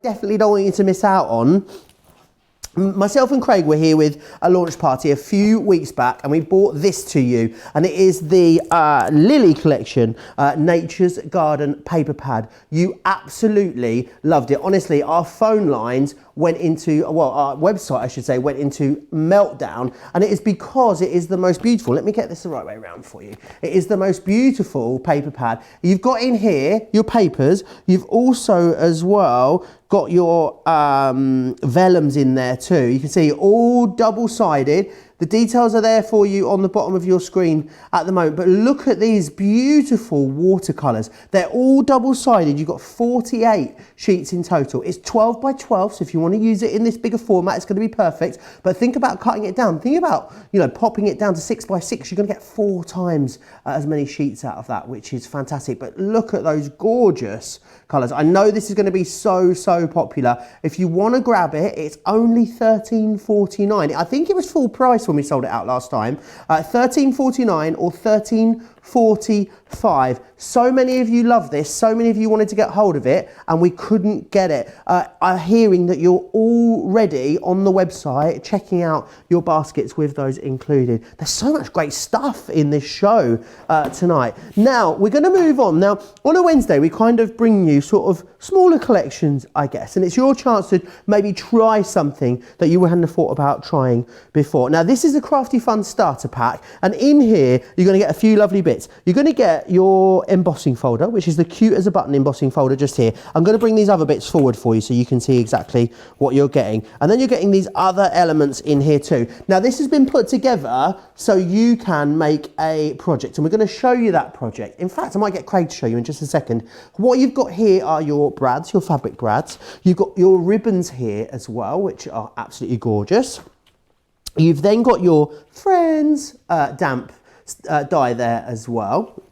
Definitely don't want you to miss out on. Myself and Craig were here with a launch party a few weeks back and we brought this to you, and it is the Lily collection, Nature's Garden paper pad. You absolutely loved it. Honestly, our phone lines went into, well, our website I should say, went into meltdown, and it is because it is the most beautiful. Let me get this the right way around for you. It is the most beautiful paper pad. You've got in here your papers. You've also as well got your vellums in there too. You can see all double-sided. The details are there for you on the bottom of your screen at the moment, but look at these beautiful watercolours. They're all double-sided. You've got 48 sheets in total. It's 12 by 12, so if you want to use it in this bigger format, it's going to be perfect. But think about cutting it down. Think about, you know, popping it down to 6 by 6. You're going to get 4 times as many sheets out of that, which is fantastic. But look at those gorgeous colours. I know this is going to be so popular. If you want to grab it, it's only $13.49. I think it was full price when we sold it out last time. $13.49 or $13.45. So many of you love this. So many of you wanted to get hold of it and we couldn't get it. I'm hearing that you're already on the website checking out your baskets with those included. There's so much great stuff in this show tonight. Now, we're going to move on. Now, on a Wednesday, we kind of bring you sort of smaller collections, I guess, and it's your chance to maybe try something that you hadn't thought about trying before. Now, this is a Crafty Fun starter pack, and in here, you're going to get a few lovely bits. You're going to get your embossing folder, which is the cute as a button embossing folder just here. I'm going to bring these other bits forward for you so you can see exactly what you're getting. And then you're getting these other elements in here too. Now, this has been put together so you can make a project, and we're going to show you that project. In fact, I might get Craig to show you in just a second. What you've got here are your brads, your fabric brads. You've got your ribbons here as well, which are absolutely gorgeous. You've then got your Friends damp die there as well.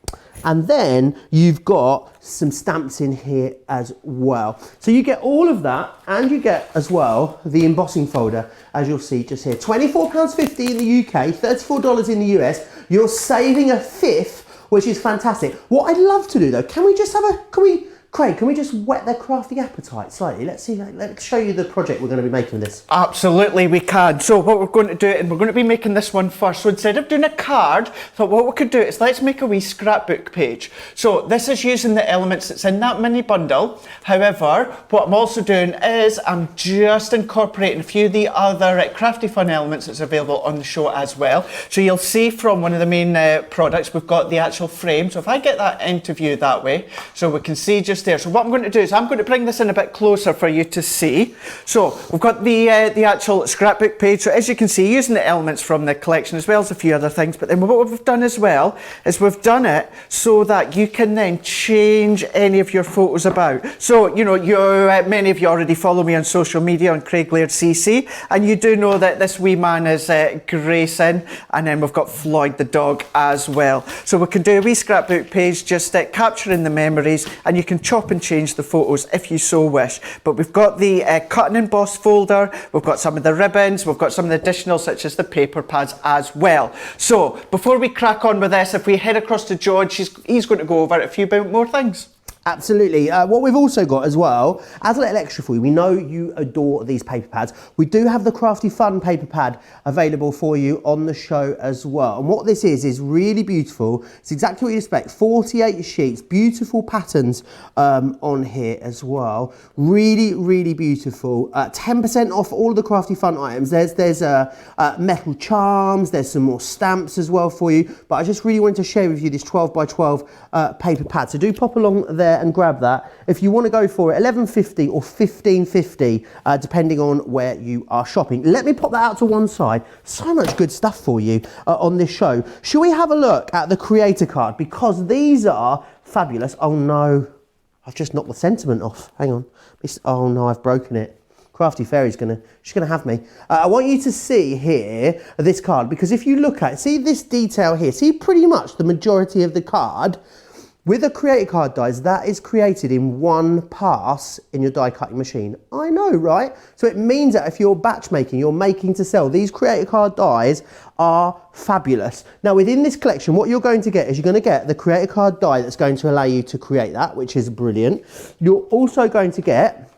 And then you've got some stamps in here as well. So you get all of that, and you get as well the embossing folder, as you'll see just here. £24.50 in the UK, $34 in the US. You're saving a fifth, which is fantastic. What I'd love to do though, Craig, can we just whet their crafty appetite slightly? Let's show you the project we're going to be making with this. Absolutely, we can. So what we're going to do, and we're going to be making this one first. So instead of doing a card, I thought what we could do is let's make a wee scrapbook page. So this is using the elements that's in that mini bundle. However, what I'm also doing is I'm just incorporating a few of the other Crafty Fun elements that's available on the show as well. So you'll see from one of the main products, we've got the actual frame. So if I get that into view that way, so we can see just there. So what I'm going to do is I'm going to bring this in a bit closer for you to see. So we've got the actual scrapbook page. So as you can see, using the elements from the collection as well as a few other things. But then what we've done as well is we've done it so that you can then change any of your photos about. So, you know, many of you already follow me on social media on Craig Laird CC, and you do know that this wee man is Grayson, and then we've got Floyd the dog as well. So we can do a wee scrapbook page just capturing the memories, and you can chop and change the photos if you so wish. But we've got the cut and emboss folder, we've got some of the ribbons, we've got some of the additional such as the paper pads as well. So before we crack on with this, if we head across to George, he's going to go over a few more things. Absolutely. What we've also got as well, as a little extra for you, we know you adore these paper pads. We do have the Crafty Fun paper pad available for you on the show as well. And what this is really beautiful. It's exactly what you expect. 48 sheets, beautiful patterns on here as well. Really beautiful. 10% off all of the Crafty Fun items. There's metal charms, there's some more stamps as well for you. But I just really wanted to share with you this 12 by 12 paper pad. So do pop along there and grab that. If you want to go for it, $11.50 or $15.50, depending on where you are shopping. Let me pop that out to one side. So much good stuff for you on this show. Shall we have a look at the creator card? Because these are fabulous. Oh no, I've just knocked the sentiment off. Hang on. Oh no, I've broken it. Crafty Fairy's she's gonna have me. I want you to see here this card, because if you look at it, see this detail here, see pretty much the majority of the card. With a creator card dies, that is created in one pass in your die cutting machine. I know, right? So it means that if you're batch making, you're making to sell, these creator card dies are fabulous. Now within this collection, what you're going to get is you're going to get the creator card die that's going to allow you to create that, which is brilliant. You're also going to get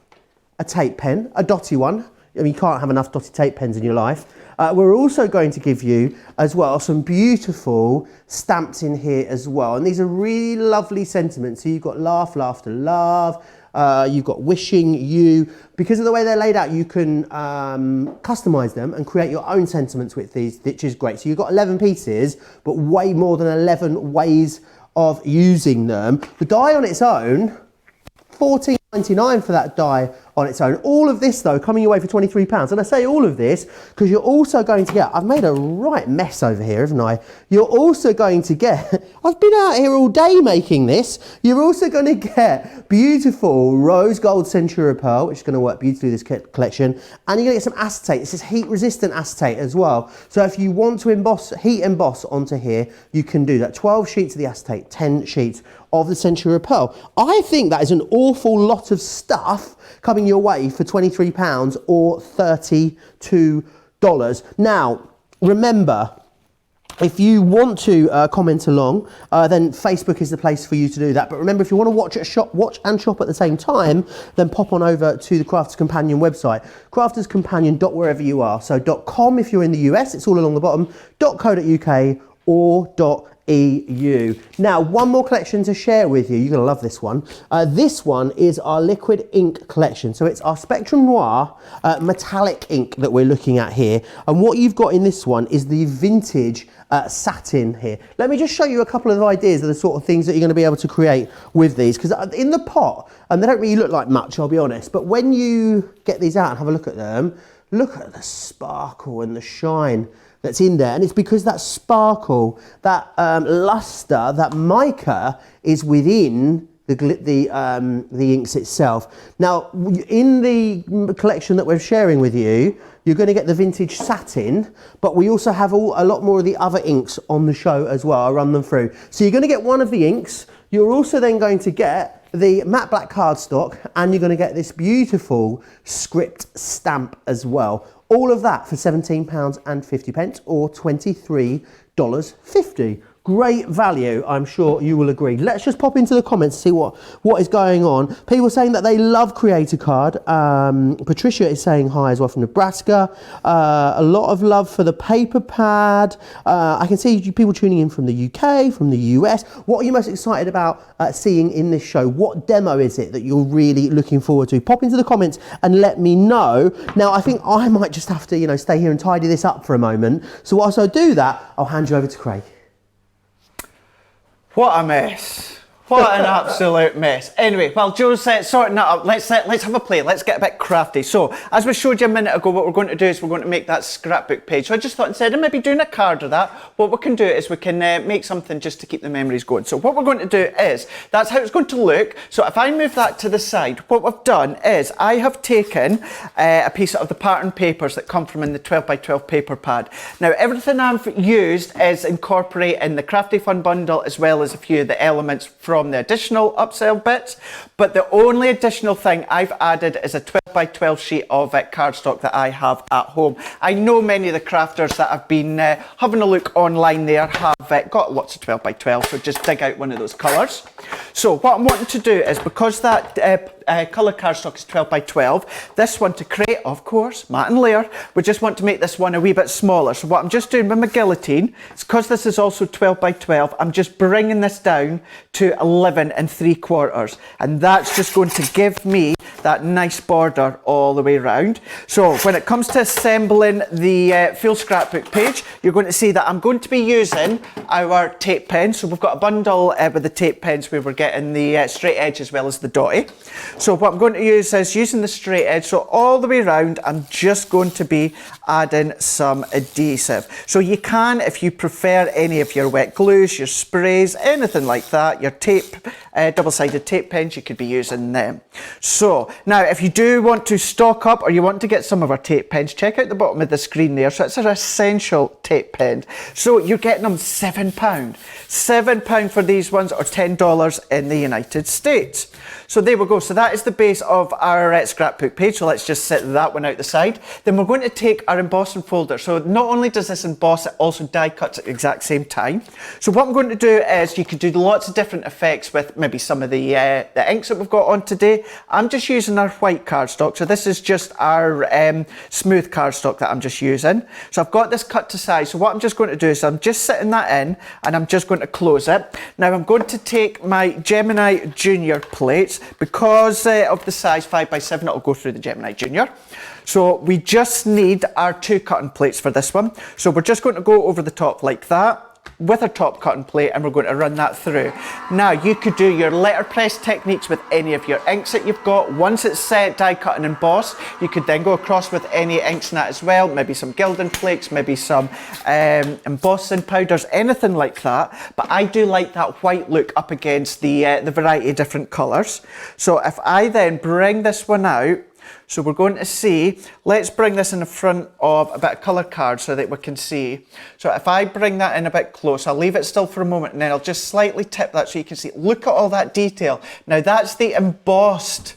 a tape pen, a dotty one. I mean, you can't have enough dotty tape pens in your life. We're also going to give you as well some beautiful stamps in here as well. And these are really lovely sentiments. So you've got laugh, laughter, love. You've got wishing you. Because of the way they're laid out, you can customize them and create your own sentiments with these, which is great. So you've got 11 pieces, but way more than 11 ways of using them. The die on its own, $14.99 for that die on its own. All of this though coming your way for £23. And I say all of this because you're also going to get, I've made a right mess over here, haven't I? You're also going to get, I've been out here all day making this. You're also going to get beautiful rose gold Centura pearl, which is going to work beautifully with this collection. And you're going to get some acetate. This is heat resistant acetate as well. So if you want to heat emboss onto here, you can do that. 12 sheets of the acetate, 10 sheets of the Centura pearl. I think that is an awful lot of stuff coming your way for £23 or $32. Now, remember, if you want to comment along, then Facebook is the place for you to do that. But remember, if you want to watch and shop at the same time, then pop on over to the Crafters Companion website, crafterscompanion. Wherever you are. So .com if you're in the US, it's all along the bottom, .co.uk or .eu. Now, one more collection to share with you. You're going to love this one. This one is our liquid ink collection. So it's our Spectrum Noir metallic ink that we're looking at here. And what you've got in this one is the vintage satin here. Let me just show you a couple of ideas of the sort of things that you're going to be able to create with these. Because in the pot, and they don't really look like much, I'll be honest, but when you get these out and have a look at them, look at the sparkle and the shine that's in there, and it's because that sparkle, that luster, that mica is within the inks itself. Now, in the collection that we're sharing with you, you're going to get the vintage satin, but we also have a lot more of the other inks on the show as well. I'll run them through. So you're going to get one of the inks. You're also then going to get the matte black cardstock, and you're going to get this beautiful script stamp as well. All of that for £17.50 or $23.50. Great value, I'm sure you will agree. Let's just pop into the comments to see what is going on. People saying that they love Creator Card. Patricia is saying hi as well from Nebraska. A lot of love for the paper pad. I can see people tuning in from the UK, from the US. What are you most excited about seeing in this show? What demo is it that you're really looking forward to? Pop into the comments and let me know. Now, I think I might just have to, stay here and tidy this up for a moment. So whilst I do that, I'll hand you over to Craig. What a mess. What an absolute mess. Anyway, while Joe's sorting that up, let's have a play. Let's get a bit crafty. So, as we showed you a minute ago, what we're going to do is we're going to make that scrapbook page. So I just thought instead of maybe doing a card or that, what we can do is we can make something just to keep the memories going. So what we're going to do is, that's how it's going to look. So if I move that to the side, what we've done is I have taken a piece of the pattern papers that come from in the 12 by 12 paper pad. Now, everything I've used is incorporating the Crafty Fun bundle as well as a few of the elements from the additional upsell bits, but the only additional thing I've added is a 12 by 12 sheet of cardstock that I have at home. I know many of the crafters that have been having a look online there have got lots of 12 by 12, so just dig out one of those colours. So what I'm wanting to do is, because that colour cardstock is 12 by 12, this one to create, of course, Matt and Laird, we just want to make this one a wee bit smaller. So what I'm just doing with my guillotine, it's because this is also 12 by 12, I'm just bringing this down to 11 3/4, and that's just going to give me that nice border all the way around. So when it comes to assembling the full scrapbook page, you're going to see that I'm going to be using our tape pen. So we've got a bundle with the tape pens where we're getting the straight edge as well as the dotty. So what I'm going to use is using the straight edge, so all the way around I'm just going to be adding some adhesive. So you can, if you prefer, any of your wet glues, your sprays, anything like that, your tape, double-sided tape pens, you could be using them. So now if you do want to stock up or you want to get some of our tape pens, check out the bottom of the screen there. So it's our essential tape pen. So you're getting them £7. £7 for these ones, or $10 in the United States. So there we go. So that is the base of our scrapbook page. So let's just set that one out the side. Then we're going to take our embossing folder. So not only does this emboss, it also die cuts at the exact same time. So what I'm going to do is, you could do lots of different effects with maybe some of the inks that we've got on today. I'm just using using our white cardstock. So this is just our smooth cardstock that I'm just using. So I've got this cut to size. So what I'm just going to do is I'm just sitting that in and I'm just going to close it. Now I'm going to take my Gemini Junior plates. Because of the size 5x7, it'll go through the Gemini Junior. So we just need our 2 cutting plates for this one. So we're just going to go over the top like that with our top cutting plate, and we're going to run that through. Now you could do your letterpress techniques with any of your inks that you've got. Once it's set, die cut and emboss, you could then go across with any inks in that as well, maybe some gilding flakes, maybe some embossing powders, anything like that. But I do like that white look up against the variety of different colours. So if I then bring this one out, so we're going to see, let's bring this in the front of a bit of colour card so that we can see. So if I bring that in a bit close, I'll leave it still for a moment and then I'll just slightly tip that so you can see. Look at all that detail. Now that's the embossed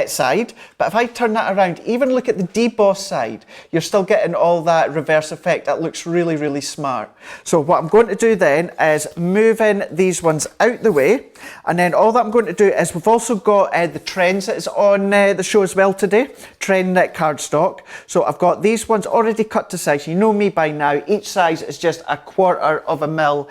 side, but if I turn that around, even look at the debossed side, you're still getting all that reverse effect. That looks really, really smart. So what I'm going to do then is move in these ones out the way, and then all that I'm going to do is we've also got the trends that is on the show as well today, trend cardstock. So I've got these ones already cut to size. You know me by now, each size is just 1/4 of a mil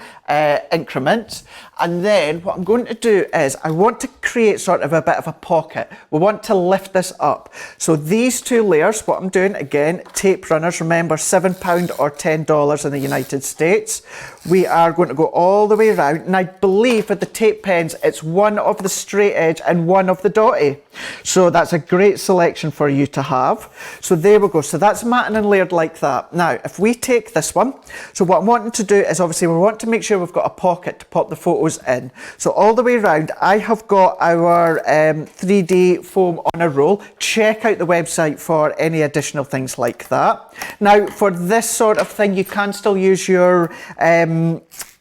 increments. And then what I'm going to do is I want to create sort of a bit of a pocket. We want to lift this up. So these 2 layers, what I'm doing, again, tape runners, remember £7 or $10 in the United States. We are going to go all the way around, and I believe with the tape pens, it's one of the straight edge and one of the dotty. So that's a great selection for you to have. So there we go. So that's matting and layered like that. Now, if we take this one, so what I'm wanting to do is obviously we want to make sure we've got a pocket to pop the photos in. So all the way around, I have got our 3D foam on a roll. Check out the website for any additional things like that. Now, for this sort of thing, you can still use your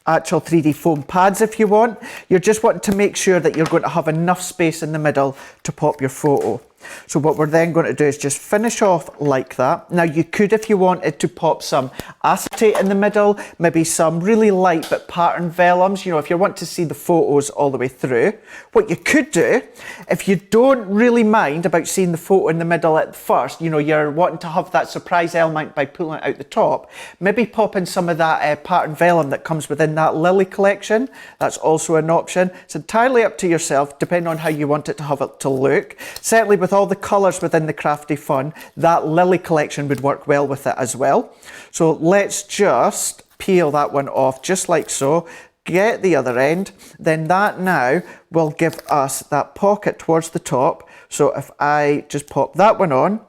actual 3D foam pads if you want. You're just wanting to make sure that you're going to have enough space in the middle to pop your photo. So what we're then going to do is just finish off like that. Now you could, if you wanted, to pop some acetate in the middle, maybe some really light but patterned vellums, you know, if you want to see the photos all the way through. What you could do, if you don't really mind about seeing the photo in the middle at first, you know, you're wanting to have that surprise element by pulling it out the top, maybe pop in some of that patterned vellum that comes within that Lily collection. That's also an option. It's entirely up to yourself, depending on how you want it to have it to look. Certainly with all the colours within the Crafty Fun, that Lily collection would work well with it as well. So let's just peel that one off just like so, get the other end, then that now will give us that pocket towards the top. So if I just pop that one on,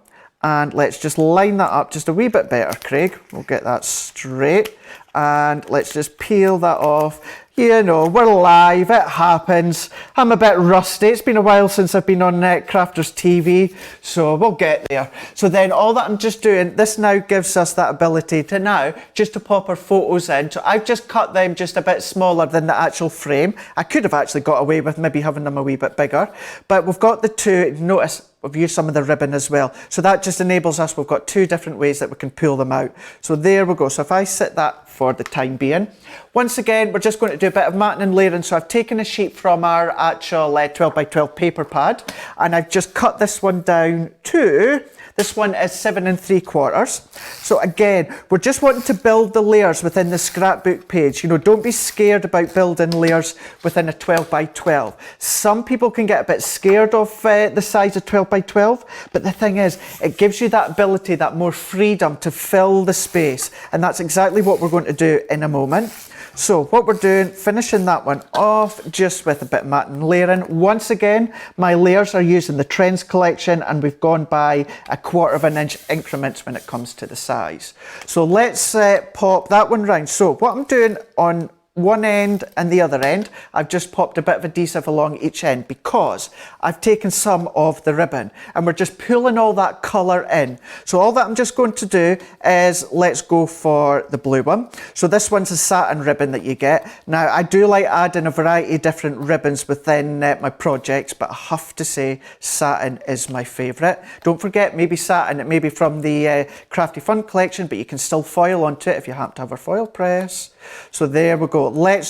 and let's just line that up just a wee bit better, Craig. We'll get that straight, and let's just peel that off. You know, we're live, it happens. I'm a bit rusty. It's been a while since I've been on Crafters TV, so we'll get there. So then all that I'm just doing, this now gives us that ability to now just to pop our photos in. So I've just cut them just a bit smaller than the actual frame. I could have actually got away with maybe having them a wee bit bigger, but we've got the 2, notice we've used some of the ribbon as well. So that just enables us, we've got 2 different ways that we can pull them out. So there we go. So if I sit that for the time being, once again, we're just going to do a bit of matting and layering. So I've taken a sheet from our actual 12x12 paper pad, and I've just cut this one down to, this one is 7 3/4. So again, we're just wanting to build the layers within the scrapbook page. You know, don't be scared about building layers within a 12x12. Some people can get a bit scared of the size of 12x12, but the thing is, it gives you that ability, that more freedom to fill the space. And that's exactly what we're going to do in a moment. So what we're doing, finishing that one off just with a bit of matte and layering. Once again, my layers are using the Trends collection, and we've gone by 1/4 inch increments when it comes to the size. So let's pop that one round. So what I'm doing on one end and the other end, I've just popped a bit of adhesive along each end because I've taken some of the ribbon and we're just pulling all that colour in. So all that I'm just going to do is, let's go for the blue one. So this one's a satin ribbon that you get. Now I do like adding a variety of different ribbons within my projects, but I have to say satin is my favourite. Don't forget, maybe satin, it may be from the Crafty Fun collection, but you can still foil onto it if you happen to have a foil press. So there we go. We're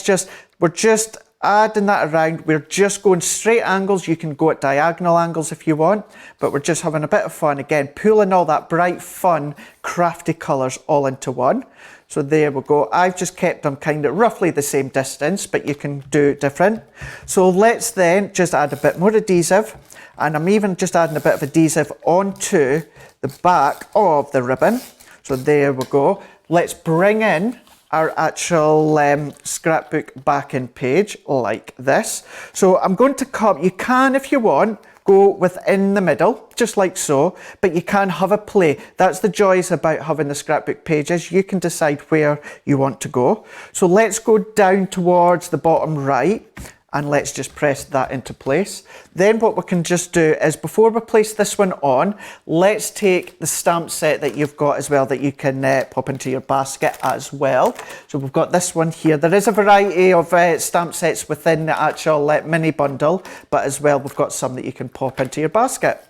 just adding that around. We're just going straight angles. You can go at diagonal angles if you want, but we're just having a bit of fun. Again, pulling all that bright, fun, crafty colours all into one. So there we go. I've just kept them kind of roughly the same distance, but you can do it different. So let's then just add a bit more adhesive, and I'm even just adding a bit of adhesive onto the back of the ribbon. So there we go. Let's bring in our actual scrapbook backing page like this. So I'm going to come, you can, if you want, go within the middle, just like so, but you can have a play. That's the joys about having the scrapbook pages. You can decide where you want to go. So let's go down towards the bottom right, and let's just press that into place. Then what we can just do is, before we place this one on, let's take the stamp set that you've got as well that you can pop into your basket as well. So we've got this one here. There is a variety of stamp sets within the actual mini bundle, but as well we've got some that you can pop into your basket.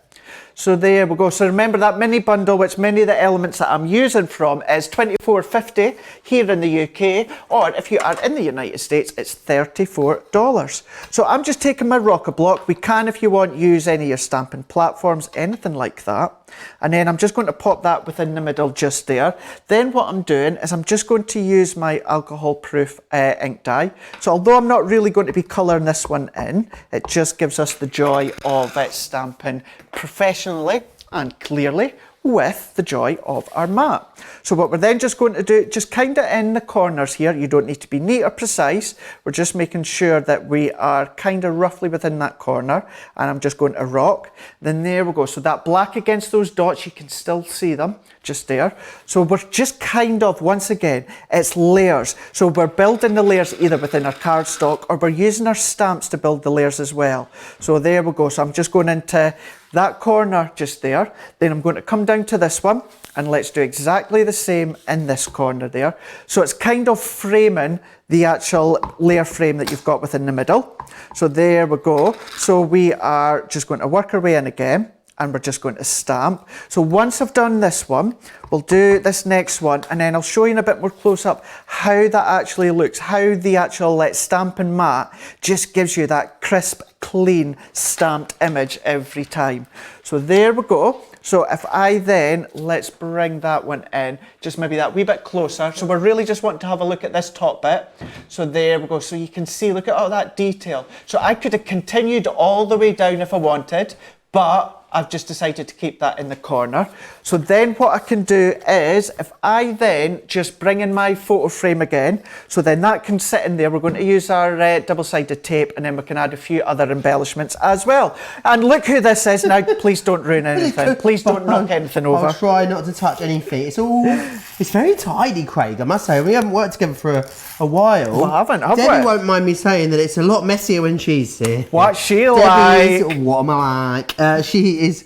So there we go. So remember that mini bundle, which many of the elements that I'm using from is $24.50 here in the UK, or if you are in the United States, it's $34. So I'm just taking my rocker block. We can, if you want, use any of your stamping platforms, anything like that. And then I'm just going to pop that within the middle just there. Then what I'm doing is I'm just going to use my alcohol proof ink dye. So although I'm not really going to be colouring this one in, it just gives us the joy of stamping professionally and clearly with the joy of our mat. So what we're then just going to do, just kind of in the corners here, you don't need to be neat or precise, we're just making sure that we are kind of roughly within that corner, and I'm just going to rock. Then there we go. So that black against those dots, you can still see them just there. So we're just kind of, once again, it's layers. So we're building the layers either within our cardstock, or we're using our stamps to build the layers as well. So there we go. So I'm just going into that corner just there. Then I'm going to come down to this one, and let's do exactly the same in this corner there. So it's kind of framing the actual layer frame that you've got within the middle. So there we go. So we are just going to work our way in again, and we're just going to stamp. So once I've done this one, we'll do this next one, and then I'll show you in a bit more close up how that actually looks, how the actual stamping mat just gives you that crisp, clean, stamped image every time. So there we go. So if I then, let's bring that one in, just maybe that wee bit closer. So we're really just wanting to have a look at this top bit. So there we go. So you can see, look at all that detail. So I could have continued all the way down if I wanted, but I've just decided to keep that in the corner. So then what I can do is, if I then just bring in my photo frame again, so then that can sit in there. We're going to use our double-sided tape, and then we can add a few other embellishments as well. And look who this is now. Please don't ruin anything. Please don't knock anything over. I'll try not to touch anything. It's very tidy, Craig, I must say. We haven't worked together for a while. Well, I haven't, have Debbie we? won't mind me saying that it's a lot messier when she's here. What's she Debbie like? Is, what am I like? She is...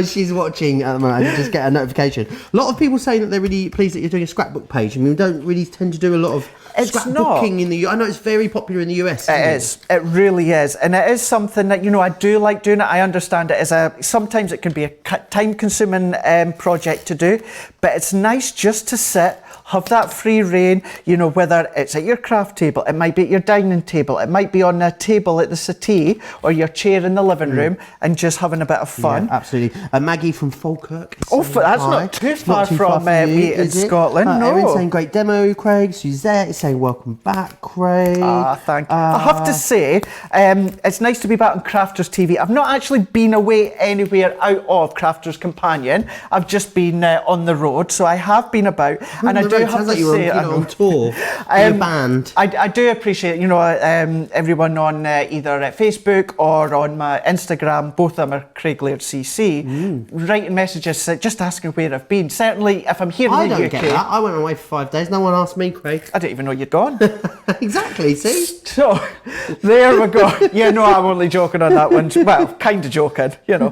she's watching at the moment. I just get a notification. A lot of people saying that they're really pleased that you're doing a scrapbook page. I mean, we don't really tend to do a lot of scrapbooking in the US. I know it's very popular in the US. It is. It really is. And it is something that, you know, I do like doing it. I understand it as sometimes it can be a time-consuming project to do, but it's nice just to sit, have that free reign, you know, whether it's at your craft table, it might be at your dining table, it might be on a table at the settee or your chair in the living room, and just having a bit of fun. Yeah, absolutely. Maggie from Falkirk. Oh, that's not too far from me in Scotland. No. Erin's saying great demo, Craig. Suzette is saying welcome back, Craig. Thank you. I have to say, it's nice to be back on Crafters TV. I've not actually been away anywhere out of Crafters Companion. I've just been on the road, so I have been about, and I do have to say, on tour with your band. I do appreciate, you know, everyone on either Facebook or on my Instagram, both of them are Craig Laird CC, writing messages just asking where I've been. Certainly, if I'm here in the UK. I don't get that. I went away for 5 days. No one asked me, Craig. I didn't even know you'd gone. Exactly, see? So, there we go. Yeah, no, I'm only joking on that one. Well, kind of joking, you know.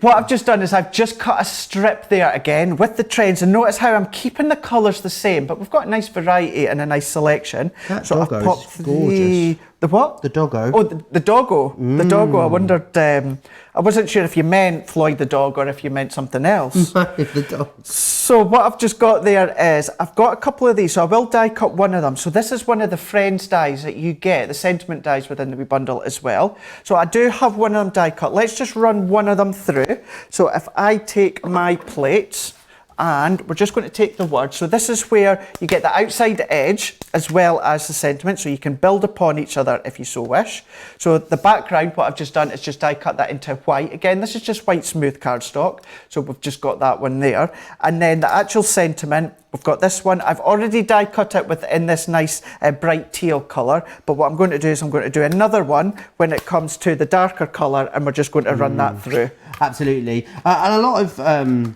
What I've just done is I've just cut a strip there again with the trends, and notice how I'm keeping the colours the same, but we've got a nice variety and a nice selection. That so I've doggo popped is gorgeous. The what? The doggo. Oh, the doggo. The doggo. I wondered, I wasn't sure if you meant Floyd the dog or if you meant something else. The dog. So what I've just got there is, I've got a couple of these, so I will die cut one of them. So this is one of the Friends dies that you get, the sentiment dies within the wee bundle as well. So I do have one of them die cut. Let's just run one of them through. So if I take my plates, and we're just going to take the word. So this is where you get the outside edge as well as the sentiment, so you can build upon each other if you so wish. So the background, what I've just done is just die cut that into white. Again, this is just white smooth cardstock, so we've just got that one there. And then the actual sentiment, we've got this one. I've already die cut it within this nice bright teal colour, but what I'm going to do is I'm going to do another one when it comes to the darker colour, and we're just going to run that through. Absolutely. And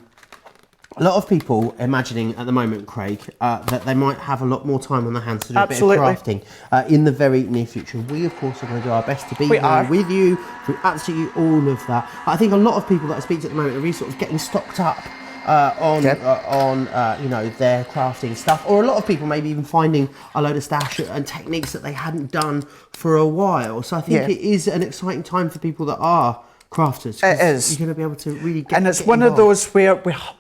a lot of people imagining at the moment, Craig, that they might have a lot more time on their hands to do a bit of crafting in the very near future. We, of course, are going to do our best to be here with you through absolutely all of that. I think a lot of people that I speak to at the moment are really sort of getting stocked up on you know, their crafting stuff, or a lot of people maybe even finding a load of stash and techniques that they hadn't done for a while. So I think it is an exciting time for people that are crafters. It is. You're going to be able to really get. And it's one of those where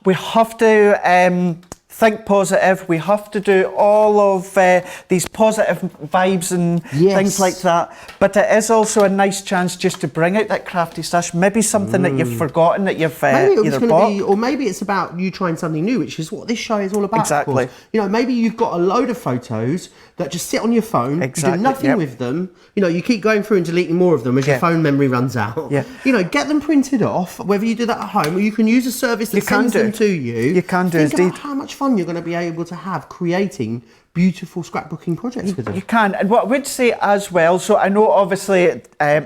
we have to think positive. We have to do all of these positive vibes and things like that. But it is also a nice chance just to bring out that crafty stash. Maybe something that you've forgotten that you've either bought. Or maybe it's about you trying something new, which is what this show is all about. Exactly. Of course. You know, maybe you've got a load of photos that just sit on your phone. You do nothing with them. You know, you keep going through and deleting more of them as your phone memory runs out. You know, get them printed off, whether you do that at home or you can use a service that sends them to you. You can do. Think about how much fun you're going to be able to have creating beautiful scrapbooking projects with them. You can. And what I would say as well, so I know obviously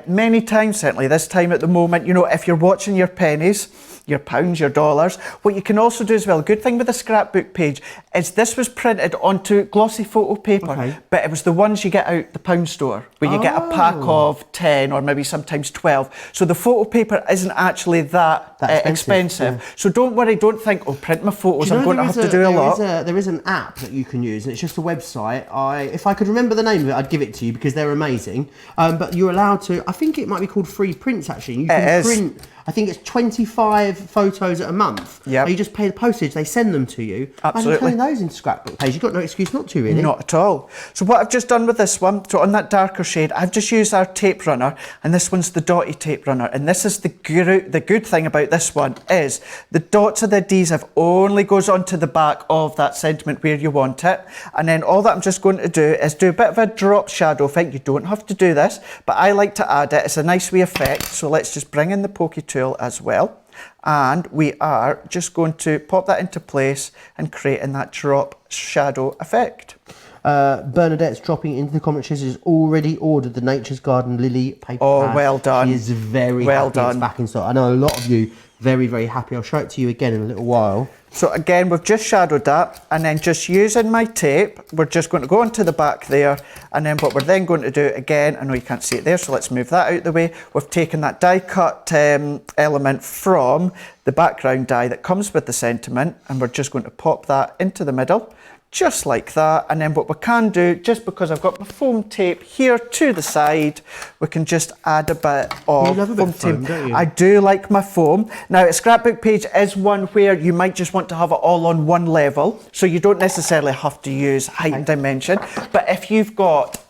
many times, certainly this time at the moment, you know, if you're watching your pennies, your pounds, your dollars, what you can also do as well, a good thing with the scrapbook page is this was printed onto glossy photo paper, but it was the ones you get out the pound store where you get a pack of 10 or maybe sometimes 12. So the photo paper isn't actually that expensive. So don't worry, don't think, oh, print my photos, I'm going to have to do a lot. There is an app that you can use, and it's just a website. If I could remember the name of it, I'd give it to you because they're amazing. But you're allowed to, I think it might be called Free Prints actually. You can print, I think it's 25 photos a month. Yeah. You just pay the postage, they send them to you. Absolutely. And turn those into scrapbook pages. You've got no excuse not to, really. Not at all. So what I've just done with this one, so on that darker shade, I've just used our tape runner, and this one's the dotty tape runner. And this is the good thing about this one is the dots of the adhesive only goes onto the back of that sentiment where you want it. And then all that I'm just going to do is do a bit of a drop shadow effect. You don't have to do this, but I like to add it. It's a nice wee effect. So let's just bring in the pokey tool as well. And we are just going to pop that into place and creating that drop shadow effect. Bernadette's dropping into the comments. She has already ordered the Nature's Garden Lily paper pad. Well done. She is very happy it's back in stock. I know a lot of you very, very happy. I'll show it to you again in a little while. So again, we've just shadowed that, and then just using my tape, we're just going to go onto the back there, and then what we're then going to do again, I know you can't see it there, so let's move that out the way. We've taken that die cut element from the background die that comes with the sentiment, and we're just going to pop that into the middle, just like that. And then what we can do, just because I've got my foam tape here to the side, we can just add a bit of foam tape. Don't you? I do like my foam. Now, a scrapbook page is one where you might just want to have it all on one level, so you don't necessarily have to use height and dimension. But if you've got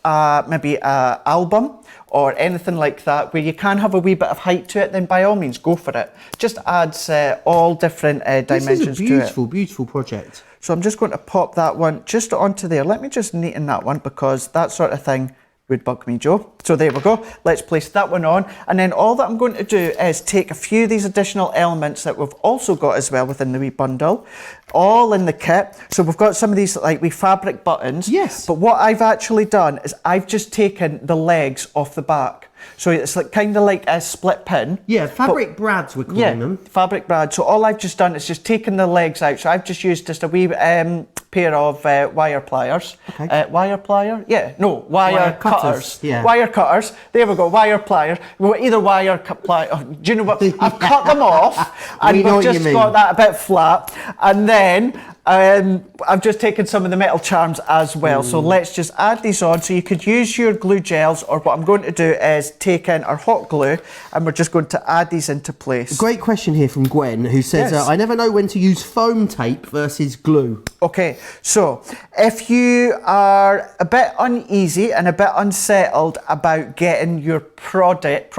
maybe an album or anything like that where you can have a wee bit of height to it, then by all means go for it. Just adds all different dimensions to it. This is a beautiful, beautiful project. So I'm just going to pop that one just onto there. Let me just neaten that one because that sort of thing would bug me, Joe. So there we go. Let's place that one on. And then all that I'm going to do is take a few of these additional elements that we've also got as well within the wee bundle, all in the kit. So we've got some of these like wee fabric buttons. Yes. But what I've actually done is I've just taken the legs off the back. So it's like kind of like a split pin. Yeah, fabric brads we're calling them. Fabric brad. So all I've just done is just taken the legs out. So I've just used just a wee pair of wire pliers. Okay. Wire plier? Yeah, no, wire cutters. Yeah. Wire cutters. There we go, wire pliers. Well, either wire plier. Do you know what? I've cut them off and we've just got that a bit flat. And then I've just taken some of the metal charms as well. So let's just add these on. So you could use your glue gels, or what I'm going to do is take in our hot glue and we're just going to add these into place. Great question here from Gwen, who says, Yes. I never know when to use foam tape versus glue. Okay, so if you are a bit uneasy and a bit unsettled about getting your project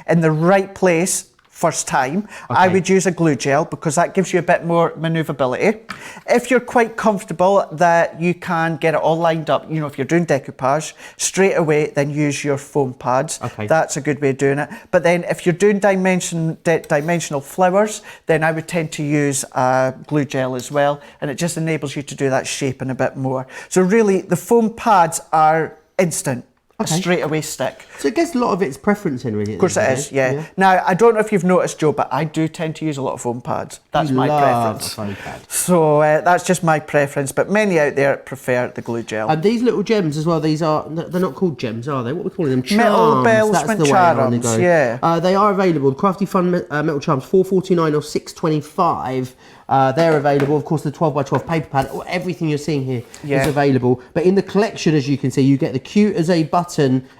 in the right place first time, I would use a glue gel because that gives you a bit more maneuverability. If you're quite comfortable that you can get it all lined up, you know, if you're doing decoupage straight away, then use your foam pads. Okay. That's a good way of doing it. But then if you're doing dimensional flowers, then I would tend to use glue gel as well, and it just enables you to do that shaping a bit more. So really, the foam pads are instant. A straight away stick. So I guess a lot of it's preference in really. Of course it is, yeah. Now, I don't know if you've noticed, Joe, but I do tend to use a lot of foam pads. That's my preference. Foam pad. So that's just my preference, but many out there prefer the glue gel. And these little gems as well, they're not called gems, are they? What are we calling them? Charms. Metal That's embellishment the way I wanna charms, go. yeah. They are available. The Crafty Fun metal charms, $4.49 or $6.25. They're available. Of course, the 12x12 paper pad, everything you're seeing here is available. But in the collection, as you can see, you get the cute as a button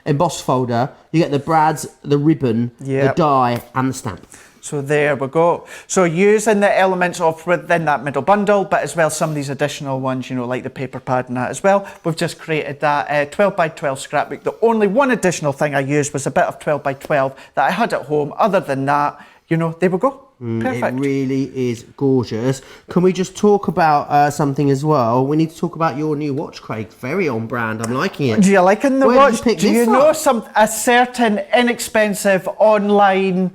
embossed folder, you get the brads, the ribbon, the die, and the stamp. So there we go. So using the elements of within that middle bundle, but as well some of these additional ones, you know, like the paper pad and that as well. We've just created that 12x12 scrapbook. The only one additional thing I used was a bit of 12x12 that I had at home. Other than that, you know, there we go. Perfect. It really is gorgeous. Can we just talk about something as well? We need to talk about your new watch, Craig. Very on brand. I'm liking it. Do you like the Where watch? did you pick Do you this know up? a certain inexpensive online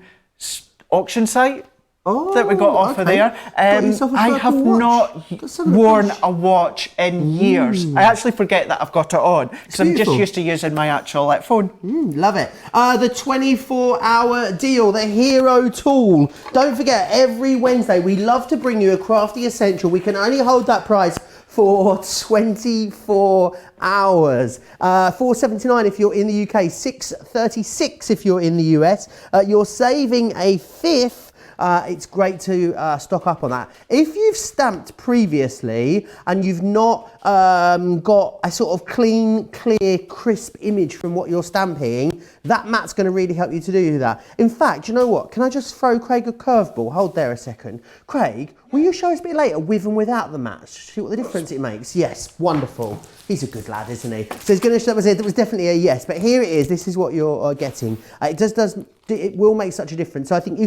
auction site that we got off of there? yourself a I purple have watch. not Got some of the worn finish. a watch in years. I actually forget that I've got it on because I'm just beautiful. used to using my actual phone. Love it. The 24-hour deal, the hero tool. Don't forget, every Wednesday we love to bring you a crafty essential. We can only hold that price for 24 hours. $4.79 if you're in the UK, $6.36 if you're in the US. You're saving a fifth. It's great to stock up on that. If you've stamped previously and you've not got a sort of clean, clear, crisp image from what you're stamping, that mat's going to really help you to do that. In fact, you know what? Can I just throw Craig a curveball? Hold there a second. Craig, will you show us a bit later with and without the mat? See what the difference it makes? Yes, wonderful. He's a good lad, isn't he? So he's going to show us it was definitely a yes, but here it is. This is what you're getting. It will make such a difference. So I think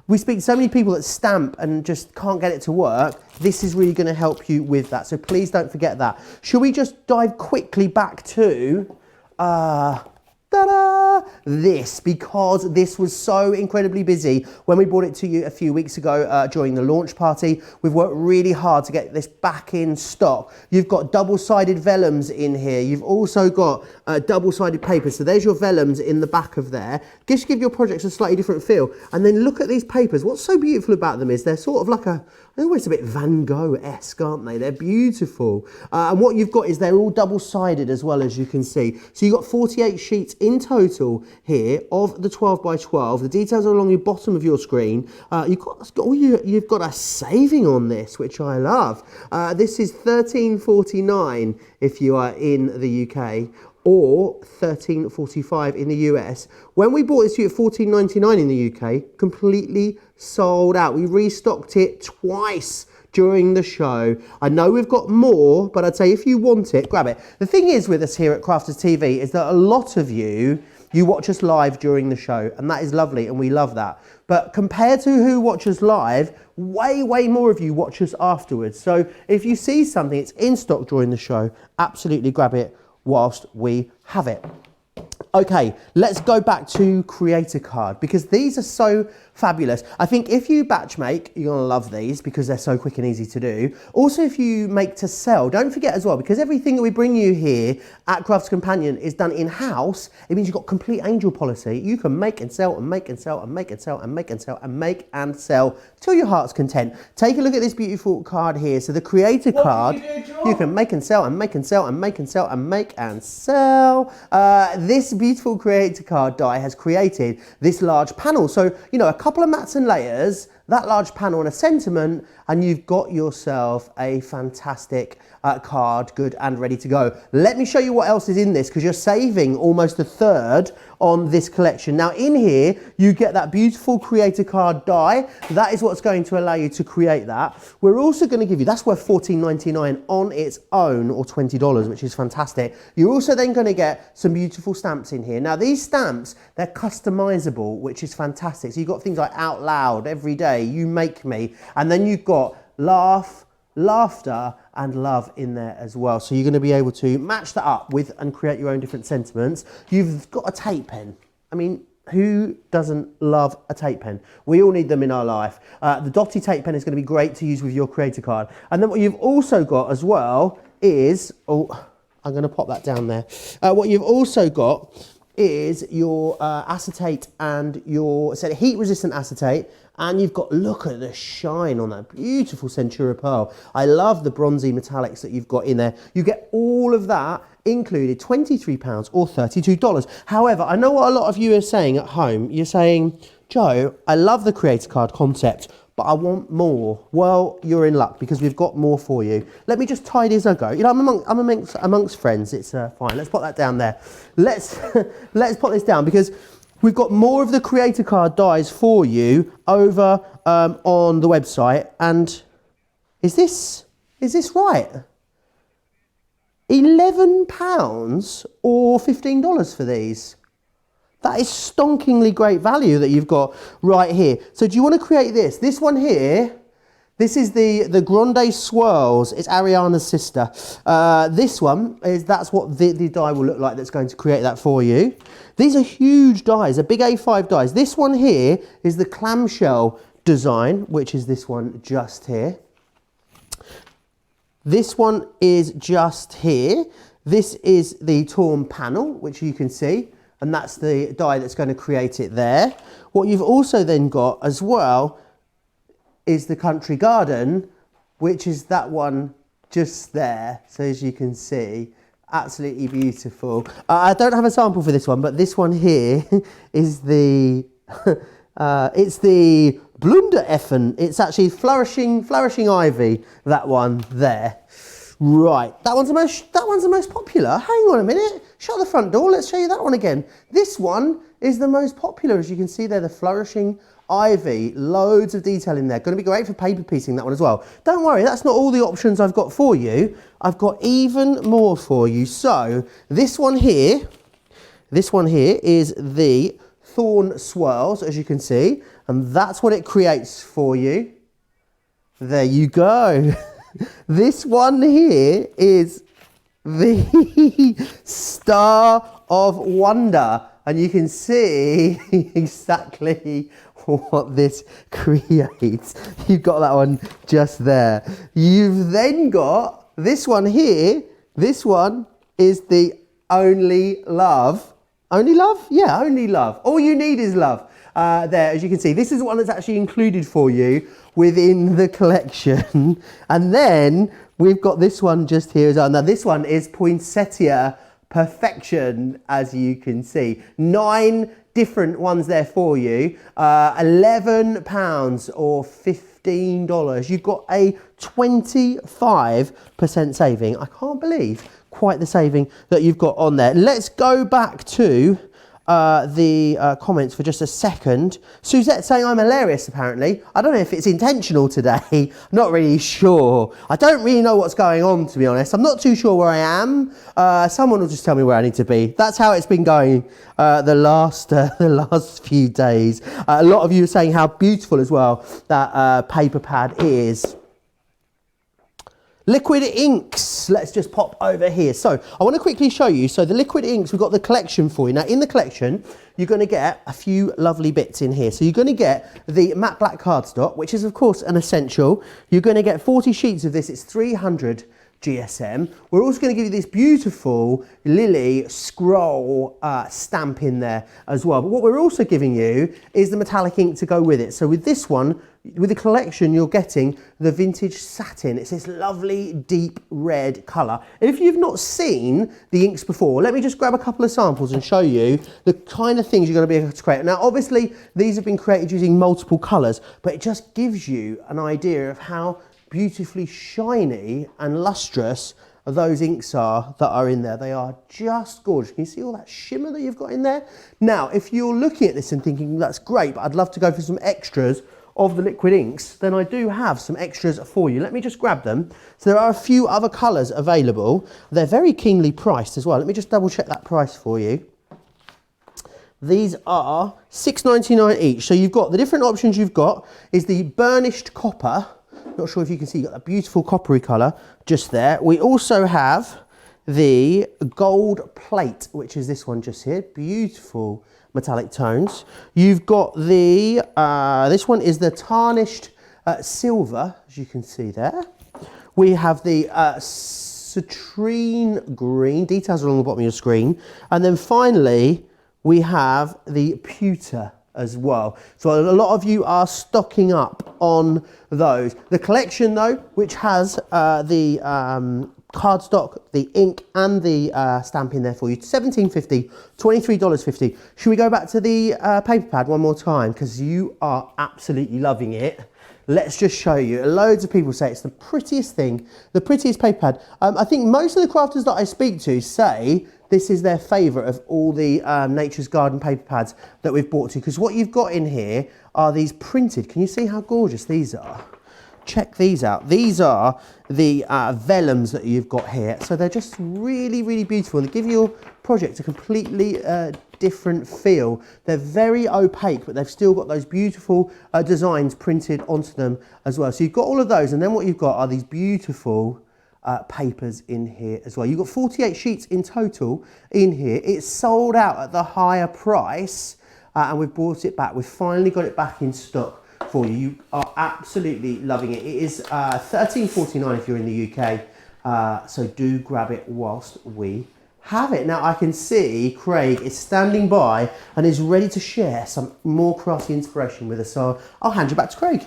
we speak to so many people that stamp and just can't get it to work. This is really going to help you with that. So please don't forget that. Should we just dive quickly back to this, because this was so incredibly busy when we brought it to you a few weeks ago during the launch party. We've worked really hard to get this back in stock. You've got double-sided vellums in here. You've also got double-sided paper. So there's your vellums in the back of there. Just give your projects a slightly different feel. And then look at these papers. What's so beautiful about them is they're sort of like they're always a bit Van Gogh-esque, aren't they? They're beautiful. And what you've got is they're all double-sided as well, as you can see. So you've got 48 sheets in total here of the 12x12. The details are along the bottom of your screen. You've got a saving on this, which I love. This is $13.49 if you are in the UK, or $13.45 in the US. When we bought this to you at $14.99 in the UK, completely sold out. We restocked it twice during the show. I know we've got more, but I'd say if you want it, grab it. The thing is with us here at Crafters TV is that a lot of you watch us live during the show, and that is lovely, and we love that. But compared to who watches live, way, way more of you watch us afterwards. So if you see something, it's in stock during the show, absolutely grab it whilst we have it. Okay, let's go back to Creator Card, because these are so fabulous. I think if you batch make, you're gonna love these because they're so quick and easy to do. Also, if you make to sell, don't forget as well, because everything that we bring you here at Crafts Companion is done in-house. It means you've got complete angel policy. You can make and sell and make and sell and make and sell and make and sell and make and sell till your heart's content. Take a look at this beautiful card here. So the Creator Card, you can make and sell and make and sell and make and sell and make and sell. This beautiful Creator Card die has created this large panel. So, you know, a couple of mats and layers, that large panel and a sentiment, and you've got yourself a fantastic card, good and ready to go. Let me show you what else is in this, because you're saving almost a third on this collection. Now in here, you get that beautiful creator card die. That is what's going to allow you to create that. We're also going to give you, that's worth $14.99 on its own, or $20, which is fantastic. You're also then going to get some beautiful stamps in here. Now these stamps, they're customizable, which is fantastic. So you've got things like out loud, every day, you make me, and then you've got laugh, laughter and love in there as well. So you're going to be able to match that up with and create your own different sentiments. You've got a tape pen. I mean, who doesn't love a tape pen? We all need them in our life. The dotty tape pen is going to be great to use with your creator card. And then what you've also got as well is, oh, I'm going to pop that down there. What you've also got is your acetate and your heat resistant acetate, and you've got, look at the shine on that beautiful Centura pearl. I love the bronzy metallics that you've got in there. You get all of that included, £23 or $32. However, I know what a lot of you are saying at home. You're saying, Joe, I love the creator card concept, but I want more. Well, you're in luck, because we've got more for you. Let me just tidy as I go. You know, I'm amongst friends. It's fine. Let's put that down there. Let's put this down, because we've got more of the creator card dies for you over on the website. And is this right? £11 or $15 for these? That is stonkingly great value that you've got right here. So do you want to create this? This one here, this is the Grande Swirls. It's Ariana's sister. This one, that's what the die will look like that's going to create that for you. These are huge dies, a big A5 dies. This one here is the clamshell design, which is this one just here. This one is just here. This is the torn panel, which you can see. And that's the die that's going to create it there. What you've also then got as well is the Country Garden, which is that one just there. So as you can see, absolutely beautiful. I don't have a sample for this one, but this one here is the, it's the Blundereffen. It's actually flourishing ivy, that one there. Right, that one's the most popular. Hang on a minute, shut the front door, let's show you that one again. This one is the most popular, as you can see there, the flourishing ivy. Loads of detail in there. Going to be great for paper piecing, that one as well. Don't worry, that's not all the options I've got for you. I've got even more for you. So this one here is the Thorn Swirls, as you can see, and that's what it creates for you. There you go. This one here is the Star of Wonder, and you can see exactly what this creates. You've got that one just there. You've then got this one here. This one is the Only Love. Only Love? Yeah, Only Love. All you need is love. There, as you can see, this is the one that's actually included for you within the collection. And then we've got this one just here as well. Now this one is Poinsettia Perfection, as you can see. 9 different ones there for you. £11 or $15. You've got a 25% saving. I can't believe quite the saving that you've got on there. Let's go back to the comments for just a second. Suzette saying I'm hilarious, apparently. I don't know if it's intentional today. I'm not really sure. I don't really know what's going on, to be honest. I'm not too sure where I am. Someone will just tell me where I need to be. That's how it's been going the last few days. A lot of you are saying how beautiful as well that paper pad is. Liquid inks, let's just pop over here. So I want to quickly show you. So the liquid inks, we've got the collection for you. Now in the collection, you're going to get a few lovely bits in here. So you're going to get the matte black cardstock, which is of course an essential. You're going to get 40 sheets of this. It's 300 GSM. We're also going to give you this beautiful Lily scroll stamp in there as well. But what we're also giving you is the metallic ink to go with it. So with this one, with the collection, you're getting the vintage satin. It's this lovely deep red colour. And if you've not seen the inks before, let me just grab a couple of samples and show you the kind of things you're going to be able to create. Now, obviously, these have been created using multiple colours, but it just gives you an idea of how beautifully shiny and lustrous those inks are that are in there. They are just gorgeous. Can you see all that shimmer that you've got in there? Now, if you're looking at this and thinking, that's great, but I'd love to go for some extras of the liquid inks, then I do have some extras for you. Let me just grab them. So there are a few other colours available. They're very keenly priced as well. Let me just double check that price for you. These are $6.99 each. So you've got the different options you've got is the burnished copper. Not sure if you can see, you've got a beautiful coppery colour just there. We also have the gold plate, which is this one just here. Beautiful metallic tones. You've got the, this one is the tarnished silver, as you can see there. We have the citrine green, details along the bottom of your screen. And then finally, we have the pewter as well. So a lot of you are stocking up on those. The collection though, which has the cardstock, the ink and the stamp in there for you, $17.50, $23.50. Should we go back to the paper pad one more time? Because you are absolutely loving it. Let's just show you. Loads of people say it's the prettiest thing, the prettiest paper pad. I think most of the crafters that I speak to say this is their favourite of all the Nature's Garden paper pads that we've brought to you. Because what you've got in here are these printed. Can you see how gorgeous these are? Check these out. These are the vellums that you've got here. So they're just really, really beautiful. And they give your project a completely different feel. They're very opaque, but they've still got those beautiful designs printed onto them as well. So you've got all of those. And then what you've got are these beautiful papers in here as well. You've got 48 sheets in total in here. It's sold out at the higher price and we've brought it back. We've finally got it back in stock for you. You are absolutely loving it. It is $13.49 if you're in the UK, so do grab it whilst we have it. Now I can see Craig is standing by and is ready to share some more crafty inspiration with us, so I'll hand you back to Craig.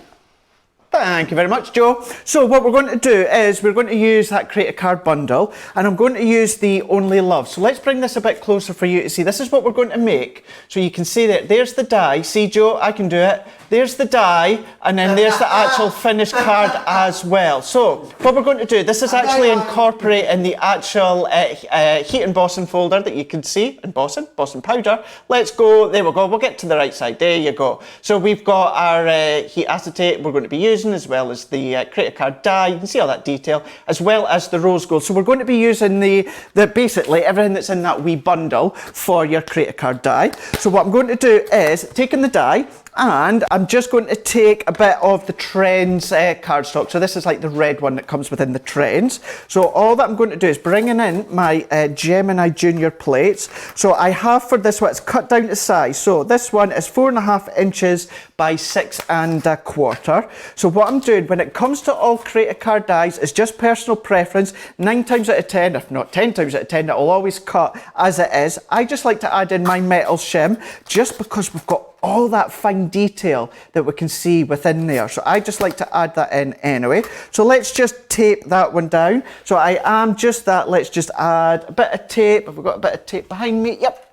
Thank you very much, Joe. So what we're going to do is we're going to use that Creative Card bundle and I'm going to use the Only Love. So let's bring this a bit closer for you to see. This is what we're going to make. So you can see that there's the die. See, Joe, I can do it. There's the die and then there's the actual finished card as well. So what we're going to do, this is actually incorporating the actual heat embossing folder that you can see, embossing powder. Let's go, there we go, we'll get to the right side, there you go. So we've got our heat acetate we're going to be using, as well as the Creative Card die. You can see all that detail, as well as the rose gold. So we're going to be using the basically everything that's in that wee bundle for your Creative Card die. So what I'm going to do is taking the die and I'm just going to take a bit of the Trends cardstock. So this is like the red one that comes within the Trends. So all that I'm going to do is bringing in my Gemini Junior plates. So I have for this one, it's cut down to size. So this one is 4.5 inches by 6 1/4. So what I'm doing when it comes to all Creative Card dies is just personal preference. 9 times out of 10, if not 10 times out of 10, it'll always cut as it is. I just like to add in my metal shim just because we've got all that fine detail that we can see within there. So I just like to add that in anyway. So let's just tape that one down. So I am just that, let's just add a bit of tape. Have we got a bit of tape behind me? Yep.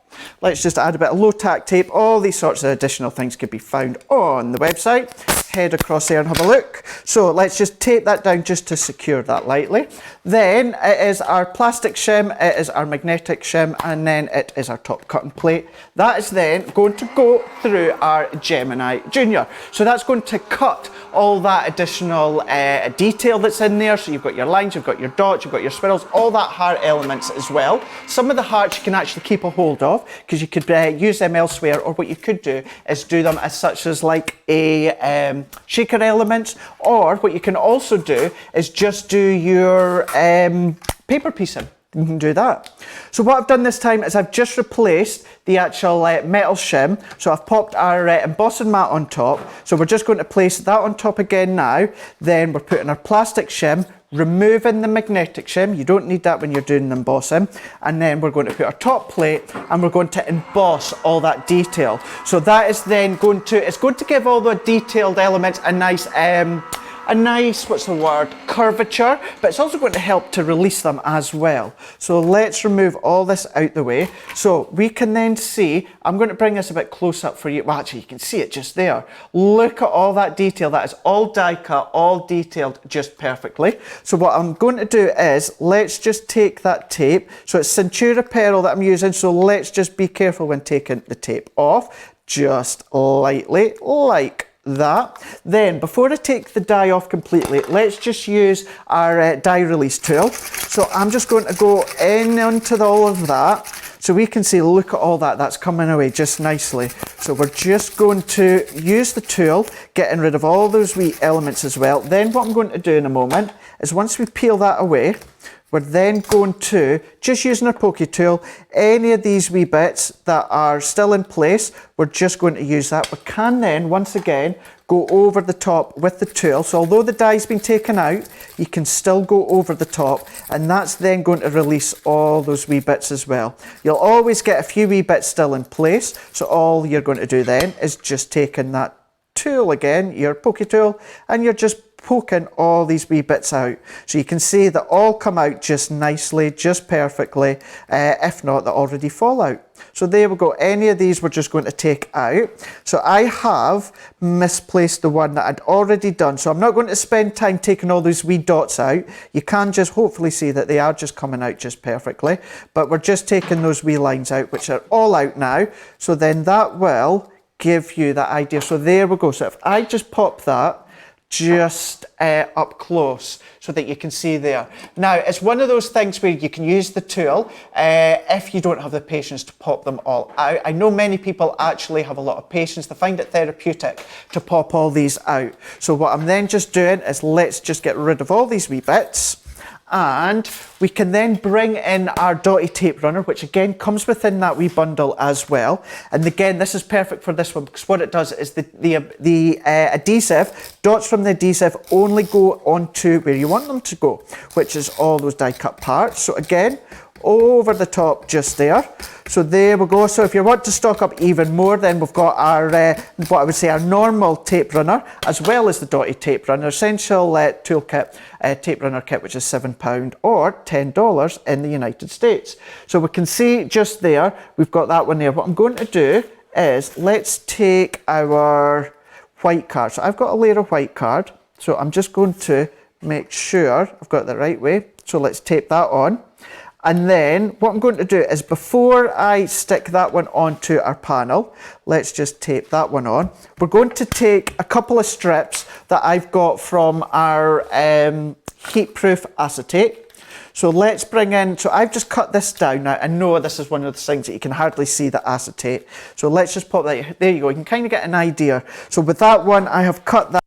Let's just add a bit of low tack tape. All these sorts of additional things could be found on the website. Head across there and have a look. So let's just tape that down just to secure that lightly. Then it is our plastic shim, it is our magnetic shim, and then it is our top cutting plate. That is then going to go through our Gemini Junior. So that's going to cut all that additional detail that's in there. So you've got your lines, you've got your dots, you've got your swirls, all that heart elements as well. Some of the hearts you can actually keep a hold of because you could use them elsewhere, or what you could do is do them as such as like a shaker elements, or what you can also do is just do your paper piecing. You can do that. So what I've done this time is I've just replaced the actual metal shim. So I've popped our embossing mat on top. So we're just going to place that on top again now. Then we're putting our plastic shim removing the magnetic shim. You don't need that when you're doing the embossing. And then we're going to put our top plate and we're going to emboss all that detail. So that is then going to, it's going to give all the detailed elements a nice, what's the word, curvature, but it's also going to help to release them as well. So let's remove all this out the way. So we can then see, I'm going to bring this a bit close up for you. Well, actually, you can see it just there. Look at all that detail. That is all die cut, all detailed just perfectly. So what I'm going to do is, let's just take that tape. So it's Centura Pearl that I'm using, so let's just be careful when taking the tape off. Just lightly, like that. Then before I take the die off completely, let's just use our die release tool. So I'm just going to go in onto all of that so we can see, look at all that, that's coming away just nicely. So we're just going to use the tool, getting rid of all those wee elements as well. Then what I'm going to do in a moment is, once we peel that away, we're then going to, just using our pokey tool, any of these wee bits that are still in place, we're just going to use that. We can then, once again, go over the top with the tool. So although the die's been taken out, you can still go over the top, and that's then going to release all those wee bits as well. You'll always get a few wee bits still in place, so all you're going to do then is just taking that tool again, your pokey tool, and you're just poking all these wee bits out. So you can see that all come out just nicely, just perfectly. If not, they already fall out. So there we go. Any of these we're just going to take out. So I have misplaced the one that I'd already done. So I'm not going to spend time taking all those wee dots out. You can just hopefully see that they are just coming out just perfectly. But we're just taking those wee lines out, which are all out now. So then that will give you that idea. So there we go. So if I just pop that just up close so that you can see there. Now, it's one of those things where you can use the tool if you don't have the patience to pop them all out. I know many people actually have a lot of patience. They find it therapeutic to pop all these out. So what I'm then just doing is, let's just get rid of all these wee bits. And we can then bring in our dotty tape runner, which again comes within that wee bundle as well. And again, this is perfect for this one, because what it does is the adhesive, dots from the adhesive only go onto where you want them to go, which is all those die cut parts. So again, over the top just there. So there we go. So if you want to stock up even more, then we've got our, what I would say, our normal tape runner, as well as the dotty tape runner, essential toolkit, tape runner kit, which is £7 or $10 in the United States. So we can see just there, we've got that one there. What I'm going to do is, let's take our white card. So I've got a layer of white card. So I'm just going to make sure I've got it the right way. So let's tape that on. And then what I'm going to do is, before I stick that one onto our panel, let's just tape that one on. We're going to take a couple of strips that I've got from our heat-proof acetate. So let's bring in, so I've just cut this down now. I know this is one of the things that you can hardly see the acetate. So let's just pop that, there you go, you can kind of get an idea. So with that one, I have cut that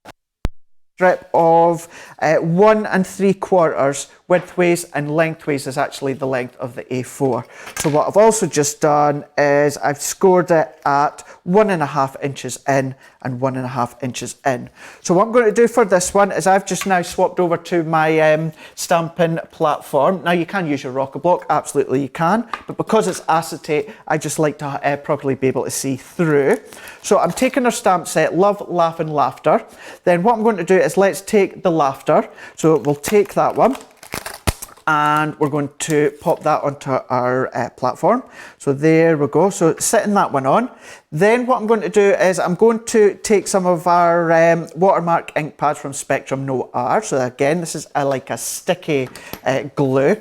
strip of 1 3/4 widthways, and lengthways is actually the length of the A4. So what I've also just done is I've scored it at 1.5 inches in and 1.5 inches in. So what I'm going to do for this one is, I've just now swapped over to my stamping platform. Now you can use your rocker block, absolutely you can, but because it's acetate, I just like to properly be able to see through. So I'm taking our stamp set, Love, Laugh and Laughter. Then what I'm going to do is, let's take the laughter. So we'll take that one, and we're going to pop that onto our platform. So there we go. So setting that one on. Then what I'm going to do is, I'm going to take some of our watermark ink pads from Spectrum No R. So again, this is like a sticky glue.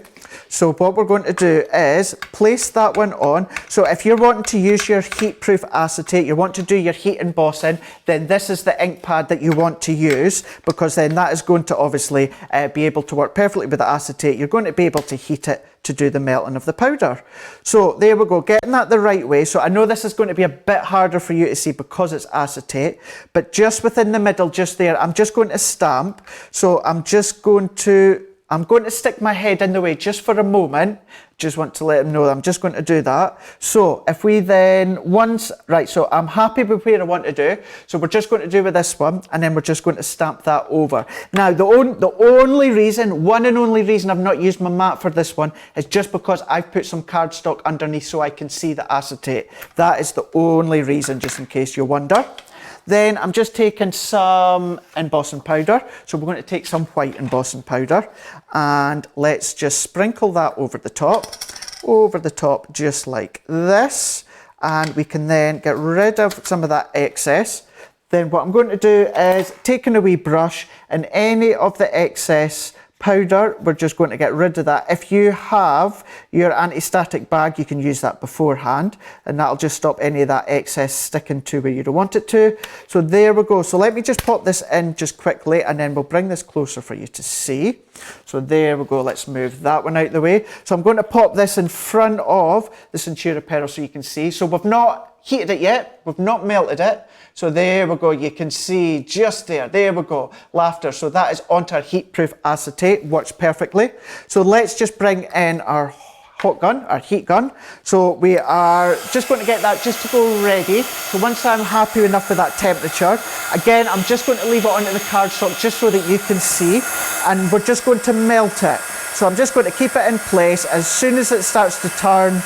So what we're going to do is place that one on. So if you're wanting to use your heat-proof acetate, you want to do your heat embossing, then this is the ink pad that you want to use, because then that is going to obviously be able to work perfectly with the acetate. You're going to be able to heat it to do the melting of the powder. So there we go, getting that the right way. So I know this is going to be a bit harder for you to see because it's acetate, but just within the middle, just there, I'm just going to stamp. So I'm just going to I'm going to stick my head in the way just for a moment. Just want to let them know that I'm just going to do that. So if we then right, so I'm happy with where I want to do. So we're just going to do with this one, and then we're just going to stamp that over. Now, the only reason, one and only reason I've not used my mat for this one is just because I've put some cardstock underneath so I can see the acetate. That is the only reason, just in case you wonder. Then I'm just taking some embossing powder. So we're going to take some white embossing powder, and let's just sprinkle that over the top, just like this. And we can then get rid of some of that excess. Then what I'm going to do is taking a wee brush, and any of the excess powder, we're just going to get rid of that. If you have your anti-static bag, you can use that beforehand, and that'll just stop any of that excess sticking to where you don't want it to. So there we go. So let me just pop this in just quickly, and then we'll bring this closer for you to see. So there we go. Let's move that one out the way. So I'm going to pop this in front of the Centura Pearl so you can see. So we've not heated it yet. We've not melted it. So there we go, you can see just there we go, Laughter. So that is onto our heat-proof acetate, works perfectly. So let's just bring in our hot gun, our heat gun. So we are just going to get that just to go ready. So once I'm happy enough with that temperature, again, I'm just going to leave it onto the cardstock just so that you can see, and we're just going to melt it. So I'm just going to keep it in place. As soon as it starts to turn,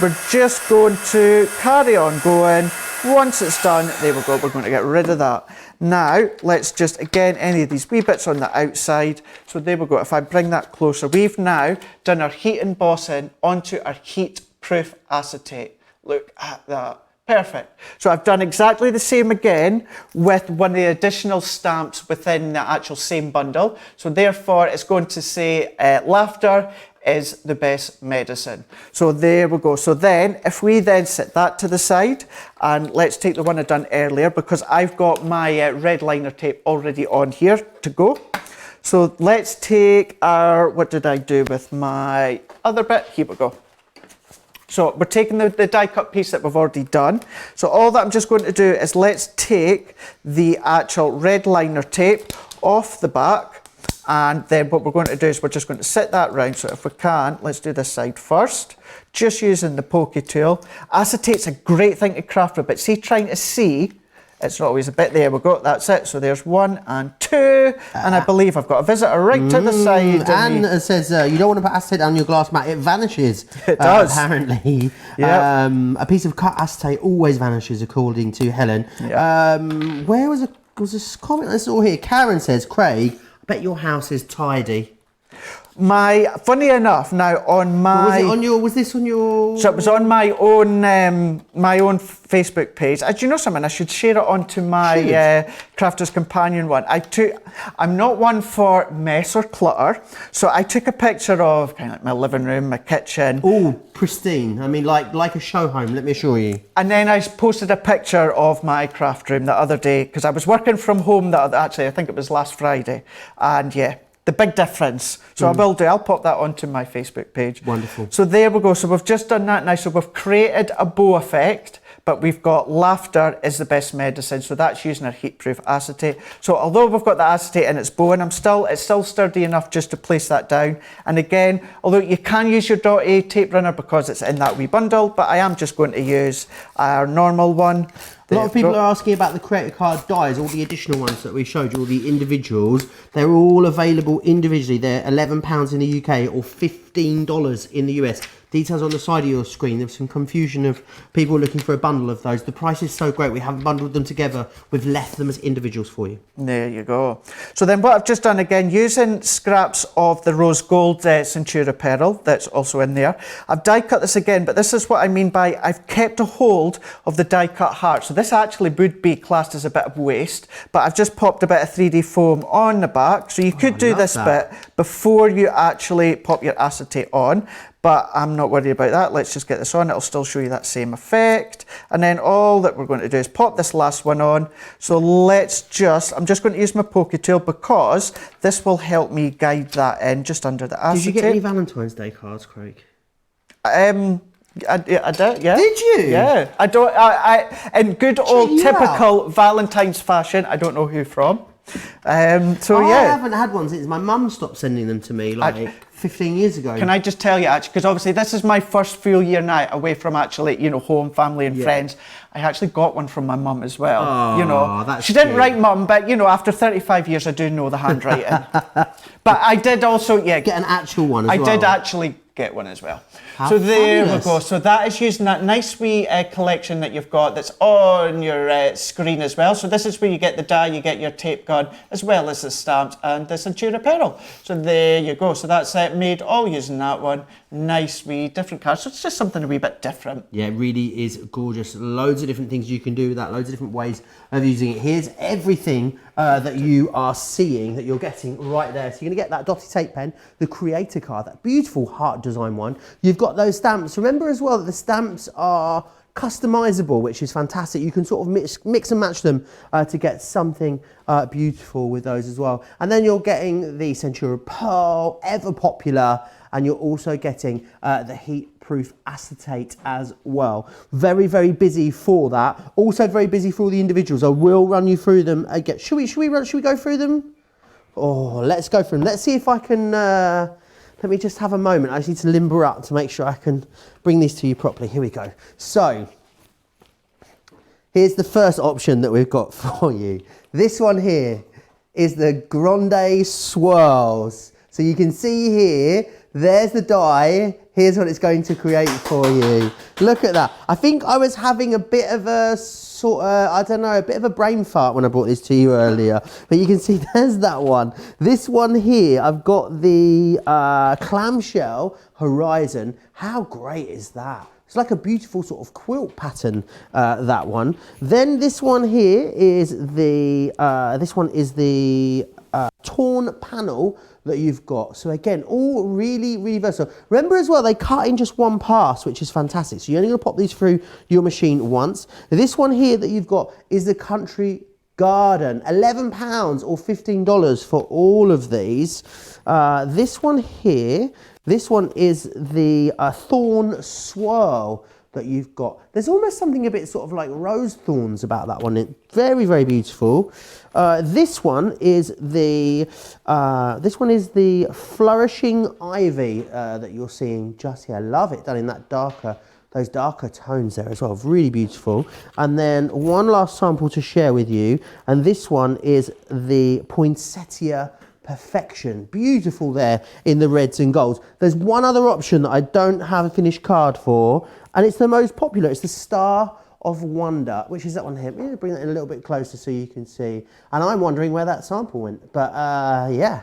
we're just going to carry on going. Once it's done, there we go, we're going to get rid of that. Now, let's just, again, any of these wee bits on the outside. So there we go, if I bring that closer, we've now done our heat embossing onto our heat-proof acetate. Look at that, perfect. So I've done exactly the same again with one of the additional stamps within the actual same bundle. So therefore, it's going to say, Laughter is the best medicine. So there we go. So then, if we then set that to the side, and let's take the one I done earlier, because I've got my red liner tape already on here to go. So let's take our, what did I do with my other bit? Here we go. So we're taking the die cut piece that we've already done. So all that I'm just going to do is let's take the actual red liner tape off the back. And then what we're going to do is we're just going to sit that round. So if we can, let's do this side first. Just using the pokey tool. Acetate's a great thing to craft with, but see, trying to see, it's not always a bit. There we go, that's it. So there's 1 and 2. And I believe I've got a visitor right to the side. And it says, you don't want to put acetate on your glass mat, it vanishes. It does. Apparently. Yep. A piece of cut acetate always vanishes, according to Helen. Yep. Where was a comment I saw here? Karen says, Craig, I bet your house is tidy. Funny enough, now on my... Was this on your... So it was on my own Facebook page. Do you know something? I should share it onto my Crafter's Companion one. I'm not one for mess or clutter, so I took a picture of kind of like my living room, my kitchen. Oh, pristine. I mean, like a show home, let me assure you. And then I posted a picture of my craft room the other day, because I was working from home actually, I think it was last Friday. And yeah, the big difference. So I'll pop that onto my Facebook page. Wonderful. So there we go. So we've just done that now. So we've created a bow effect, but we've got Laughter is the best medicine. So that's using our heat-proof acetate. So although we've got the acetate in its bow, and it's still sturdy enough just to place that down. And again, although you can use your .A tape runner because it's in that wee bundle, but I am just going to use our normal one. A lot of people are asking about the Creative Card dies, all the additional ones that we showed you, all the individuals. They're all available individually. They're £11 in the UK or $15 in the US. Details on the side of your screen. There's some confusion of people looking for a bundle of those. The price is so great, we haven't bundled them together. We've left them as individuals for you. There you go. So then what I've just done again, using scraps of the rose gold Centura Pearl, that's also in there. I've die cut this again, but this is what I mean by I've kept a hold of the die cut heart. So this actually would be classed as a bit of waste, but I've just popped a bit of 3D foam on the back. So you could do this bit before you actually pop your acetate on. But I'm not worried about that. Let's just get this on. It'll still show you that same effect. And then all that we're going to do is pop this last one on. So I'm just going to use my pokey tool because this will help me guide that in just under the acetate. Did you get any Valentine's Day cards, Craig? I did, yeah. Did you? Yeah. In good old typical Valentine's fashion, I don't know who from. So I yeah. haven't had one since my mum stopped sending them to me, like 15 years ago. Can I just tell you, actually, because obviously this is my first full year now away from actually, home, family and friends. I actually got one from my mum as well. Oh, that's she didn't cute. write mum, but after 35 years, I do know the handwriting. But I did also, get an actual one as well. I did actually get one as well. How so there fabulous. we go. So that is using that nice wee collection that you've got that's on your screen as well. So this is where you get the die, you get your tape gun, as well as the stamps and the Centura pedal. So there you go. So that's made all using that one. Nice wee different cards. So it's just something a wee bit different. Yeah, it really is gorgeous. Loads of different things you can do with that. Loads of different ways of using it. Here's everything that you are seeing that you're getting right there. So you're going to get that dotty tape pen, the creator card, that beautiful heart design one. You've got those stamps. Remember as well that the stamps are customizable, which is fantastic. You can sort of mix and match them to get something beautiful with those as well. And then you're getting the Centura Pearl, ever popular, and you're also getting the heat-proof acetate as well. Very, very busy for that. Also very busy for all the individuals. I will run you through them again. Should we go through them? Oh, let's go through them. Let's see if I can. Let me just have a moment. I just need to limber up to make sure I can bring these to you properly. Here we go. So, here's the first option that we've got for you. This one here is the Grande Swirls. So you can see here, there's the die. Here's what it's going to create for you. Look at that. I think I was having a bit of a a bit of a brain fart when I brought this to you earlier. But you can see there's that one. This one here, I've got the clamshell Horizon. How great is that? It's like a beautiful sort of quilt pattern, that one. Then this one here is the, torn panel that you've got. So again, all really, really versatile. Remember as well, they cut in just one pass, which is fantastic. So you're only gonna pop these through your machine once. This one here that you've got is the Country Garden, £11 or $15 for all of these. This one here, this one is the Thorn Swirl that you've got. There's almost something a bit sort of like rose thorns about that one. It's very, very beautiful. This one is the Flourishing Ivy that you're seeing just here. I love it done in that those darker tones there as well. Really beautiful. And then one last sample to share with you. And this one is the Poinsettia Perfection. Beautiful there in the reds and golds. There's one other option that I don't have a finished card for, and it's the most popular. It's the Star of Wonder, which is that one here. I'm going to bring that in a little bit closer so you can see. And I'm wondering where that sample went. But yeah,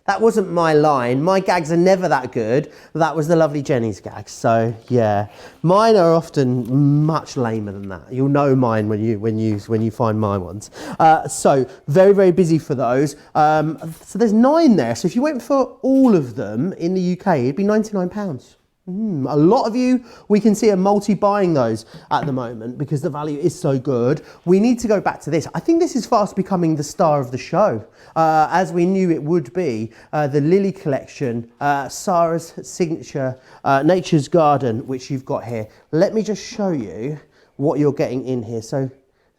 that wasn't my line. My gags are never that good. That was the lovely Jenny's gags. So yeah, mine are often much lamer than that. You'll know mine when you find my ones. So very, very busy for those. So there's 9 there. So if you went for all of them in the UK, it'd be £99. A lot of you, we can see, are multi-buying those at the moment because the value is so good. We need to go back to this. I think this is fast becoming the star of the show, as we knew it would be. The Lily collection, Sarah's signature Nature's Garden, which you've got here. Let me just show you what you're getting in here. So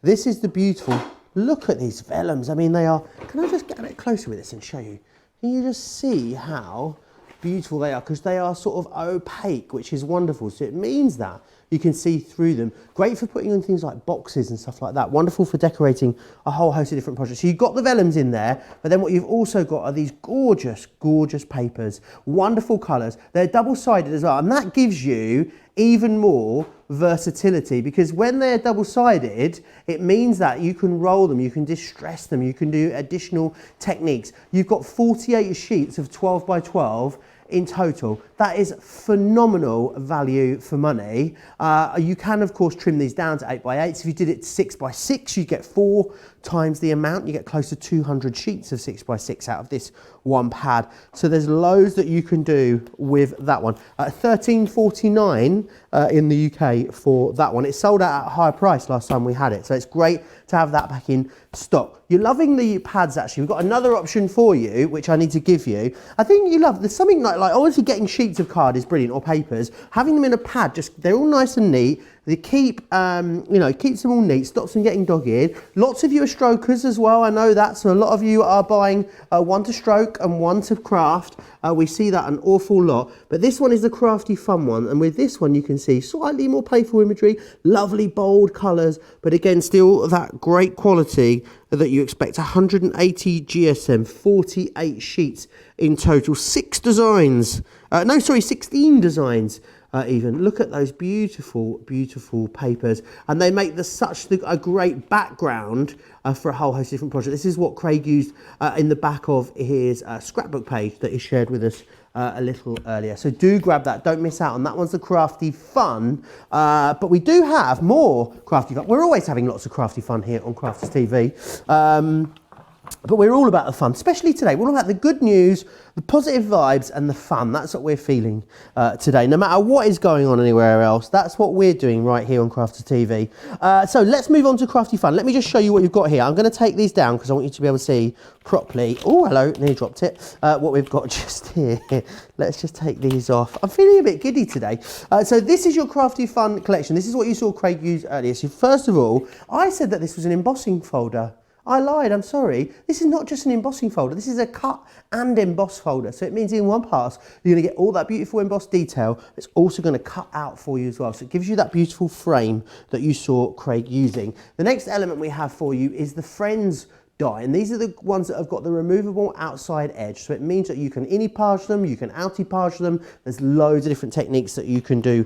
this is the beautiful, look at these vellums. I mean, they are, can I just get a bit closer with this and show you? Can you just see how beautiful they are, because they are sort of opaque, which is wonderful. So it means that you can see through them. Great for putting on things like boxes and stuff like that. Wonderful for decorating a whole host of different projects. So you've got the vellums in there, but then what you've also got are these gorgeous, gorgeous papers, wonderful colours. They're double-sided as well, and that gives you even more versatility, because when they're double-sided, it means that you can roll them, you can distress them, you can do additional techniques. You've got 48 sheets of 12 by 12 in total. That is phenomenal value for money. You can of course trim these down to 8 by 8. So if you did it 6 by 6, you get 4 times the amount. You get close to 200 sheets of 6 by 6 out of this one pad. So there's loads that you can do with that one. $13.49 in the UK for that one. It sold out at a higher price last time we had it. So it's great to have that back in stock. You're loving the pads actually. We've got another option for you, which I need to give you. I think you love, there's something like obviously getting sheets of card is brilliant, or papers. Having them in a pad, just, they're all nice and neat. They keep, keeps them all neat, stops them getting dog-eared. Lots of you are strokers as well. I know that, so a lot of you are buying one to stroke and one to craft. We see that an awful lot, but this one is the crafty fun one, and with this one you can see slightly more playful imagery, lovely bold colours, but again still that great quality that you expect. 180 GSM, 48 sheets in total, 16 designs. Even look at those beautiful, beautiful papers, and they make such a great background for a whole host of different projects. This is what Craig used in the back of his scrapbook page that he shared with us a little earlier. So do grab that, don't miss out on that. One's the crafty fun, but we do have more crafty fun. We're always having lots of crafty fun here on Crafters TV. But we're all about the fun, especially today. We're all about the good news, the positive vibes and the fun. That's what we're feeling today. No matter what is going on anywhere else, that's what we're doing right here on Crafters TV. So let's move on to crafty fun. Let me just show you what you've got here. I'm going to take these down because I want you to be able to see properly. Oh, hello, nearly dropped it. What we've got just here. Let's just take these off. I'm feeling a bit giddy today. So this is your crafty fun collection. This is what you saw Craig use earlier. So first of all, I said that this was an embossing folder. I lied, I'm sorry. This is not just an embossing folder, this is a cut and emboss folder. So it means in one pass, you're gonna get all that beautiful embossed detail. It's also gonna cut out for you as well. So it gives you that beautiful frame that you saw Craig using. The next element we have for you is the Friends die, and these are the ones that have got the removable outside edge, so it means that you can innie-page them, you can outie-page them. There's loads of different techniques that you can do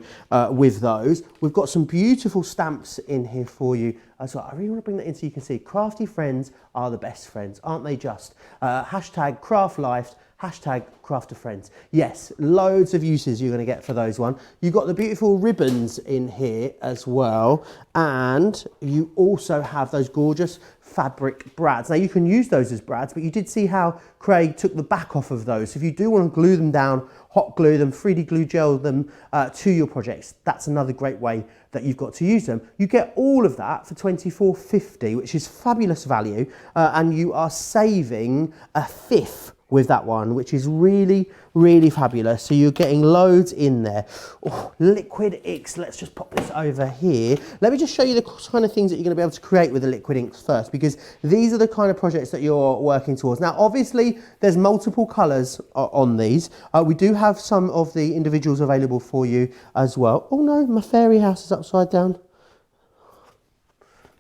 with those. We've got some beautiful stamps in here for you as well. I really want to bring that in so you can see crafty friends are the best friends, aren't they just? Hashtag craft life, hashtag crafter friends. Yes, loads of uses you're going to get for those one. You've got the beautiful ribbons in here as well, and you also have those gorgeous fabric brads. Now you can use those as brads, but you did see how Craig took the back off of those. If you do want to glue them down, hot glue them, 3D glue gel them to your projects, that's another great way that you've got to use them. You get all of that for $24.50, which is fabulous value, and you are saving a fifth with that one, which is really, really fabulous. So you're getting loads in there. Oh, liquid inks, let's just pop this over here. Let me just show you the kind of things that you're gonna be able to create with the liquid inks first, because these are the kind of projects that you're working towards. Now, obviously, there's multiple colors on these. We do have some of the individuals available for you as well. Oh no, my fairy house is upside down.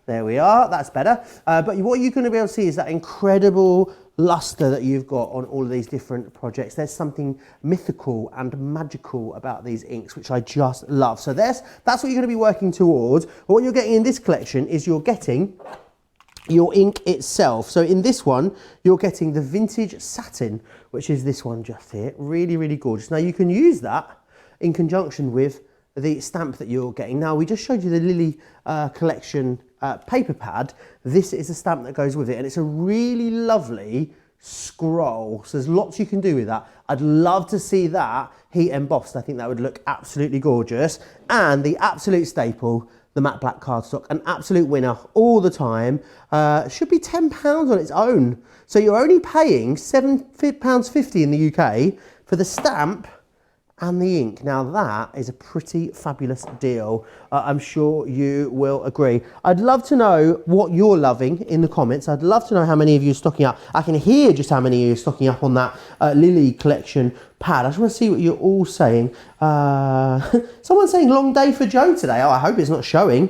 There we are, that's better. But what you're gonna be able to see is that incredible luster that you've got on all of these different projects. There's something mythical and magical about these inks, which I just love. So that's what you're going to be working towards. But what you're getting in this collection is you're getting your ink itself. So in this one, you're getting the vintage satin, which is this one just here. Really, really gorgeous. Now you can use that in conjunction with the stamp that you're getting. Now we just showed you the Lily collection paper pad. This is a stamp that goes with it, and it's a really lovely scroll. So there's lots you can do with that. I'd love to see that heat embossed. I think that would look absolutely gorgeous. And the absolute staple, the matte black cardstock, an absolute winner all the time. Should be £10 on its own. So you're only paying £7.50 in the UK for the stamp and the ink. Now that is a pretty fabulous deal. I'm sure you will agree. I'd love to know what you're loving in the comments. I'd love to know how many of you are stocking up. I can hear just how many of you are stocking up on that Lily collection pad. I just want to see what you're all saying. Someone's saying long day for Joe today. Oh, I hope it's not showing.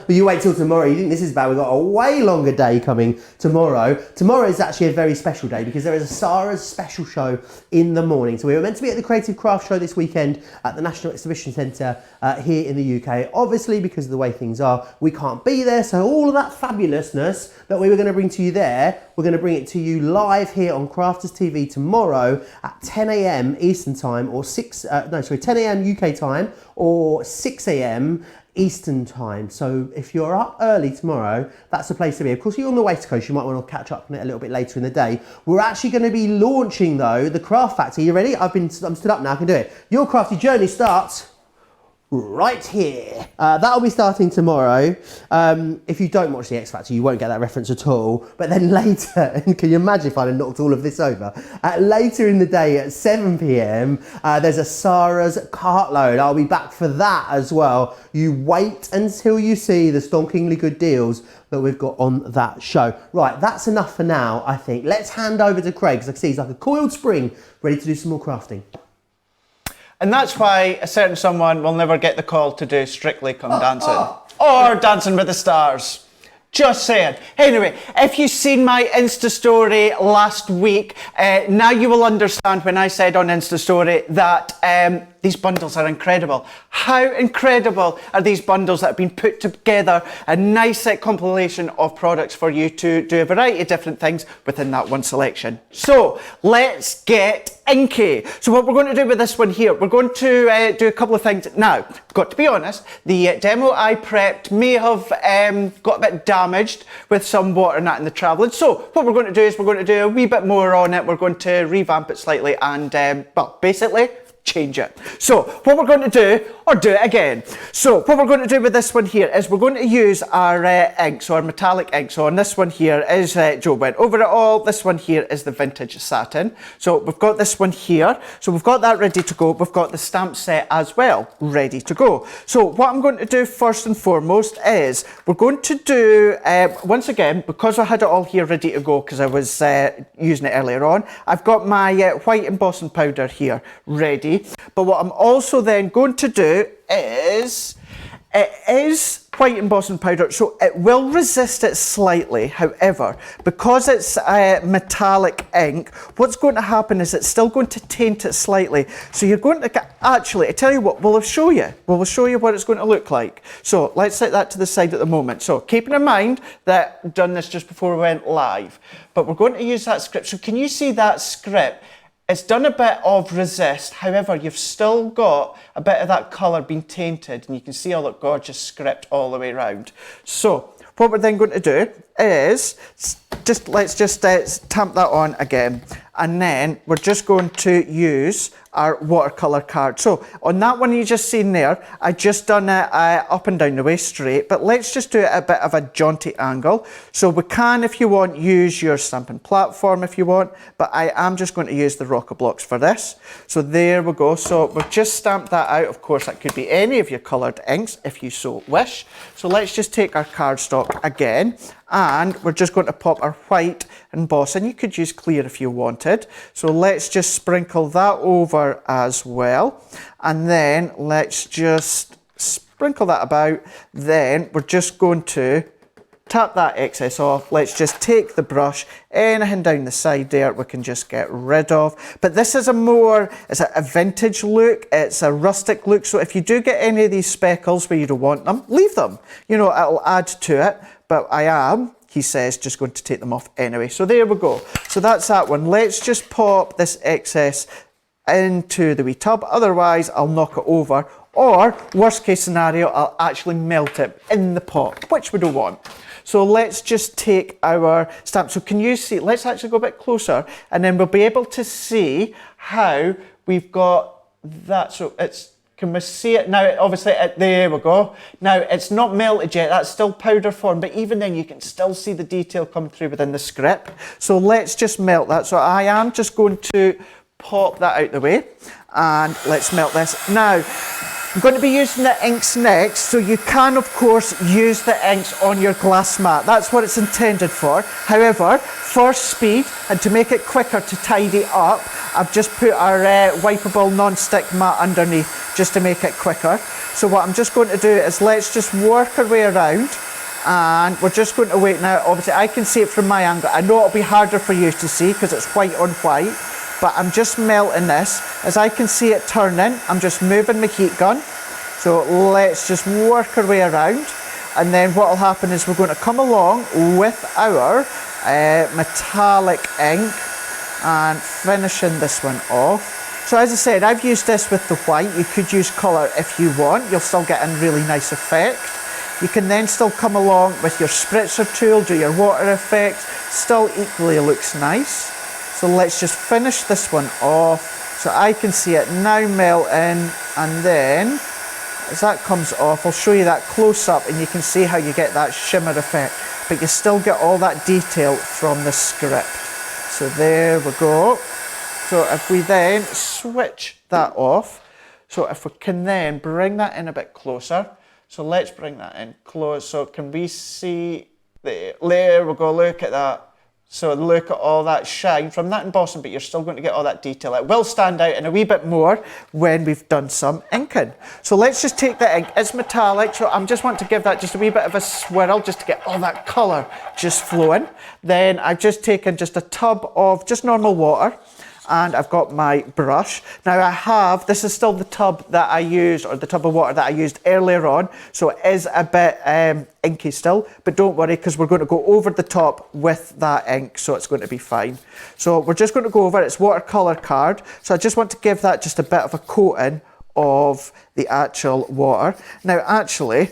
You wait till tomorrow. You think this is bad? We've got a way longer day coming tomorrow. Tomorrow is actually a very special day because there is a Sarah's special show in the morning. So we were meant to be at the Creative Craft Show this weekend at the National Exhibition Centre here in the UK. Obviously, because of the way things are, we can't be there. So all of that fabulousness that we were going to bring to you there, we're going to bring it to you live here on Crafters TV tomorrow at 10 AM Eastern Time, or 10 AM UK time, or 6 AM Eastern Time. So if you're up early tomorrow, that's the place to be. Of course, if you're on the West Coast, you might want to catch up on it a little bit later in the day. We're actually going to be launching, though, the Craft Factor. You ready? I'm stood up now, I can do it. Your crafty journey starts right here. That'll be starting tomorrow. If you don't watch the X Factor, you won't get that reference at all. But then later, can you imagine if I'd have knocked all of this over? Later in the day at 7 p.m, there's a Sarah's cartload. I'll be back for that as well. You wait until you see the stonkingly good deals that we've got on that show. Right, that's enough for now, I think. Let's hand over to Craig, because I can see he's like a coiled spring, ready to do some more crafting. And that's why a certain someone will never get the call to do Strictly Come Dancing. Or Dancing with the Stars. Just saying. Anyway, if you've seen my Insta story last week, now you will understand when I said on Insta story that these bundles are incredible. How incredible are these bundles that have been put together? A nice compilation of products for you to do a variety of different things within that one selection. So let's get inky. So what we're going to do with this one here, we're going to do a couple of things. Now, got to be honest, the demo I prepped may have got a bit damaged with some water and that in the travelling. So what we're going to do is we're going to do a wee bit more on it. We're going to revamp it slightly and, well, basically, change it. So what we're going to do, or do it again. So what we're going to do with this one here is we're going to use our ink, so our metallic ink. So on this one here is, Joe went over it all, this one here is the vintage satin. So we've got this one here, so we've got that ready to go. We've got the stamp set as well, ready to go. So what I'm going to do first and foremost is we're going to do, once again, because I had it all here ready to go because I was using it earlier on, I've got my white embossing powder here ready. But what I'm also then going to do is, it is white embossing powder, so it will resist it slightly. However, because it's metallic ink, what's going to happen is it's still going to taint it slightly. So you're going to get, actually, I tell you what, we'll show you what it's going to look like. So let's set that to the side at the moment. So keeping in mind that I've done this just before we went live, but we're going to use that script. So can you see that script? It's done a bit of resist, however, you've still got a bit of that colour being tainted, and you can see all that gorgeous script all the way around. So what we're then going to do is, let's just tamp that on again, and then we're just going to use our watercolour card. So on that one you just seen there, I just done it up and down the way straight, but let's just do it a bit of a jaunty angle. So we can, if you want, use your stamping platform if you want, but I am just going to use the rocker blocks for this. So there we go. So we've just stamped that out. Of course, that could be any of your coloured inks if you so wish. So let's just take our cardstock again, and we're just going to pop our white emboss, and you could use clear if you wanted. So let's just sprinkle that over as well, and then let's just sprinkle that about. Then we're just going to tap that excess off. Let's just take the brush, anything down the side there we can just get rid of. But this is it's a vintage look, it's a rustic look, so if you do get any of these speckles where you don't want them, leave them. You know, it'll add to it, but I am, he says, just going to take them off anyway. So there we go. So that's that one. Let's just pop this excess into the wee tub, otherwise I'll knock it over, or worst case scenario, I'll actually melt it in the pot, which we don't want. So let's just take our stamp. So can you see, let's actually go a bit closer, and then we'll be able to see how we've got that. So can we see it now? Obviously, there we go. Now, it's not melted yet, that's still powder form, but even then you can still see the detail come through within the script. So let's just melt that. So I am just going to pop that out the way, and let's melt this. Now, I'm going to be using the inks next, so you can of course use the inks on your glass mat. That's what it's intended for. However, for speed and to make it quicker to tidy up, I've just put our wipeable non-stick mat underneath just to make it quicker. So what I'm just going to do is let's just work our way around, and we're just going to wait now. Obviously I can see it from my angle. I know it'll be harder for you to see because it's white on white, but I'm just melting this. As I can see it turning, I'm just moving my heat gun. So let's just work our way around, and then what will happen is we're going to come along with our metallic ink and finishing this one off. So as I said, I've used this with the white. You could use colour if you want. You'll still get a really nice effect. You can then still come along with your spritzer tool, do your water effect. Still equally looks nice. So let's just finish this one off. So I can see it now melting, and then as that comes off, I'll show you that close up and you can see how you get that shimmer effect, but you still get all that detail from the script. So there we go. So if we then switch that off, so if we can then bring that in a bit closer, so let's bring that in close. So can we see there we go, look at that. So look at all that shine from that embossing, but you're still going to get all that detail. It will stand out in a wee bit more when we've done some inking. So let's just take the ink. It's metallic, so I'm just want to give that just a wee bit of a swirl just to get all that colour just flowing. Then I've just taken just a tub of just normal water, and I've got my brush. Now this is still the tub that I used, or the tub of water that I used earlier on, so it is a bit inky still, but don't worry because we're going to go over the top with that ink, so it's going to be fine. So we're just going to go over, it's watercolour card, so I just want to give that just a bit of a coating of the actual water. Now actually,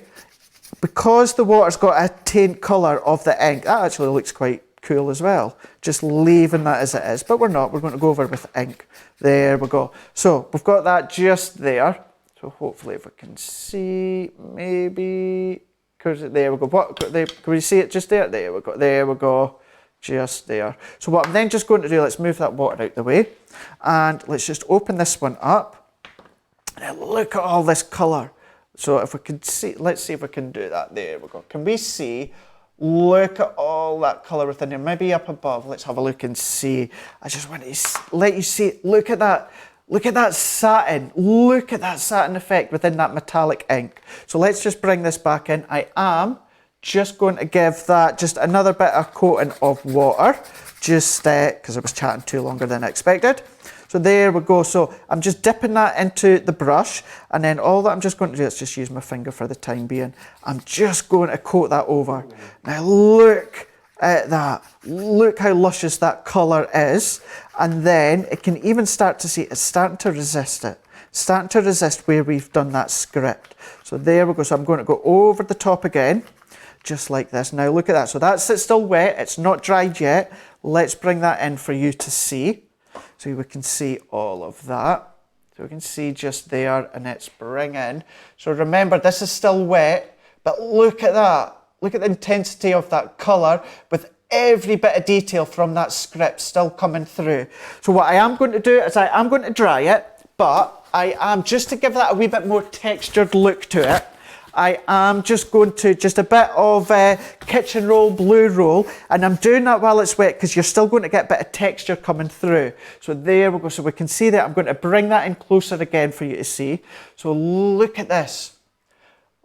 because the water's got a taint colour of the ink, that actually looks quite cool as well, just leaving that as it is, but we're not, we're going to go over with ink. There we go. So we've got that just there, so hopefully if we can see, maybe, because there we go. Can we see it just there? There we go, just there. So what I'm then just going to do, let's move that water out the way, and let's just open this one up. Now look at all this colour. So if we can see, let's see if we can do that. There we go. Can we see? Look at all that colour within there, maybe up above. Let's have a look and see. I just want to let you see, look at that satin. Look at that satin effect within that metallic ink. So let's just bring this back in. I am just going to give that just another bit of coating of water, just because I was chatting too longer than I expected. So there we go. So I'm just dipping that into the brush, and then all that I'm just going to do is just use my finger for the time being. I'm just going to coat that over. Now look at that. Look how luscious that colour is. And then it can even start to see, it's starting to resist it. Starting to resist where we've done that script. So there we go. So I'm going to go over the top again, just like this. Now look at that. So that's it, still wet. It's not dried yet. Let's bring that in for you to see. So we can see all of that. So we can see just there, and it's bring in. So remember, this is still wet, but look at that. Look at the intensity of that colour with every bit of detail from that script still coming through. So what I am going to do is I am going to dry it, but I am, just to give that a wee bit more textured look to it, I am just going to, just a bit of kitchen roll, blue roll, and I'm doing that while it's wet because you're still going to get a bit of texture coming through. So there we go, so we can see that. I'm going to bring that in closer again for you to see. So look at this.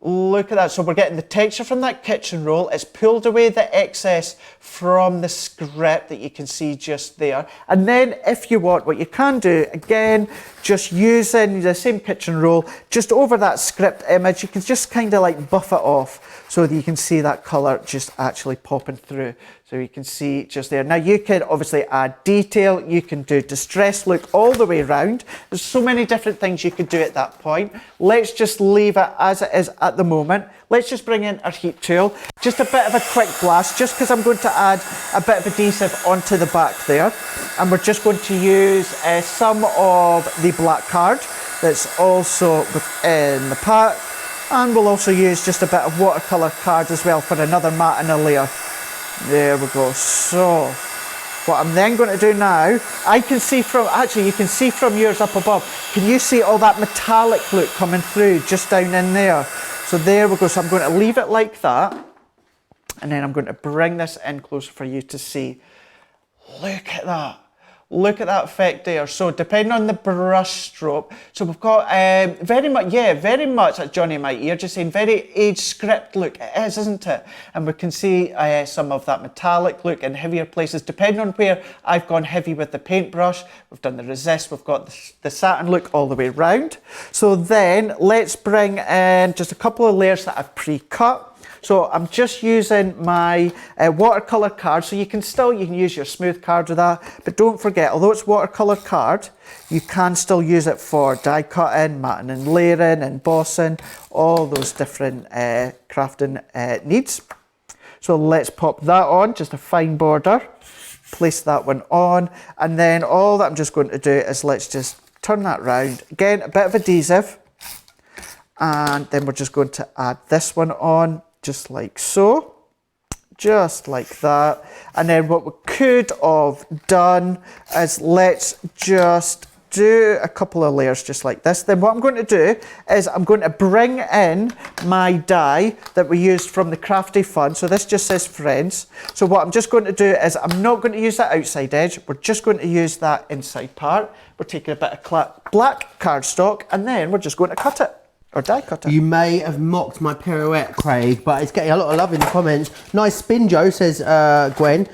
Look at that. So we're getting the texture from that kitchen roll. It's pulled away the excess from the script that you can see just there. And then if you want, what you can do, again, just using the same kitchen roll, just over that script image, you can just kind of like buff it off so that you can see that colour just actually popping through. So you can see just there. Now you can obviously add detail, you can do distressed look all the way around. There's so many different things you could do at that point. Let's just leave it as it is at the moment. Let's just bring in our heat tool. Just a bit of a quick blast, just because I'm going to add a bit of adhesive onto the back there. And we're just going to use some of the black card that's also within the pack. And we'll also use just a bit of watercolour card as well for another matte and a layer. There we go. So what I'm then going to do now, I can see from, actually you can see from yours up above, can you see all that metallic look coming through just down in there? So there we go. So I'm going to leave it like that, and then I'm going to bring this in closer for you to see. Look at that. Look at that effect there. So depending on the brush stroke, so we've got very much like Johnny in my ear, just saying very aged script look. It is, isn't it? And we can see some of that metallic look in heavier places, depending on where I've gone heavy with the paintbrush. We've done the resist, we've got the satin look all the way round. So then let's bring in just a couple of layers that I've pre-cut. So I'm just using my watercolour card, so you can use your smooth card with that, but don't forget, although it's watercolour card, you can still use it for die cutting, matting and layering, embossing, all those different crafting needs. So let's pop that on, just a fine border, place that one on, and then all that I'm just going to do is let's just turn that round. Again, a bit of adhesive, And then we're just going to add this one on, just like so. Just like that. And then what we could have done is let's just do a couple of layers just like this. Then what I'm going to do is I'm going to bring in my die that we used from the Crafty Fun. So this just says Friends. So what I'm just going to do is I'm not going to use that outside edge. We're just going to use that inside part. We're taking a bit of black cardstock and then we're just going to cut it. Or die cutter. You may have mocked my pirouette, Craig, but it's getting a lot of love in the comments. Nice spin, Joe, says Gwen.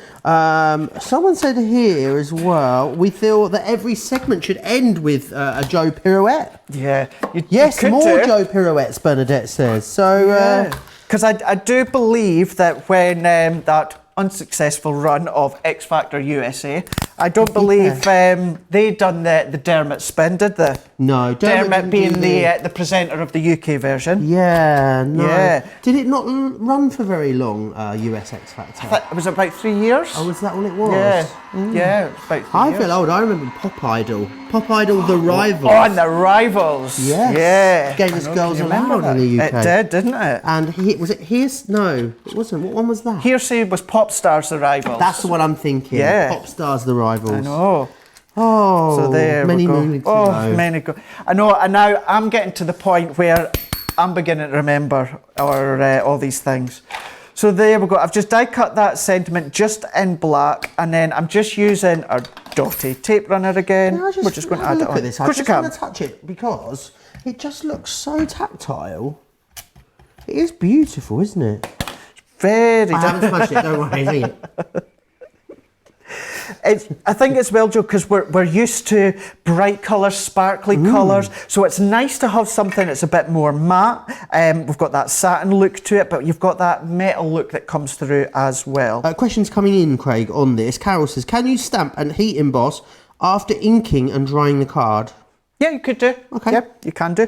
Someone said here as well, we feel that every segment should end with a Joe pirouette. Yeah. Yes, more Joe pirouettes, Bernadette says. So, because I do believe that when that unsuccessful run of X Factor USA, I don't believe they done the Dermot spin, did they? No, Dermot being the presenter of the UK version. Yeah, no. Yeah. Did it not run for very long, US X Factor? It was about 3 years. Oh, was that all it was? Yeah, yeah, it was about 3 years. I feel old. I remember Pop Idol. Pop Idol, The Rivals. Oh, and The Rivals. Yes. Yeah. Gave us Girls Aloud in the UK. It did, didn't it? And was it Hearsay? No, it wasn't. What one was that? Hearsay was Pop Stars, The Rivals. That's the one I'm thinking. Yeah. Pop Stars, The Rivals. I know. Oh, so there many we go. moons Oh, many go. I know, and now I'm getting to the point where I'm beginning to remember all these things. So there we go. I've just die cut that sentiment just in black, and then I'm just using our dotty tape runner again. We're just going to add it on. This. I just want to touch it because it just looks so tactile. It is beautiful, isn't it? Very. I haven't touched it. Don't worry, is it? I think it's well, Joe, because we're used to bright colours, sparkly colours, so it's nice to have something that's a bit more matte. We've got that satin look to it, but you've got that metal look that comes through as well. Questions coming in, Craig, on this. Carol says, can you stamp and heat emboss after inking and drying the card? Yeah, you could do. Okay. Yep, you can do.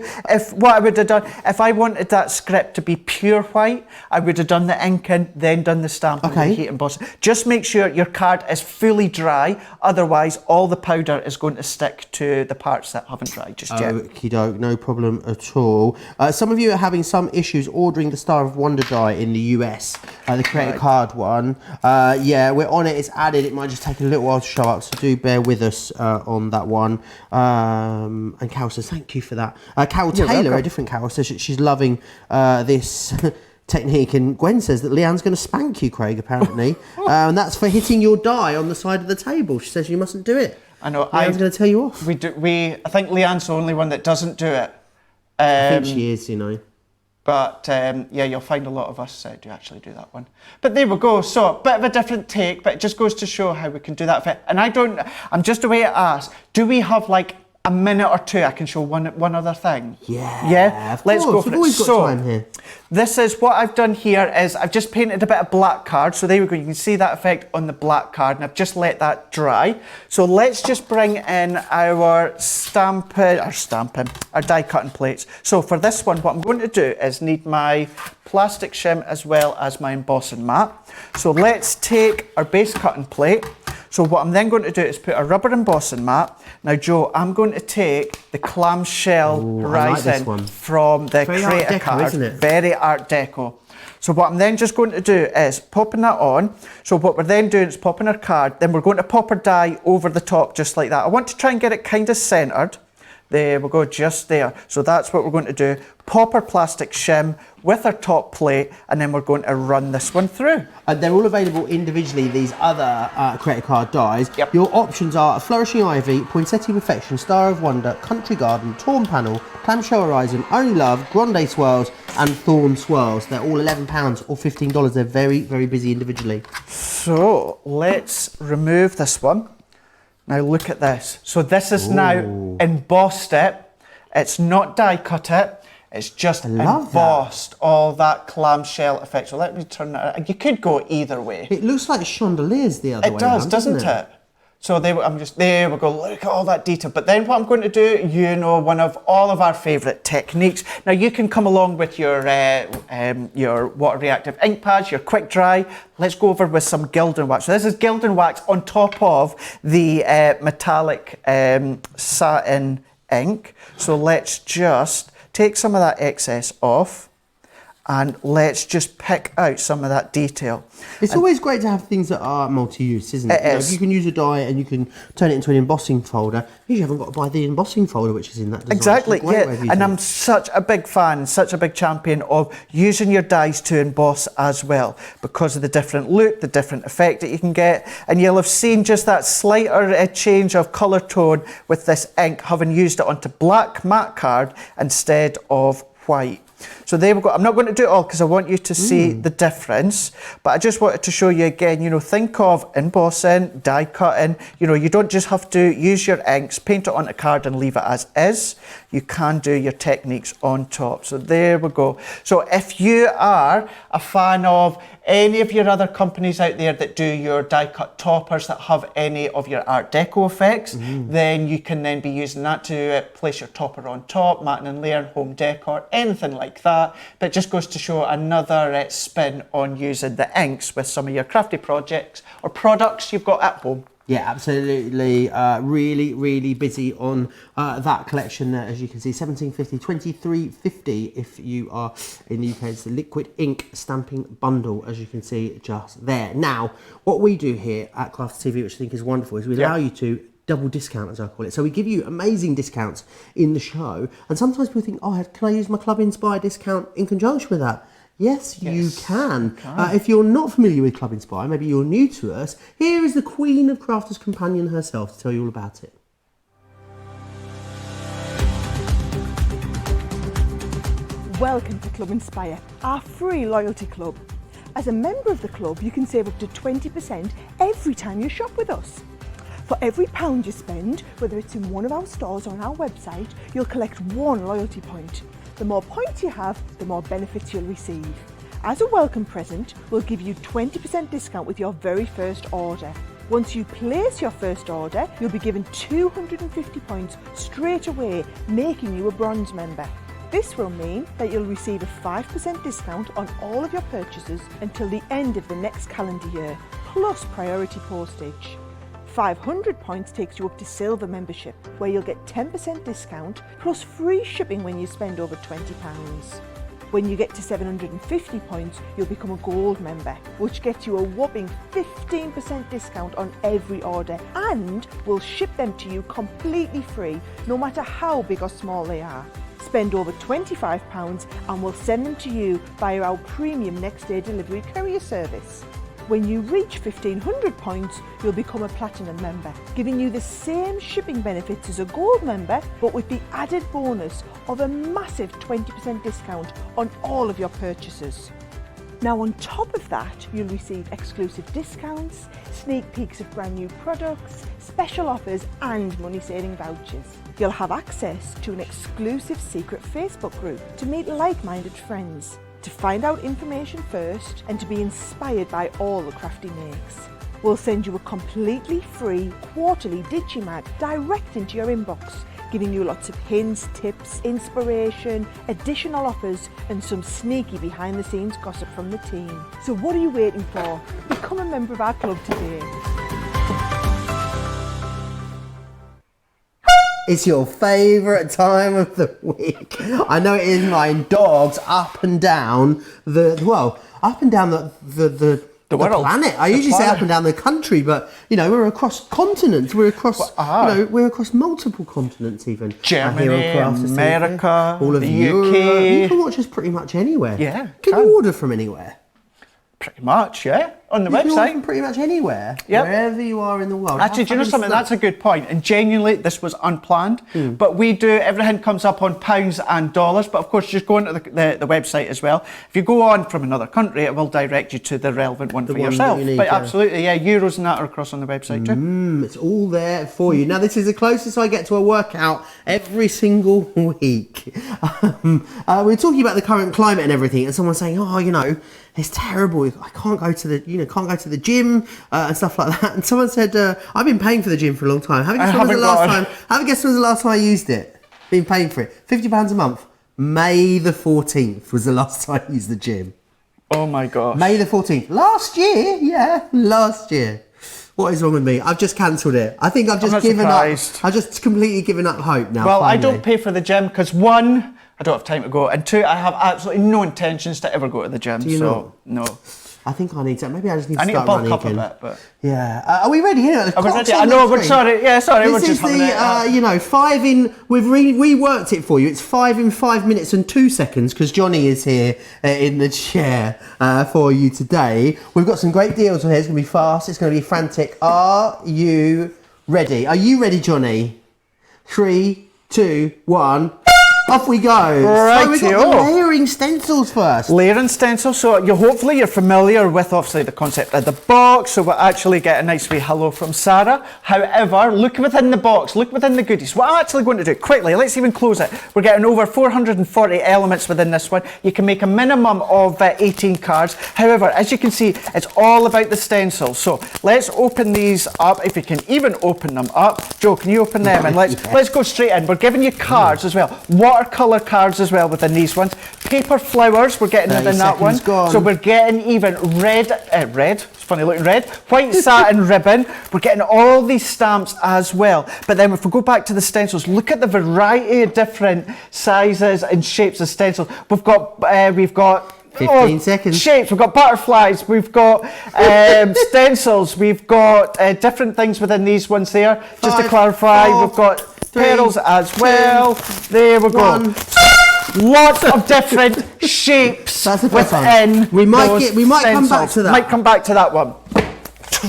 What I would have done, if I wanted that script to be pure white, I would have done the inking, then done the stamping, and the heat embossing. Just make sure your card is fully dry, otherwise all the powder is going to stick to the parts that haven't dried just yet. Okie doke, no problem at all. Some of you are having some issues ordering the Star of Wonder die in the US, the Creative Card one. Yeah, we're on it, it's added. It might just take a little while to show up, so do bear with us on that one. And Carol says, thank you for that. Carol Taylor, a different Carol, says she's loving this technique. And Gwen says that Leanne's going to spank you, Craig, apparently. And that's for hitting your die on the side of the table. She says you mustn't do it. I know. Leanne's going to tell you off. I think Leanne's the only one that doesn't do it. I think she is, you know. But yeah, you'll find a lot of us do actually do that one. But there we go. So a bit of a different take, but it just goes to show how we can do that. And I'm just away to ask, do we have like a minute or two? I can show one other thing. Yeah. Yeah. Let's go for it. We've always got time here. This is what I've done here is I've just painted a bit of black card. So there we go. You can see that effect on the black card, and I've just let that dry. So let's just bring in our die cutting plates. So for this one, what I'm going to do is need my plastic shim as well as my embossing mat. So let's take our base cutting plate. So what I'm then going to do is put a rubber embossing mat. Now, Joe, I'm going to take the clamshell horizon from the Creative Card. Isn't it? Very Art Deco. So what I'm then just going to do is popping that on. So what we're then doing is popping our card, then we're going to pop our die over the top just like that. I want to try and get it kind of centred. There we go, just there. So that's what we're going to do. Pop our plastic shim with our top plate, and then we're going to run this one through. They're all available individually, these other Creative Card dies. Yep. Your options are Flourishing Ivy, Poinsettia Perfection, Star of Wonder, Country Garden, Torn Panel, Clamshell Horizon, Only Love, Grande Swirls, and Thorn Swirls. They're all £11 or $15. They're very, very busy individually. So let's remove this one. Now look at this. So this is now embossed it. It's not die cut it. It's just embossed all that clamshell effect. So let me turn that. You could go either way. It looks like chandeliers the other way. It does, doesn't it? So there we go. Look at all that detail. But then what I'm going to do, one of all of our favourite techniques. Now you can come along with your water reactive ink pads, your quick dry. Let's go over with some Gildan wax. So this is Gildan wax on top of the metallic satin ink. So let's just take some of that excess off, and let's just pick out some of that detail. It's always great to have things that are multi-use, isn't it? It is. If you can use a die and you can turn it into an embossing folder, you haven't got to buy the embossing folder which is in that design. Exactly, It's a great way of using and it. I'm such a big fan, such a big champion of using your dies to emboss as well, because of the different look, the different effect that you can get, and you'll have seen just that slighter change of colour tone with this ink, having used it onto black matte card instead of white. So there we go. I'm not going to do it all because I want you to see the difference, but I just wanted to show you again, you know, think of embossing, die cutting, you know, you don't just have to use your inks, paint it on a card and leave it as is. You can do your techniques on top. So there we go. So if you are a fan of any of your other companies out there that do your die cut toppers that have any of your Art Deco effects, then you can then be using that to place your topper on top, Martin and Laird, home decor, anything like that. But it just goes to show another spin on using the inks with some of your crafty projects or products you've got at home. Yeah, absolutely. Really busy on that collection there, as you can see. $17.50, $23.50 if you are in the UK. It's the liquid ink stamping bundle, as you can see just there. Now, what we do here at Crafty TV, which I think is wonderful, is we allow you to double discount, as I call it. So we give you amazing discounts in the show, and sometimes people think, oh, can I use my Club Inspire discount in conjunction with that? Yes, you can. If you're not familiar with Club Inspire, maybe you're new to us, here is the Queen of Crafters Companion herself to tell you all about it. Welcome to Club Inspire, our free loyalty club. As a member of the club, you can save up to 20% every time you shop with us. For every £1 you spend, whether it's in one of our stores or on our website, you'll collect 1 loyalty point. The more points you have, the more benefits you'll receive. As a welcome present, we'll give you 20% discount with your very first order. Once you place your first order, you'll be given 250 points straight away, making you a bronze member. This will mean that you'll receive a 5% discount on all of your purchases until the end of the next calendar year, plus priority postage. 500 points takes you up to silver membership, where you'll get 10% discount plus free shipping when you spend over £20. When you get to 750 points, you'll become a gold member, which gets you a whopping 15% discount on every order, and we'll ship them to you completely free, no matter how big or small they are. Spend over £25 and we'll send them to you via our premium next day delivery courier service. When you reach 1500 points, you'll become a platinum member, giving you the same shipping benefits as a gold member, but with the added bonus of a massive 20% discount on all of your purchases. Now, on top of that, you'll receive exclusive discounts, sneak peeks of brand new products, special offers and money-saving vouchers. You'll have access to an exclusive secret Facebook group to meet like-minded friends, to find out information first and to be inspired by all the Crafty makes. We'll send you a completely free quarterly Digimag direct into your inbox, giving you lots of hints, tips, inspiration, additional offers and some sneaky behind the scenes gossip from the team. So what are you waiting for? Become a member of our club today. It's your favourite time of the week. I know it is mine. Dogs up and down the world. Planet. I usually say up and down the country, but you know we're across continents. We're across, we're across multiple continents even. Germany, America, all of the Europe. UK. You can watch us pretty much anywhere. Yeah, Can you order from anywhere? Pretty much, yeah. On the You can order website. from pretty much anywhere, Yep. wherever you are in the world. Actually, do you know something? That's a good point. And genuinely, this was unplanned. But we do, everything comes up on pounds and dollars. But of course, just go onto the website as well. If you go on from another country, it will direct you to the relevant one for one yourself. that you need, But yeah. absolutely, yeah, euros and that are across on the website too. It's all there for you. Now, this is the closest I get to a workout every single week. We're talking about the current climate and everything, and someone's saying, "Oh, you know, it's terrible. I can't go to the gym and stuff like that." And someone said, "I've been paying for the gym for a long time. Have a guess when was the last time I used it? Been paying for it. £50 a month. May the 14th was the last time I used the gym. Oh my gosh. May the 14th. Last year, yeah, last year. What is wrong with me? I've just cancelled it. I think I've just given up. I've just completely given up hope now. Well, finally. I don't pay for the gym because one, I don't have time to go, and 2, I have absolutely no intentions to ever go to the gym. Do you so no. I think I need to. Maybe I just need to I need to start bulk running up again. a bit, but yeah. Are we ready? Yeah. I was ready. I know. We're sorry. Yeah, sorry. We're This is just having the you know, 5 in. We've reworked it for you. It's 5 in 5 minutes and 2 seconds because Johnny is here in the chair for you today. We've got some great deals on here. It's going to be fast. It's going to be frantic. Are you ready? Are you ready, Johnny? 3, 2, 1. Off we go. So we've got the layering stencils first. Layering stencils. So hopefully you're familiar with obviously the concept of the box. So we'll actually get a nice wee hello from Sarah. However, look within the box, look within the goodies. What I'm actually going to do quickly, let's even close it. We're getting over 440 elements within this one. You can make a minimum of 18 cards. However, as you can see, it's all about the stencils. So let's open these up. If you can even open them up. Joe, can you open them? And let's go straight in. We're giving you cards as well. Watercolour cards as well within these ones. Paper flowers, we're getting it in that one. Gone. So we're getting even red, it's funny looking red, white satin ribbon. We're getting all these stamps as well. But then if we go back to the stencils, look at the variety of different sizes and shapes of stencils. We've got 15 seconds. Shapes. We've got butterflies. We've got stencils. We've got different things within these ones there. Just to clarify, we've got petals as well. There we go. Lots of different shapes within. We might come back to that. Might come back to that one.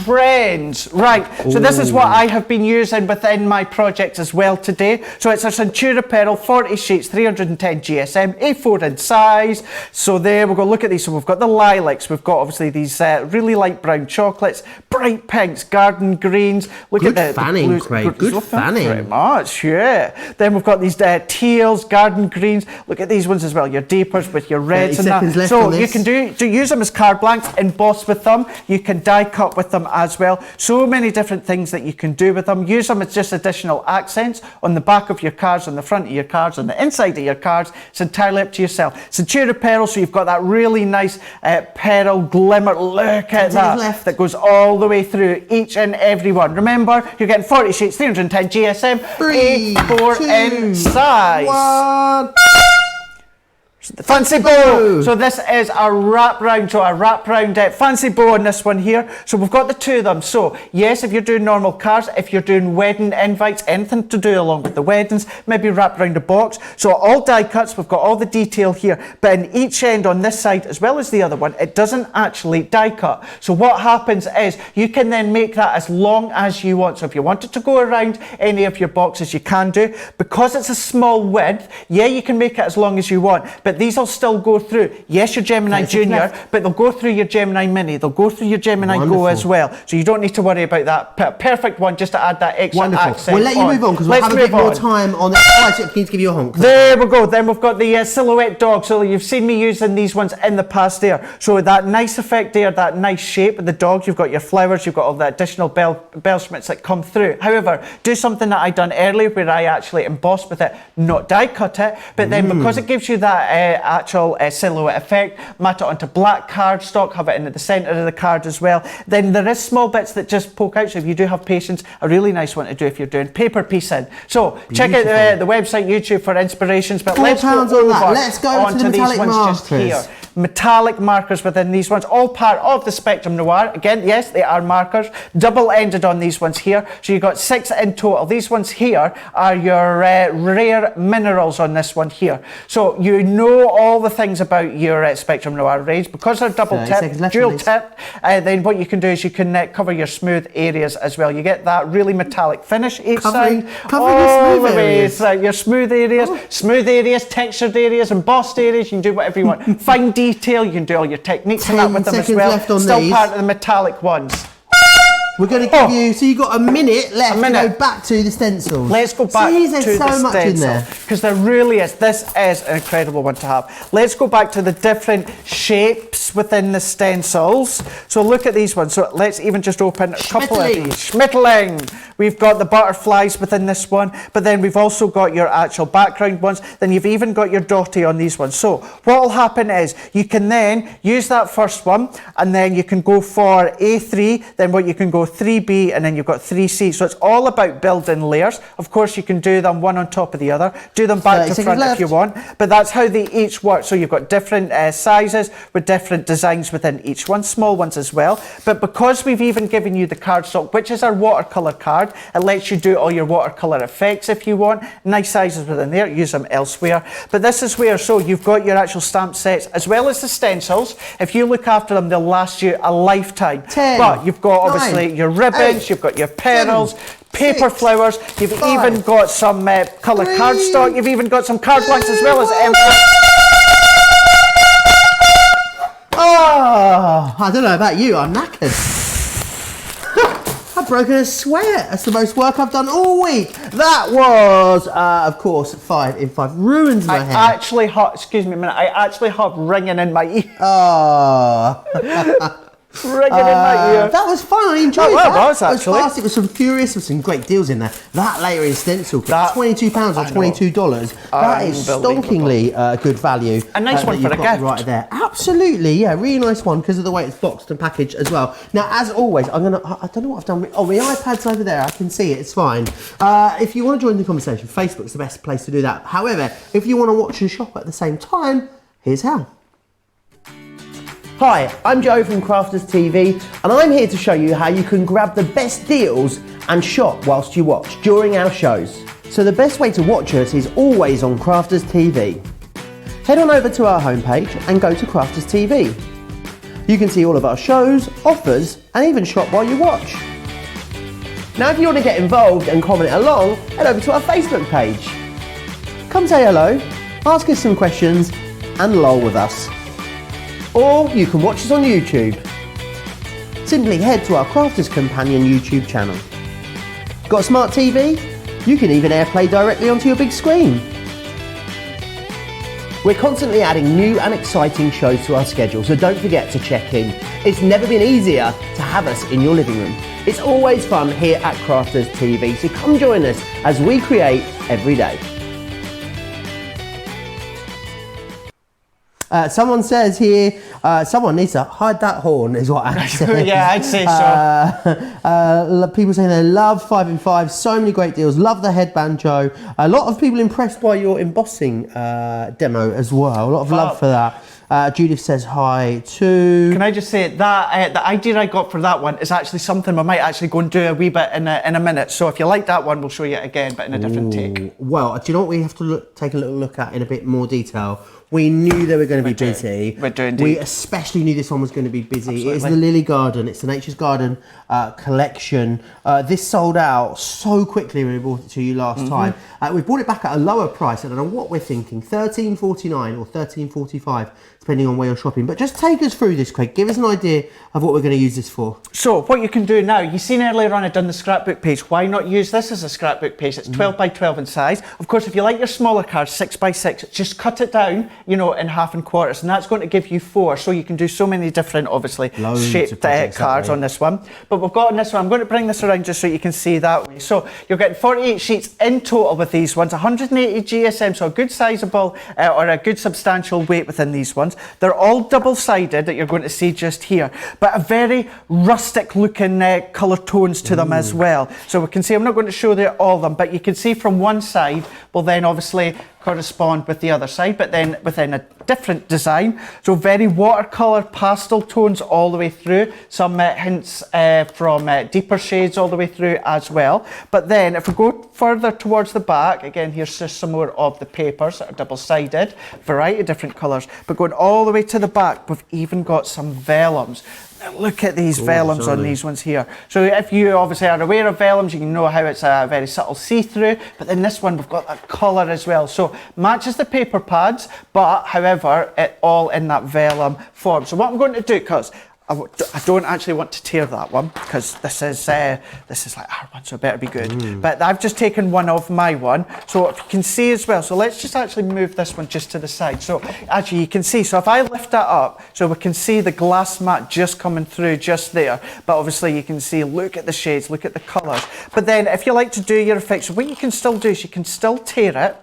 Trends, right? So this is what I have been using within my project as well today. So it's a Centura Pearl 40 sheets, 310 GSM, A4 in size. So there we'll go. Look at these. So we've got the lilacs. We've got obviously these really light brown chocolates, bright pinks, garden greens. Look Good at the fanning, blues. Craig. Good fanning. Very much, yeah. Then we've got these teals, garden greens. Look at these ones as well. Your deepers with your reds and that. So you can use them as card blanks, emboss with them. You can die cut with them as well. So many different things that you can do with them. Use them as just additional accents on the back of your cards, on the front of your cards, on the inside of your cards. It's entirely up to yourself. Centura Pearl, so you've got that really nice pearl glimmer. Look at that. That goes all the way through each and every one. Remember, you're getting 40 sheets, 310 GSM, 4 in size. 1. The fancy bow. So this is a wrap round, fancy bow on this one here. So we've got the 2 of them. So yes, if you're doing normal cards, if you're doing wedding invites, anything to do along with the weddings, maybe wrap around a box. So all die cuts, we've got all the detail here, but in each end on this side as well as the other one, it doesn't actually die cut. So what happens is you can then make that as long as you want. So if you wanted to go around any of your boxes, you can do. Because it's a small width, yeah, you can make it as long as you want, but these will still go through. Yes, your Gemini Junior, but they'll go through your Gemini Mini. They'll go through your Gemini Go as well. So you don't need to worry about that. Perfect one just to add that extra accent. We'll let you move on because we'll have a bit more time on the I need to give you a honk. There we go. Then we've got the silhouette dog. So you've seen me using these ones in the past there. So that nice effect there, that nice shape of the dog. You've got your flowers. You've got all the additional embellishments that come through. However, do something that I done earlier where I actually embossed with it, not die cut it, but then because it gives you that actual silhouette effect, mat it onto black cardstock, have it in the centre of the card as well. Then there is small bits that just poke out, so if you do have patience, a really nice one to do if you're doing paper piecing. So check out the website, YouTube for inspirations, but let's go onto these ones just here. Metallic markers within these ones, all part of the Spectrum Noir. Again, yes, they are markers, double-ended on these ones here. So you've got 6 in total. These ones here are your rare minerals on this one here. So you know all the things about your Spectrum Noir range. Because they're double-tipped, dual-tipped, then what you can do is you can cover your smooth areas as well. You get that really metallic finish each side. Covering your smooth areas. Your smooth areas, textured areas, embossed areas. You can do whatever you want. Fine detail, you can do all your techniques and that with them as well. Still part of the metallic ones. We're going to give you, so you've got a minute left to go back to the stencils. Let's go back to the stencils. Because there really is, this is an incredible one to have. Let's go back to the different shapes within the stencils. So look at these ones. So let's even just open a couple of these. Schmetterling. We've got the butterflies within this one, but then we've also got your actual background ones. Then you've even got your dotty on these ones. So what will happen is you can then use that first one, and then you can go for A3, then what you can go go 3B and then you've got 3C. So it's all about building layers. Of course, you can do them one on top of the other, do them back to front if you want, but that's how they each work. So you've got different sizes with different designs within each one, small ones as well. But because we've even given you the cardstock, which is our watercolour card, it lets you do all your watercolour effects if you want. Nice sizes within there, use them elsewhere. But this is where, so you've got your actual stamp sets as well as the stencils. If you look after them, they'll last you a lifetime. 10, but you've got obviously 9, your ribbons, 8, you've got your pearls, 7, paper 6, flowers, you've 5, even got some colour 3, cardstock, you've even got some card blanks as well as Oh, I don't know about you, I'm knackered. I've broken a sweat. That's the most work I've done all week. That was, of course, 5 in 5. Ruins my hair. I actually have, excuse me a minute, I actually have ringing in my ear. Oh. Ringing in my ear. That was fun. I enjoyed It that. was actually. It was fast. It was some furious with some great deals in there. That layering stencil kit, That- £22 or $22. That is stonkingly good value. A nice one that for you've a got gift. right there. Absolutely, yeah, really nice one because of the way it's boxed and packaged as well. Now, as always, I don't know what I've done. Oh, my iPad's over there. I can see it. It's fine. If you want to join the conversation, Facebook's the best place to do that. However, if you want to watch and shop at the same time, here's how. Hi, I'm Joe from Crafters TV, and I'm here to show you how you can grab the best deals and shop whilst you watch during our shows. So the best way to watch us is always on Crafters TV. Head on over to our homepage and go to Crafters TV. You can see all of our shows, offers, and even shop while you watch. Now if you want to get involved and comment along, head over to our Facebook page. Come say hello, ask us some questions, and lol with us. Or you can watch us on YouTube. Simply head to our Crafters Companion YouTube channel. Got a smart TV? You can even AirPlay directly onto your big screen. We're constantly adding new and exciting shows to our schedule, so don't forget to check in. It's never been easier to have us in your living room. It's always fun here at Crafters TV, so come join us as we create every day. Someone says here, someone needs to hide that horn, is what I said. Yeah, I'd say so. People saying they love 5 in 5, so many great deals. Love the headband, Joe. A lot of people impressed by your embossing demo as well. A lot of love for that. Judith says hi too. Can I just say that the idea I got for that one is actually something we might actually go and do a wee bit in a minute. So if you like that one, we'll show you it again, but in a different take. Well, do you know what we have to take a little look at in a bit more detail? We knew they were going to be busy. We especially knew this one was going to be busy. Absolutely. It is the Lily Garden. It's the Nature's Garden collection. This sold out so quickly when we brought it to you last time. We brought it back at a lower price. I don't know what we're thinking, $13.49 or $13.45, depending on where you're shopping. But just take us through this, Craig. Give us an idea of what we're going to use this for. So what you can do now, you've seen earlier on I've done the scrapbook page. Why not use this as a scrapbook page? It's 12 by 12 in size. Of course, if you like your smaller cards, 6 by 6, just cut it down, you know, in half and quarters, and that's going to give you 4. So you can do so many different, obviously, shaped cards on this one. But we've got on this one, I'm going to bring this around just so you can see that way. So you're getting 48 sheets in total with these ones, 180 GSM, so a good sizable or a good substantial weight within these ones. They're all double-sided that you're going to see just here, but a very rustic looking colour tones to them as well. So we can see, I'm not going to show you all of them, but you can see from one side will then obviously correspond with the other side, but then within a different design. So very watercolour pastel tones all the way through, some hints from deeper shades all the way through as well. But then if we go further towards the back, again here's just some more of the papers that are double-sided, variety of different colours, but going all the way to the back we've even got some vellums. Look at these vellums on these ones here. So if you obviously are aware of vellums, you can know how it's a very subtle see-through, but then this one we've got that colour as well. So matches the paper pads, but however, it all in that vellum form. So what I'm going to do, because I don't actually want to tear that one, because this is like our one, so it better be good. But I've just taken one of my one, so if you can see as well. So let's just actually move this one just to the side. So actually you can see, so if I lift that up, so we can see the glass mat just coming through just there. But obviously you can see, look at the shades, look at the colours. But then if you like to do your effects, what you can still do is you can still tear it.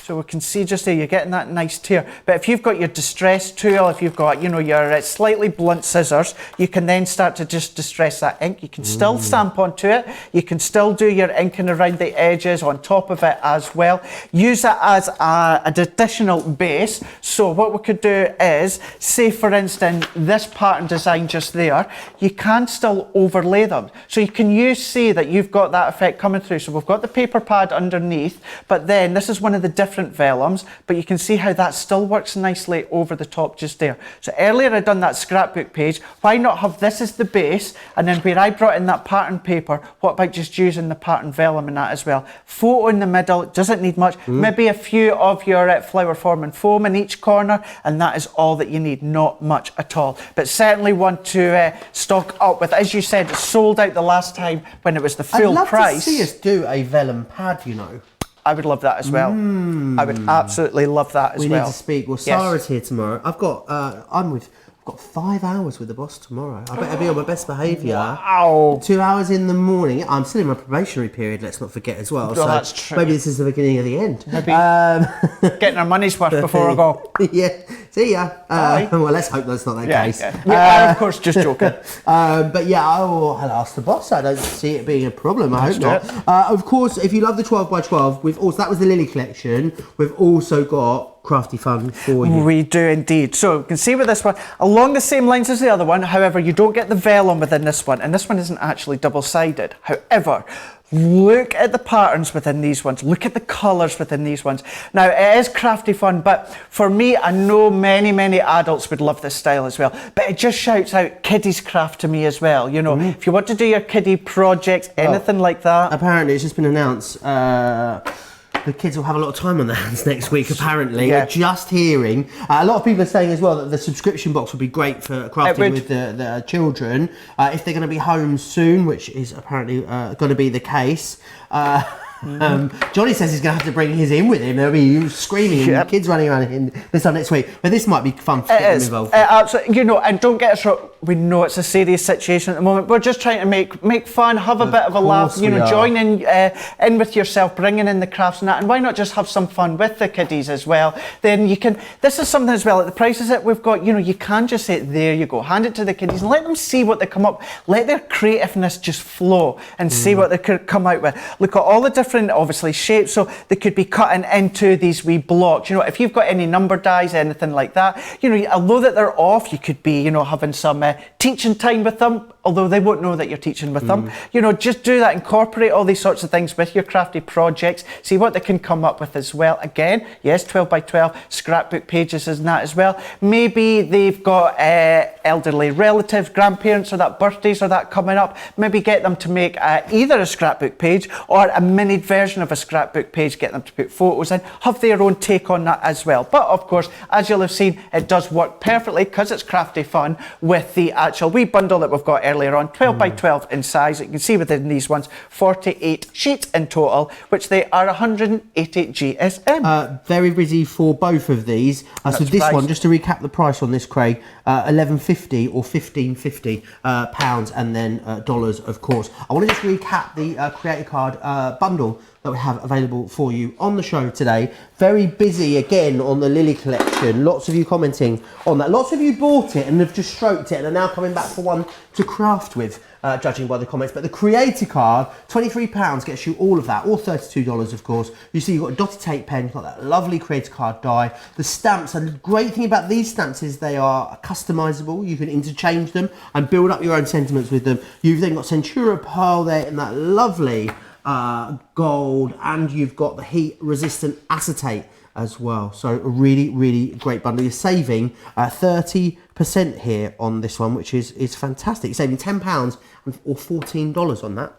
So we can see just there, you're getting that nice tear. But if you've got your distress tool, if you've got, you know, your slightly blunt scissors, you can then start to just distress that ink. You can still stamp onto it. You can still do your inking around the edges on top of it as well. Use it as an additional base. So what we could do is, say for instance, this pattern design just there, you can still overlay them. So you can say that you've got that effect coming through. So we've got the paper pad underneath, but then this is one of the different vellums, but you can see how that still works nicely over the top just there. So earlier I'd done that scrapbook page. Why not have this as the base, and then where I brought in that pattern paper, what about just using the pattern vellum in that as well? Photo in the middle, doesn't need much. Maybe a few of your flower forming foam in each corner, and that is all that you need, not much at all. But certainly want to stock up with, as you said, it sold out the last time when it was the full price. I'd love to see us do a vellum pad, you know. I would love that as well. I would absolutely love that as well. We need to speak. Well, Sarah's here tomorrow. I've got 5 hours with the boss tomorrow. I better be on my best behaviour. Wow. 2 hours in the morning. I'm still in my probationary period, let's not forget as well. Oh, so that's true. Maybe this is the beginning of the end. Maybe getting our money's worth before I go. Yeah. See ya. Well, let's hope that's not the case. Yeah, of course, just joking. But yeah, I'll ask the boss. I don't see it being a problem. I hope not. Of course, if you love the 12 by 12, we've also, that was the Lily collection. We've also got Crafty Fun for you. We do indeed. So you can see with this one, along the same lines as the other one, however, you don't get the vellum within this one, and this one isn't actually double-sided. However, look at the patterns within these ones. Look at the colours within these ones. Now, it is Crafty Fun, but for me, I know many adults would love this style as well. But it just shouts out kiddies craft to me as well. You know, if you want to do your kiddie projects, anything like that. Apparently, it's just been announced. The kids will have a lot of time on their hands next week, apparently. Yeah. Just hearing. A lot of people are saying as well that the subscription box would be great for crafting with the children. If they're going to be home soon, which is apparently going to be the case. Johnny says he's going to have to bring his in with him. There'll be screaming and kids running around in this time next week. But this might be fun to get them involved. Absolutely. You know, and don't get us wrong, we know it's a serious situation at the moment. We're just trying to make fun, have a bit of a laugh, you know, join in with yourself, bringing in the crafts and that. And why not just have some fun with the kiddies as well? Then you can, this is something as well, at the prices that we've got, you know, you can just say, there you go, hand it to the kiddies and let them see what they come up, let their creativeness just flow and see what they could come out with. Look at all the different, obviously, shapes. So they could be cutting into these wee blocks. You know, if you've got any number dies, anything like that, you know, although that they're off, you could be, you know, having some teaching time with them, although they won't know that you're teaching with them. You know, just do that, incorporate all these sorts of things with your crafty projects, see what they can come up with as well. Again, yes, 12 by 12 scrapbook pages and that as well. Maybe they've got elderly relatives, grandparents or that birthdays or that coming up. Maybe get them to make either a scrapbook page or a mini version of a scrapbook page, get them to put photos in, have their own take on that as well. But of course, as you'll have seen, it does work perfectly because it's Crafty Fun with the actual wee bundle that we've got earlier on, 12 by 12 in size. You can see within these ones, 48 sheets in total, which they are 180 GSM. Very busy for both of these. So this one, just to recap the price on this, Craig, $11.50 or $15.50 pounds, and then dollars, of course. I want to just recap the Creative Card bundle that we have available for you on the show today. Very busy again on the Lily collection. Lots of you commenting on that. Lots of you bought it and have just stroked it and are now coming back for one to craft with, judging by the comments. But the Creative Card, £23 gets you all of that, or $32 of course. You see you've got a dotted tape pen, you've got that lovely Creative Card die. The stamps, and the great thing about these stamps is they are customizable. You can interchange them and build up your own sentiments with them. You've then got Centura Pearl there in that lovely gold, and you've got the heat resistant acetate as well. So a really great bundle. You're saving 30% here on this one, which is fantastic. You're saving £10 or $14 on that.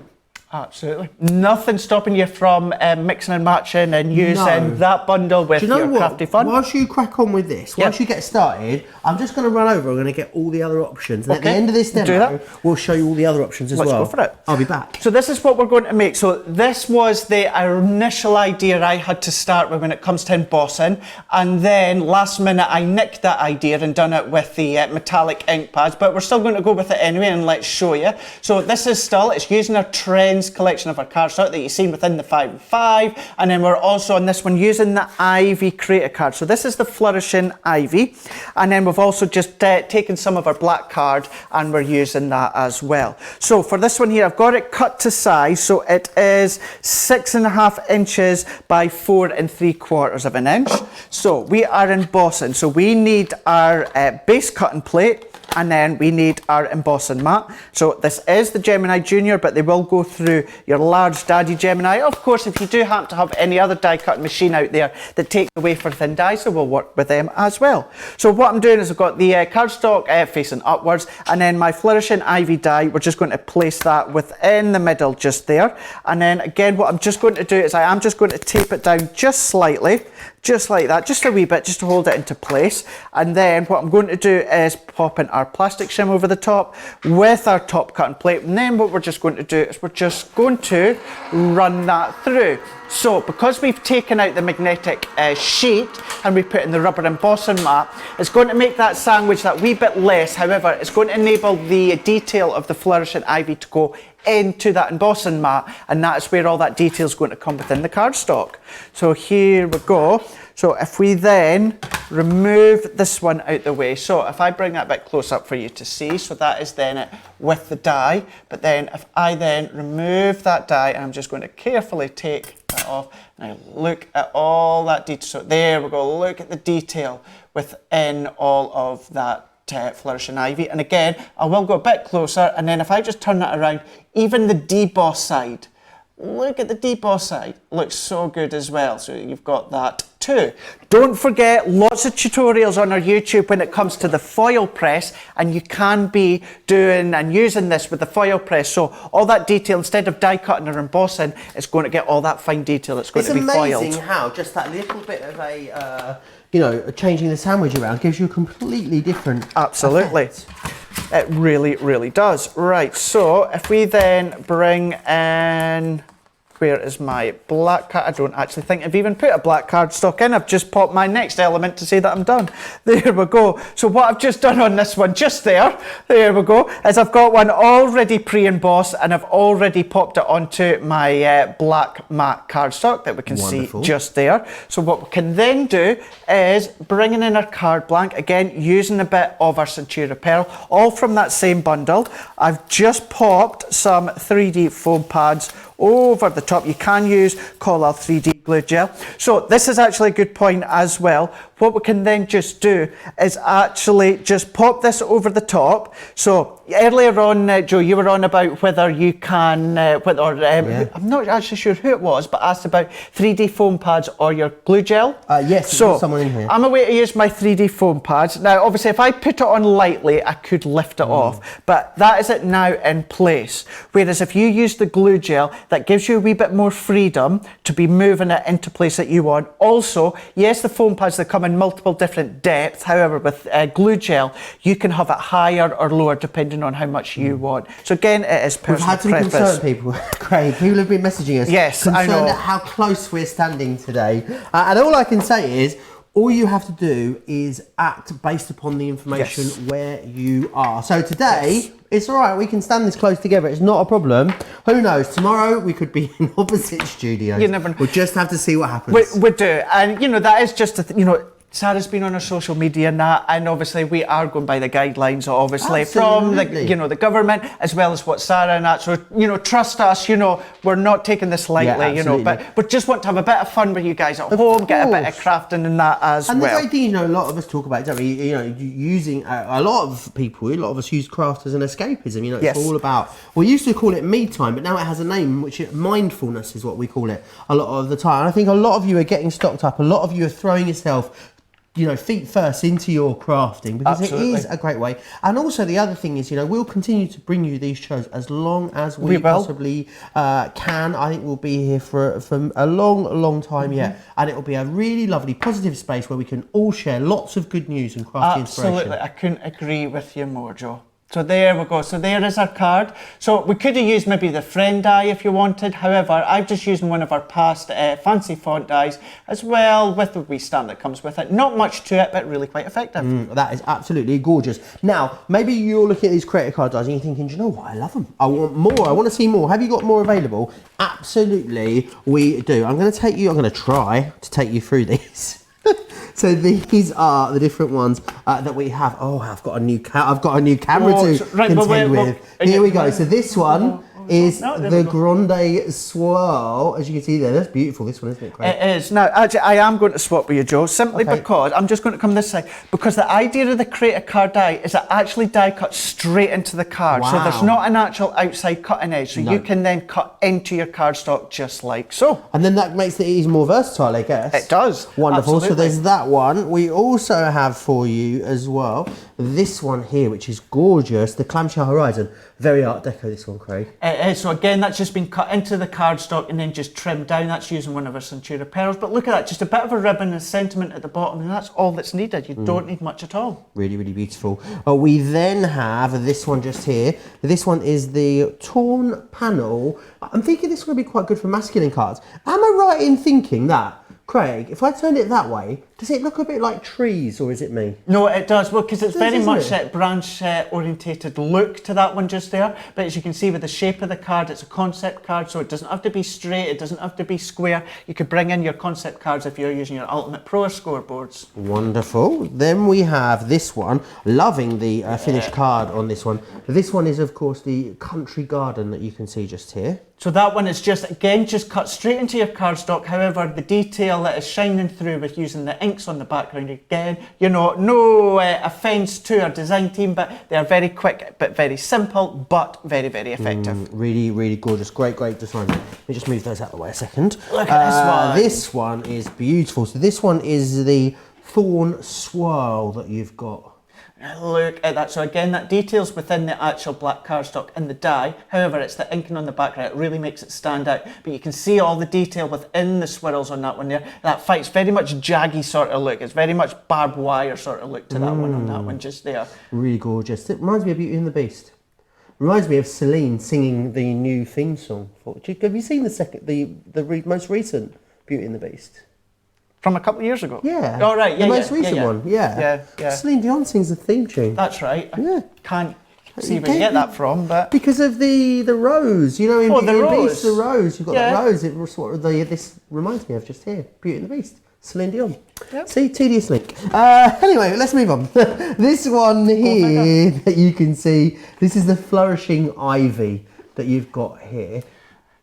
Absolutely. Nothing stopping you from mixing and matching and using that bundle with your Crafty Fun. Whilst you crack on with this, whilst you get started, I'm just going to run over. I'm going to get all the other options. And at the end of this demo, we'll show you all the other options as well. Let's go for it. I'll be back. So this is what we're going to make. So this was the initial idea I had to start with when it comes to embossing. And then last minute, I nicked that idea and done it with the metallic ink pads. But we're still going to go with it anyway, and let's show you. So this is still, it's using our trend men's collection of our cardstock that you've seen within the 5 and 5, and then we're also on this one using the Ivy Creator card. So this is the Flourishing Ivy, and then we've also just taken some of our black card and we're using that as well. So for this one here, I've got it cut to size, so it is 6.5 inches by 4 3/4 of an inch. So we are embossing, so we need our base cutting plate, and then we need our embossing mat. So this is the Gemini Junior, but they will go through your large Daddy Gemini. Of course, if you do happen to have any other die cutting machine out there that takes the wafer thin dies, so we'll work with them as well. So what I'm doing is I've got the cardstock facing upwards, and then my Flourishing Ivy die, we're just going to place that within the middle just there. And then again, what I'm just going to do is I am just going to tape it down just slightly, just like that, just a wee bit, just to hold it into place. And then what I'm going to do is pop in our plastic shim over the top with our top cutting plate, and then what we're just going to do is we're just going to run that through. So because we've taken out the magnetic sheet and we put in the rubber embossing mat, it's going to make that sandwich that wee bit less. However, it's going to enable the detail of the Flourishing Ivy to go into that embossing mat, and that's where all that detail is going to come within the cardstock. So here we go. So if we then remove this one out the way, so if I bring that a bit close up for you to see, so that is then it with the die, but then if I then remove that die, and I'm just going to carefully take that off, now look at all that detail. So there we go, look at the detail within all of that Flourishing Ivy. And again, I will go a bit closer, and then if I just turn that around, even the deboss side, look at the deboss side, looks so good as well. So you've got that too. Don't forget, lots of tutorials on our YouTube when it comes to the foil press, and you can be doing and using this with the foil press. So all that detail, instead of die cutting or embossing, it's going to get all that fine detail. It's going to be foiled. It's amazing how just that little bit of a, you know, changing the sandwich around gives you a completely different Absolutely. effect. It really, really does. Right, so if we then bring in, where is my black card? I don't actually think I've even put a black cardstock in. I've just popped my next element to say that I'm done. There we go. So what I've just done on this one, just there we go, is I've got one already pre-embossed, and I've already popped it onto my black matte cardstock that we can see just there. So what we can then do is bringing in our card blank, again using a bit of our Centura Pearl, all from that same bundle. I've just popped some 3D foam pads over the top. You can use Collall 3D glue gel. So this is actually a good point as well. What we can then just do is actually just pop this over the top. So earlier on, Joe, you were on about whether you can, I'm not actually sure who it was, but asked about 3D foam pads or your glue gel. Yes, so someone in here. I'm away to use my 3D foam pads. Now, obviously, if I put it on lightly, I could lift it off, but that is it now in place. Whereas if you use the glue gel, that gives you a wee bit more freedom to be moving it into place that you want. Also, yes, the foam pads, they come in multiple different depths. However, with glue gel, you can have it higher or lower depending on how much you want. So again, it is personal preference. We've had to concern people, Craig. People have been messaging us. Yes, I know. Concerned at how close we're standing today. And all I can say is, all you have to do is act based upon the information where you are. So today, it's all right. We can stand this close together. It's not a problem. Who knows? Tomorrow we could be in opposite studios. You never know. We'll just have to see what happens. We do, and you know that is just you know. Sarah's been on our social media and that, and obviously we are going by the guidelines, obviously, from the government, as well as what Sarah and that. So, you know, trust us, you know, we're not taking this lightly, you know, but we just want to have a bit of fun with you guys at home, get a bit of crafting and that as well. And the great thing, you know, a lot of us talk about, don't we? You know, using a lot of us use craft as an escapism. You know, it's all about. We used to call it me time, but now it has a name, which mindfulness is what we call it a lot of the time. And I think a lot of you are getting stocked up. A lot of you are throwing yourself, you know, feet first into your crafting, because it is a great way. And also the other thing is, you know, we'll continue to bring you these shows as long as we possibly can. I think we'll be here for a long time yet, and it will be a really lovely positive space where we can all share lots of good news and crafty inspiration. Absolutely, I couldn't agree with you more, Joe. So there we go. So there is our card. So we could have used maybe the friend die if you wanted. However, I've just used one of our past fancy font dies as well with the wee stamp that comes with it. Not much to it, but really quite effective. That is absolutely gorgeous. Now, maybe you're looking at these creator card dies and you're thinking, do you know what? I love them. I want more. I want to see more. Have you got more available? Absolutely, we do. I'm going to try to take you through these. So these are the different ones that we have. Oh, I've got a new camera to contend with. Here we go. So this one is the Grande Swirl. As you can see there, that's beautiful. This one, isn't it, Craig? It is. Now, actually, I am going to swap with you, Joe, simply because I'm just going to come this side. Because the idea of the creator card die is it actually die cuts straight into the card. Wow. So there's not an actual outside cutting edge. So you can then cut into your cardstock just like so. And then that makes it even more versatile, I guess. It does. Wonderful. Absolutely. So there's that one. We also have for you as well this one here, which is gorgeous. The Clamshell Horizon. Very Art Deco, this one, Craig. It is. So again, that's just been cut into the cardstock and then just trimmed down. That's using one of our Centura pearls. But look at that, just a bit of a ribbon and sentiment at the bottom, and that's all that's needed. You don't need much at all. Really, really beautiful. We then have this one just here. This one is the Torn Panel. I'm thinking this is going to be quite good for masculine cards. Am I right in thinking that, Craig, if I turn it that way, does it look a bit like trees, or is it me? No, it does. Well, because it's very much that branch orientated look to that one just there. But as you can see with the shape of the card, it's a concept card, so it doesn't have to be straight, it doesn't have to be square. You could bring in your concept cards if you're using your Ultimate Pro or scoreboards. Wonderful. Then we have this one. Loving the finished card on this one. This one is, of course, the Country Garden that you can see just here. So that one is just, again, just cut straight into your cardstock. However, the detail that is shining through with using the inks on the background, again, you know, no offence to our design team, but they are very quick, but very simple, but very, very effective. Really, really gorgeous. Great, great design. Let me just move those out of the way a second. Look at this one. This one is beautiful. So this one is the Thorn Swirl that you've got. Look at that. So again, that detail's within the actual black cardstock in the die. However, it's the inking on the background. It really makes it stand out. But you can see all the detail within the swirls on that one there. That fight's very much jaggy sort of look. It's very much barbed wire sort of look to that one on that one just there. Really gorgeous. It reminds me of Beauty and the Beast. Reminds me of Celine singing the new theme song. Have you seen the most recent Beauty and the Beast? From a couple of years ago? Yeah. Oh, right. Yeah, the most recent one, Yeah. Celine Dion sings the theme tune. That's right. Yeah. Can't see where you get that from, but... Because of the rose, you know, in Beauty and the Beast, the rose. You've got that rose. It was what this reminds me of just here. Beauty and the Beast. Celine Dion. Yep. See, tedious link. Anyway, let's move on. This one here that you can see, this is the Flourishing Ivy that you've got here.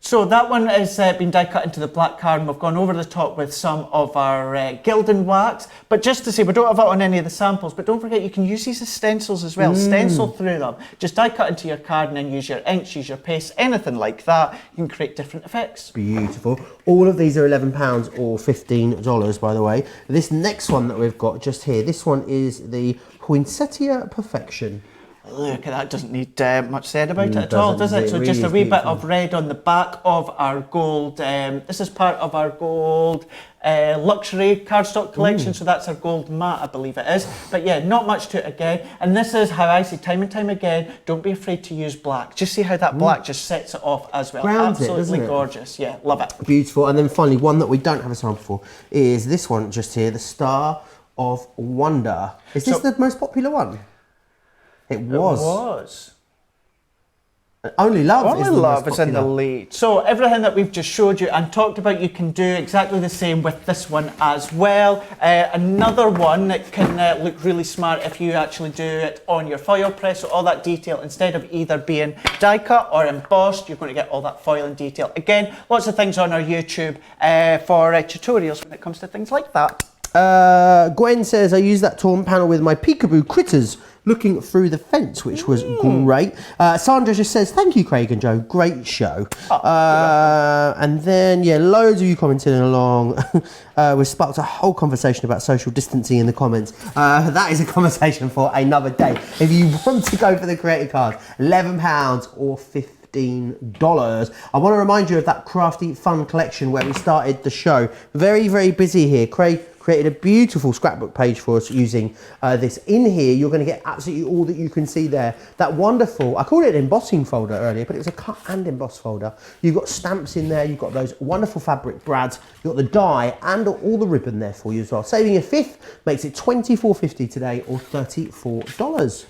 So that one has been die cut into the black card, and we've gone over the top with some of our gilding wax. But just to say, we don't have it on any of the samples, but don't forget you can use these as stencils as well. Stencil through them. Just die cut into your card and then use your inks, use your paste, anything like that. You can create different effects. Beautiful. All of these are £11 or $15, by the way. This next one that we've got just here, this one is the Poinsettia Perfection. Look at that, doesn't need much said about it at all, does it? So just a wee bit of red on the back of our gold. This is part of our gold luxury cardstock collection, so that's our gold matte, I believe it is. But yeah, not much to it again. And this is how I say time and time again, don't be afraid to use black. Just see how that black just sets it off as well. Grounds absolutely it, gorgeous. Yeah, love it. Beautiful. And then finally, one that we don't have a sample for is this one just here, the Star of Wonder. Is this the most popular one? It was. Only Love is in the lead. So everything that we've just showed you and talked about, you can do exactly the same with this one as well. Another one that can look really smart if you actually do it on your foil press. So all that detail, instead of either being die cut or embossed, you're going to get all that foil and detail. Again, lots of things on our YouTube for tutorials when it comes to things like that. Gwen says, I used that torn panel with my peekaboo critters looking through the fence, which was great. Sandra just says, thank you, Craig and Joe. Great show. And then, yeah, loads of you commenting along. We sparked a whole conversation about social distancing in the comments. That is a conversation for another day. If you want to go for the creative cards, £11 or $15. I want to remind you of that Crafty Fun collection where we started the show. Very, very busy here. Craig created a beautiful scrapbook page for us using this. In here, you're going to get absolutely all that you can see there. That wonderful, I called it an embossing folder earlier, but it was a cut and emboss folder. You've got stamps in there, you've got those wonderful fabric brads, you've got the die and all the ribbon there for you as well. Saving a fifth makes it $24.50 today or $34.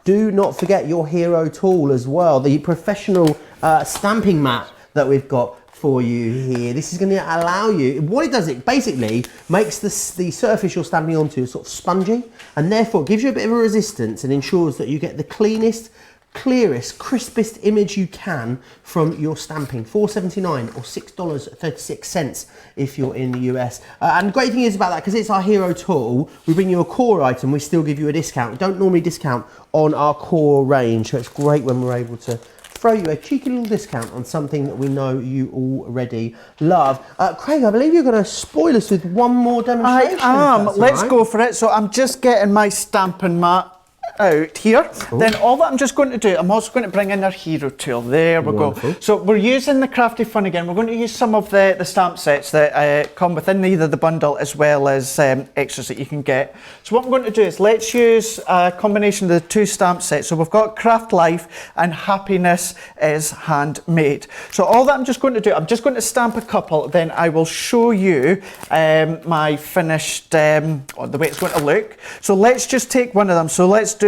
Do not forget your hero tool as well, the professional stamping mat that we've got for you here. This is going to allow you, what it does, it basically makes the surface you're stamping onto sort of spongy, and therefore gives you a bit of a resistance and ensures that you get the cleanest, clearest, crispest image you can from your stamping. $4.79 or $6.36 if you're in the US. And the great thing is about that, because it's our hero tool, we bring you a core item, we still give you a discount. We don't normally discount on our core range, so it's great when we're able to throw you a cheeky little discount on something that we know you already love. Craig, I believe you're going to spoil us with one more demonstration. I am. Let's go for it. So I'm just getting my stamping mat out here. Cool. Then all that I'm just going to do, I'm also going to bring in our hero tool. There we go. So we're using the Crafty Fun again. We're going to use some of the stamp sets that come within either the bundle as well as extras that you can get. So what I'm going to do is let's use a combination of the two stamp sets. So we've got Craft Life and Happiness is Handmade. So all that I'm just going to do, I'm just going to stamp a couple, then I will show you my finished, the way it's going to look. So let's just take one of them. So let's do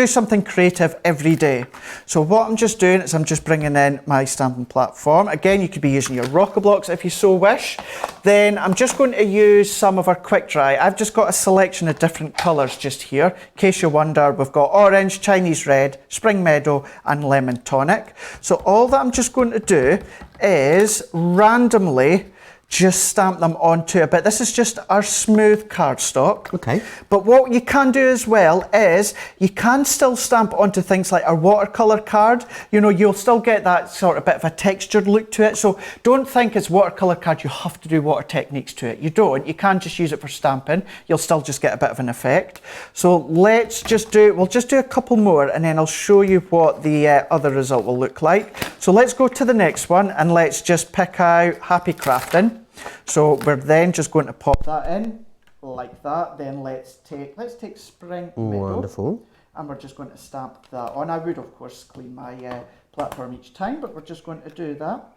something creative every day. So what I'm just doing is I'm just bringing in my stamping platform. Again, you could be using your rocker blocks if you so wish. Then I'm just going to use some of our quick dry. I've just got a selection of different colours just here. In case you wonder, we've got orange, Chinese red, spring meadow and lemon tonic. So all that I'm just going to do is randomly just stamp them onto a bit. This is just our smooth cardstock. Okay. But what you can do as well is you can still stamp onto things like our watercolour card. You know, you'll still get that sort of bit of a textured look to it. So don't think it's watercolour card, you have to do water techniques to it. You don't. You can just use it for stamping. You'll still just get a bit of an effect. So let's just do, we'll just do a couple more and then I'll show you what the other result will look like. So let's go to the next one and let's just pick out Happy Crafting. So we're then just going to pop that in like that. Then let's take Spring Meadow. Wonderful. And we're just going to stamp that on. I would of course clean my platform each time, but we're just going to do that.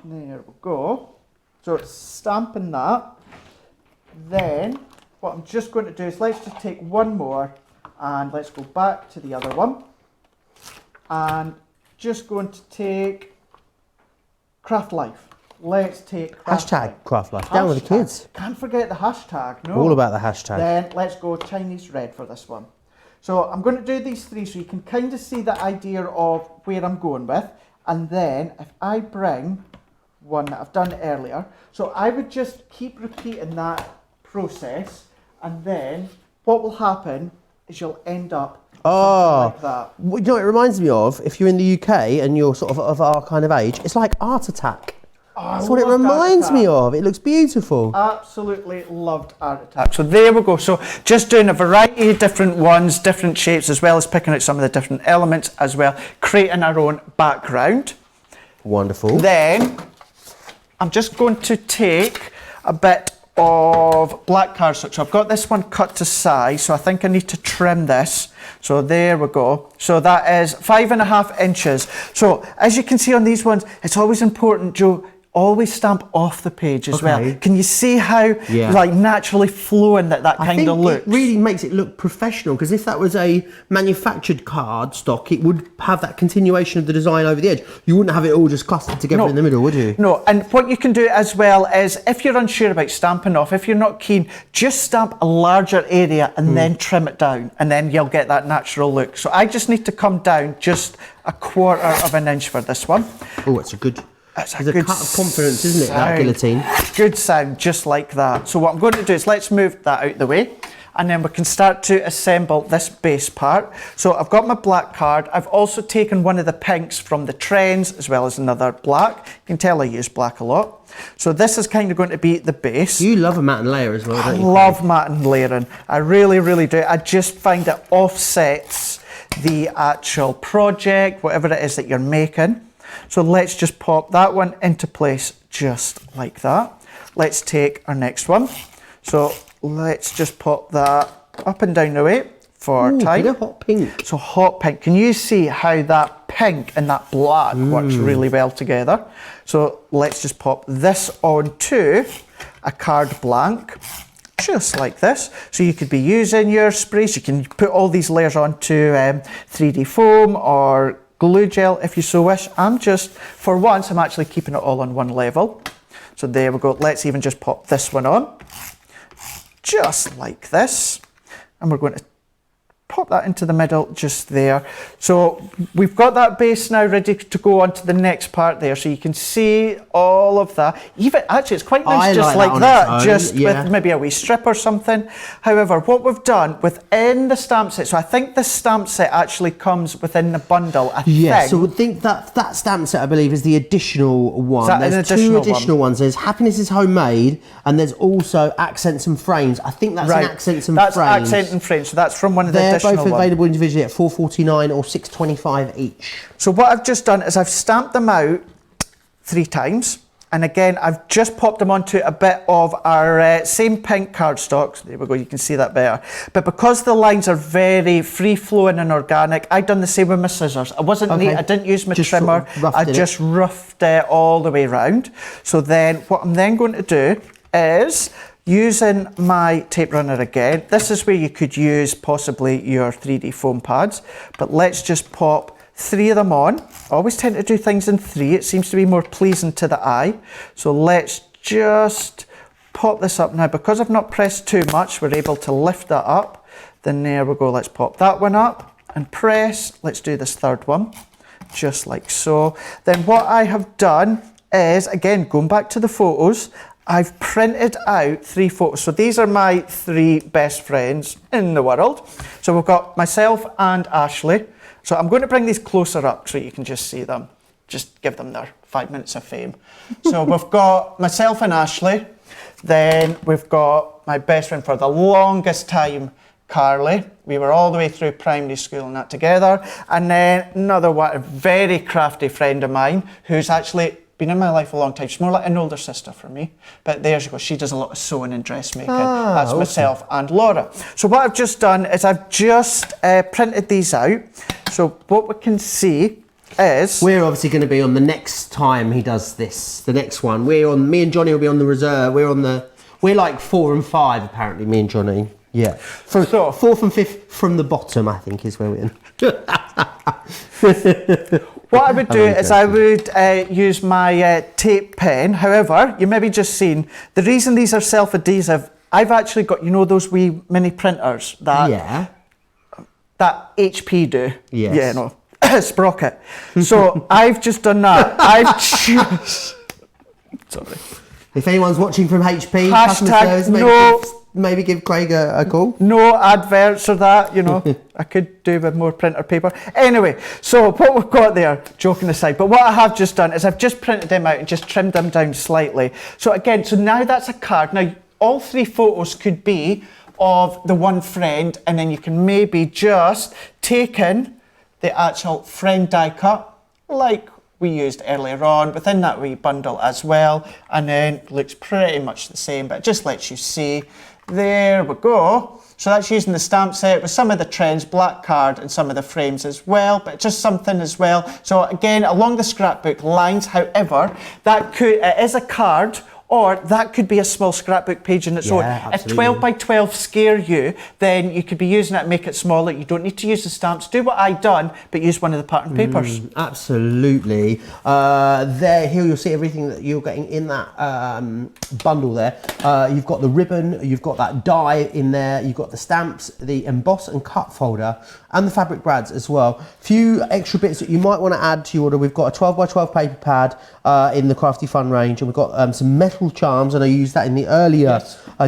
There we go. So it's stamping that. Then what I'm just going to do is let's just take one more and let's go back to the other one. And just going to take Craft Life. Let's take hashtag Craft Life. Down with the kids. Can't forget the hashtag. No. All about the hashtag. Then let's go Chinese red for this one. So I'm going to do these three so you can kind of see the idea of where I'm going with. And then if I bring one that I've done earlier, so I would just keep repeating that process, and then what will happen is you'll end up like that. You know what it reminds me of? If you're in the UK and you're sort of our kind of age, it's like Art Attack. That's what it reminds me of. It looks beautiful. Absolutely loved Art Attack. So there we go. So just doing a variety of different ones, different shapes, as well as picking out some of the different elements as well, creating our own background. Wonderful. Then I'm just going to take a bit of black cardstock. So I've got this one cut to size, so I think I need to trim this. So there we go. So that is 5.5 inches. So as you can see on these ones, it's always important, Joe, always stamp off the page as well. Can you see how like naturally flowing that kind of looks? It really makes it look professional, because if that was a manufactured cardstock, it would have that continuation of the design over the edge. You wouldn't have it all just clustered together in the middle, would you? No, and what you can do as well is, if you're unsure about stamping off, if you're not keen, just stamp a larger area and then trim it down, and then you'll get that natural look. So I just need to come down just 1/4 inch for this one. Oh, it's a good... It's a cut of confidence, isn't it, that guillotine? Good sound, just like that. So what I'm going to do is let's move that out the way, and then we can start to assemble this base part. So I've got my black card. I've also taken one of the pinks from the trends, as well as another black. You can tell I use black a lot. So this is kind of going to be the base. You love a matte and layer as well, don't you? I love matte and layering. I really, really do. I just find it offsets the actual project, whatever it is that you're making. So let's just pop that one into place just like that. let's take our next one. So let's just pop that up and down the way for time. Bit of hot pink. So hot pink. Can you see how that pink and that black works really well together? So let's just pop this onto a card blank, just like this. So you could be using your sprays. You can put all these layers onto 3D foam or glue gel if you so wish. For once, I'm actually keeping it all on one level. So there we go. Let's even just pop this one on, just like this. And we're going to pop that into the middle just there. So we've got that base now ready to go on to the next part there. So you can see all of that. Even actually, it's quite nice just like that, just with maybe a wee strip or something. However, what we've done within the stamp set, so I think the stamp set actually comes within the bundle. So I think that stamp set, I believe, is the additional one. There's two additional ones. There's Happiness is Homemade, and there's also Accents and Frames. I think that's an Accents and Frames. That's Accent and Frames, so that's from one of the both available individually at $4.49 or $6.25 each. So what I've just done is I've stamped them out 3 times, and again I've just popped them onto a bit of our same pink cardstock. So there we go, you can see that better. But because the lines are very free flowing and organic, I've done the same with my scissors. I wasn't neat, I didn't use my trimmer, I just roughed it all the way around. So then what I'm then going to do is, using my tape runner again, this is where you could use possibly your 3D foam pads, but let's just pop 3 of them on. I always tend to do things in 3, it seems to be more pleasing to the eye. So let's just pop this up now. Because I've not pressed too much, we're able to lift that up. Then there we go, let's pop that one up and press. Let's do this third one, just like so. Then what I have done is, again, going back to the photos, I've printed out 3 photos. So these are my 3 best friends in the world. So we've got myself and Ashley. So I'm going to bring these closer up so you can just see them. Just give them their 5 minutes of fame. So we've got myself and Ashley. Then we've got my best friend for the longest time, Carly. We were all the way through primary school and that together. And then another one, a very crafty friend of mine who's actually been in my life a long time. She's more like an older sister for me. But there she goes. She does a lot of sewing and dressmaking. That's myself and Laura. So what I've just done is I've just printed these out. So what we can see is, we're obviously going to be on the next time he does this. The next one. Me and Johnny will be on the reserve. We're like 4 and 5 apparently. Me and Johnny. Yeah. So 4th and 5th from the bottom, I think, is where we're in. What I would do is I would use my tape pen. However, you maybe just seen, the reason these are self-adhesive, I've actually got, you know, those wee mini printers that that HP do. Yes. Yeah, no, Sprocket. So I've just done that. Sorry. If anyone's watching from HP, hashtag maybe give Craig a call. No adverts or that, you know. I could do with more printer paper. Anyway, so what we've got there, joking aside, but what I have just done is I've just printed them out and just trimmed them down slightly. So again, so now that's a card. Now, all 3 photos could be of the one friend, and then you can maybe just take in the actual friend die cut, like we used earlier on, within that wee bundle as well, and then looks pretty much the same, but it just lets you see. There we go. So that's using the stamp set with some of the trends, black card, and some of the frames as well, but just something as well. So again, along the scrapbook lines, however, it is a card, or that could be a small scrapbook page in its own. Absolutely. If 12 by 12 scare you, then you could be using it and make it smaller. You don't need to use the stamps. Do what I've done, but use one of the pattern papers. Absolutely. Here you'll see everything that you're getting in that bundle there. You've got the ribbon, you've got that die in there, you've got the stamps, the emboss and cut folder, and the fabric brads as well. Few extra bits that you might want to add to your order. We've got a 12 by 12 paper pad in the Crafty Fun range, and we've got some metal charms, and I used that in the earlier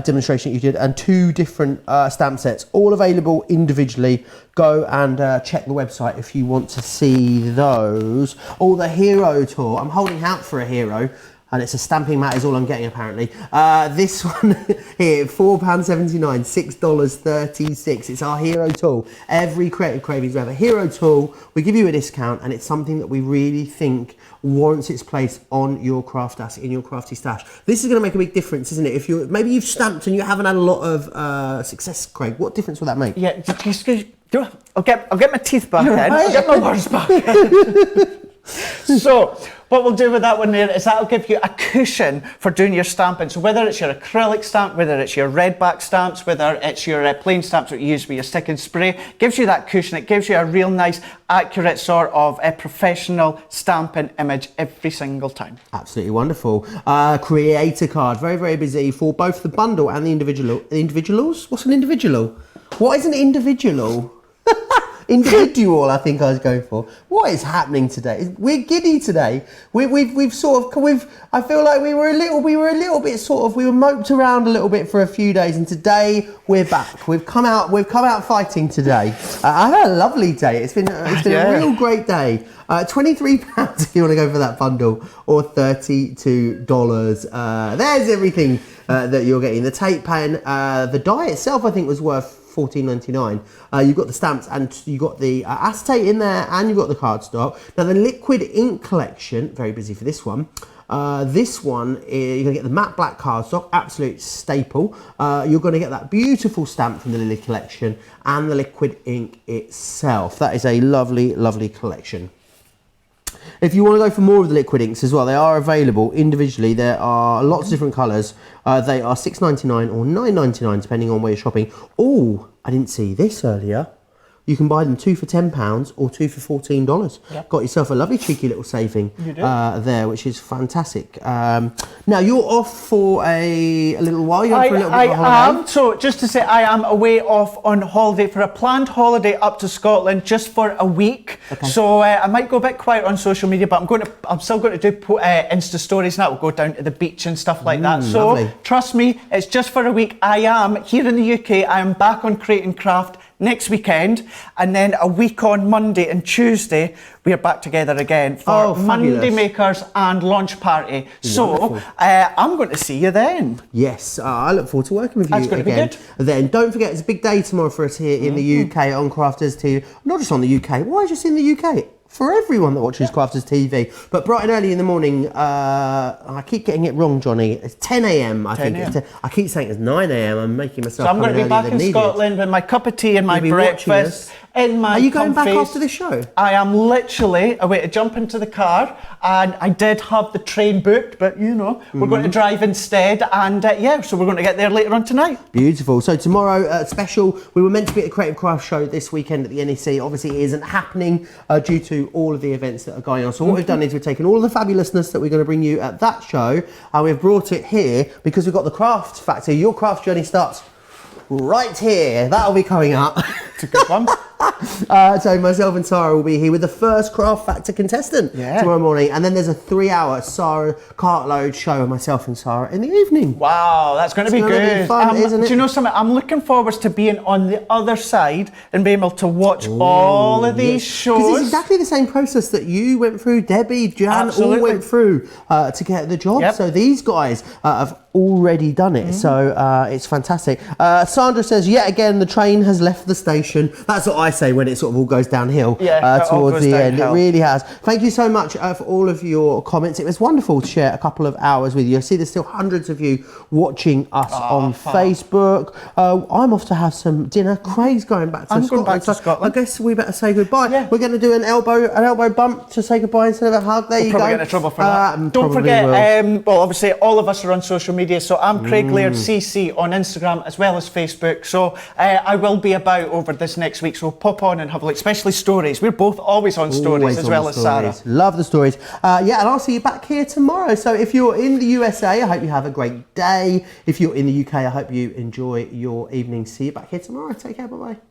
demonstration that you did, and 2 different stamp sets, all available individually. Go and check the website if you want to see those. Oh, the Hero tour. I'm holding out for a Hero. and it's a stamping mat is all I'm getting apparently. This one here, £4.79, $6.36. It's our hero tool. Every Creative Cravings we have a hero tool. We give you a discount, and it's something that we really think warrants its place on your craft stash, in your crafty stash. This is going to make a big difference, isn't it? If you maybe you've stamped and you haven't had a lot of success, Craig, what difference will that make? Yeah, I'll get my teeth back in. I'll get my words back in. So what we'll do with that one there is that'll give you a cushion for doing your stamping. So whether it's your acrylic stamp, whether it's your red back stamps, whether it's your plain stamps that you use with your stick and spray, gives you that cushion. It gives you a real nice, accurate sort of a professional stamping image every single time. Absolutely wonderful. Creator card, very, very busy for both the bundle and the individual. Individuals? What's an individual? What is an individual? Individual, I think I was going for. What is happening today? We're giddy today. We've sort of I feel like we were a little bit sort of, we were moped around a little bit for a few days, and today we're back. We've come out fighting today. I had a lovely day. It's been a real great day. £23 if you want to go for that bundle, or $32. There's everything that you're getting. The tape pen, the die itself, I think was worth $14.99. You've got the stamps, and you've got the acetate in there, and you've got the cardstock. Now the liquid ink collection, very busy for this one. This one, you're going to get the matte black cardstock, absolute staple. You're going to get that beautiful stamp from the Lily collection, and the liquid ink itself. That is a lovely, lovely collection. If you want to go for more of the liquid inks as well, they are available individually. There are lots of different colours. They are $6.99 or $9.99 depending on where you're shopping. Oh, I didn't see this earlier. You can buy them 2 for £10 or 2 for $14. Yep. Got yourself a lovely cheeky little saving there, which is fantastic. Now you're off for a little while. You're for a little bit of a holiday. I am. So just to say, I am away off on holiday for a planned holiday up to Scotland just for a week. Okay. So I might go a bit quiet on social media, but I'm still going to do Insta stories now. We'll go down to the beach and stuff like that. So lovely. Trust me, it's just for a week. I am here in the UK. I am back on Create and Craft next weekend, and then a week on Monday and Tuesday we are back together again for Monday Makers and Launch Party. So I'm going to see you then. Yes, I look forward to working with you again. That's going to be good. Then don't forget, it's a big day tomorrow for us here in the UK on Crafters TV. Not just on the UK, why just in the UK? For everyone that watches Crafters TV. But bright and early in the morning, I keep getting it wrong, Johnny. It's 10 a.m. I think. I keep saying it's 9 a.m. I'm making myself. So I'm going to be back in Scotland with my cup of tea and my breakfast. Are you going back after the show? I am literally away to jump into the car, and I did have the train booked, but you know, we're going to drive instead, and so we're going to get there later on tonight. Beautiful. So tomorrow, special, we were meant to be at the Creative Craft Show this weekend at the NEC. Obviously it isn't happening due to all of the events that are going on. So what we've done is we've taken all of the fabulousness that we're going to bring you at that show, and we've brought it here because we've got the craft factor. Your craft journey starts right here. That'll be coming up. It's a good one. So myself and Sarah will be here with the first Craft Factor contestant tomorrow morning, and then there's a 3-hour Sarah cartload show of myself and Sarah in the evening. Wow, that's going to be good. Fun, isn't it? Do you know something? I'm looking forward to being on the other side and being able to watch all of these shows. Because it's exactly the same process that you went through, Debbie, Jan, all went through to get the job. Yep. So these guys have already done it. So it's fantastic. Sandra says, yet again, the train has left the station. That's what I say when it sort of all goes downhill towards the end. It really has. Thank you so much for all of your comments. It was wonderful to share a couple of hours with you. I see there's still hundreds of you watching us on Facebook. I'm off to have some dinner. Craig's going back to Scotland. Going back to Scotland. I guess we better say goodbye. Yeah. We're going to do an elbow bump to say goodbye instead of a hug. There you go. Probably get in trouble for that. Don't forget, well, obviously all of us are on social media, so I'm Craig Laird CC on Instagram as well as Facebook. So I will be about over this next week, so pop on and have a look, especially stories. We're both always on stories as well as Sarah. Love the stories. And I'll see you back here tomorrow. So if you're in the USA, I hope you have a great day. If you're in the UK, I hope you enjoy your evening. See you back here tomorrow. Take care. Bye-bye.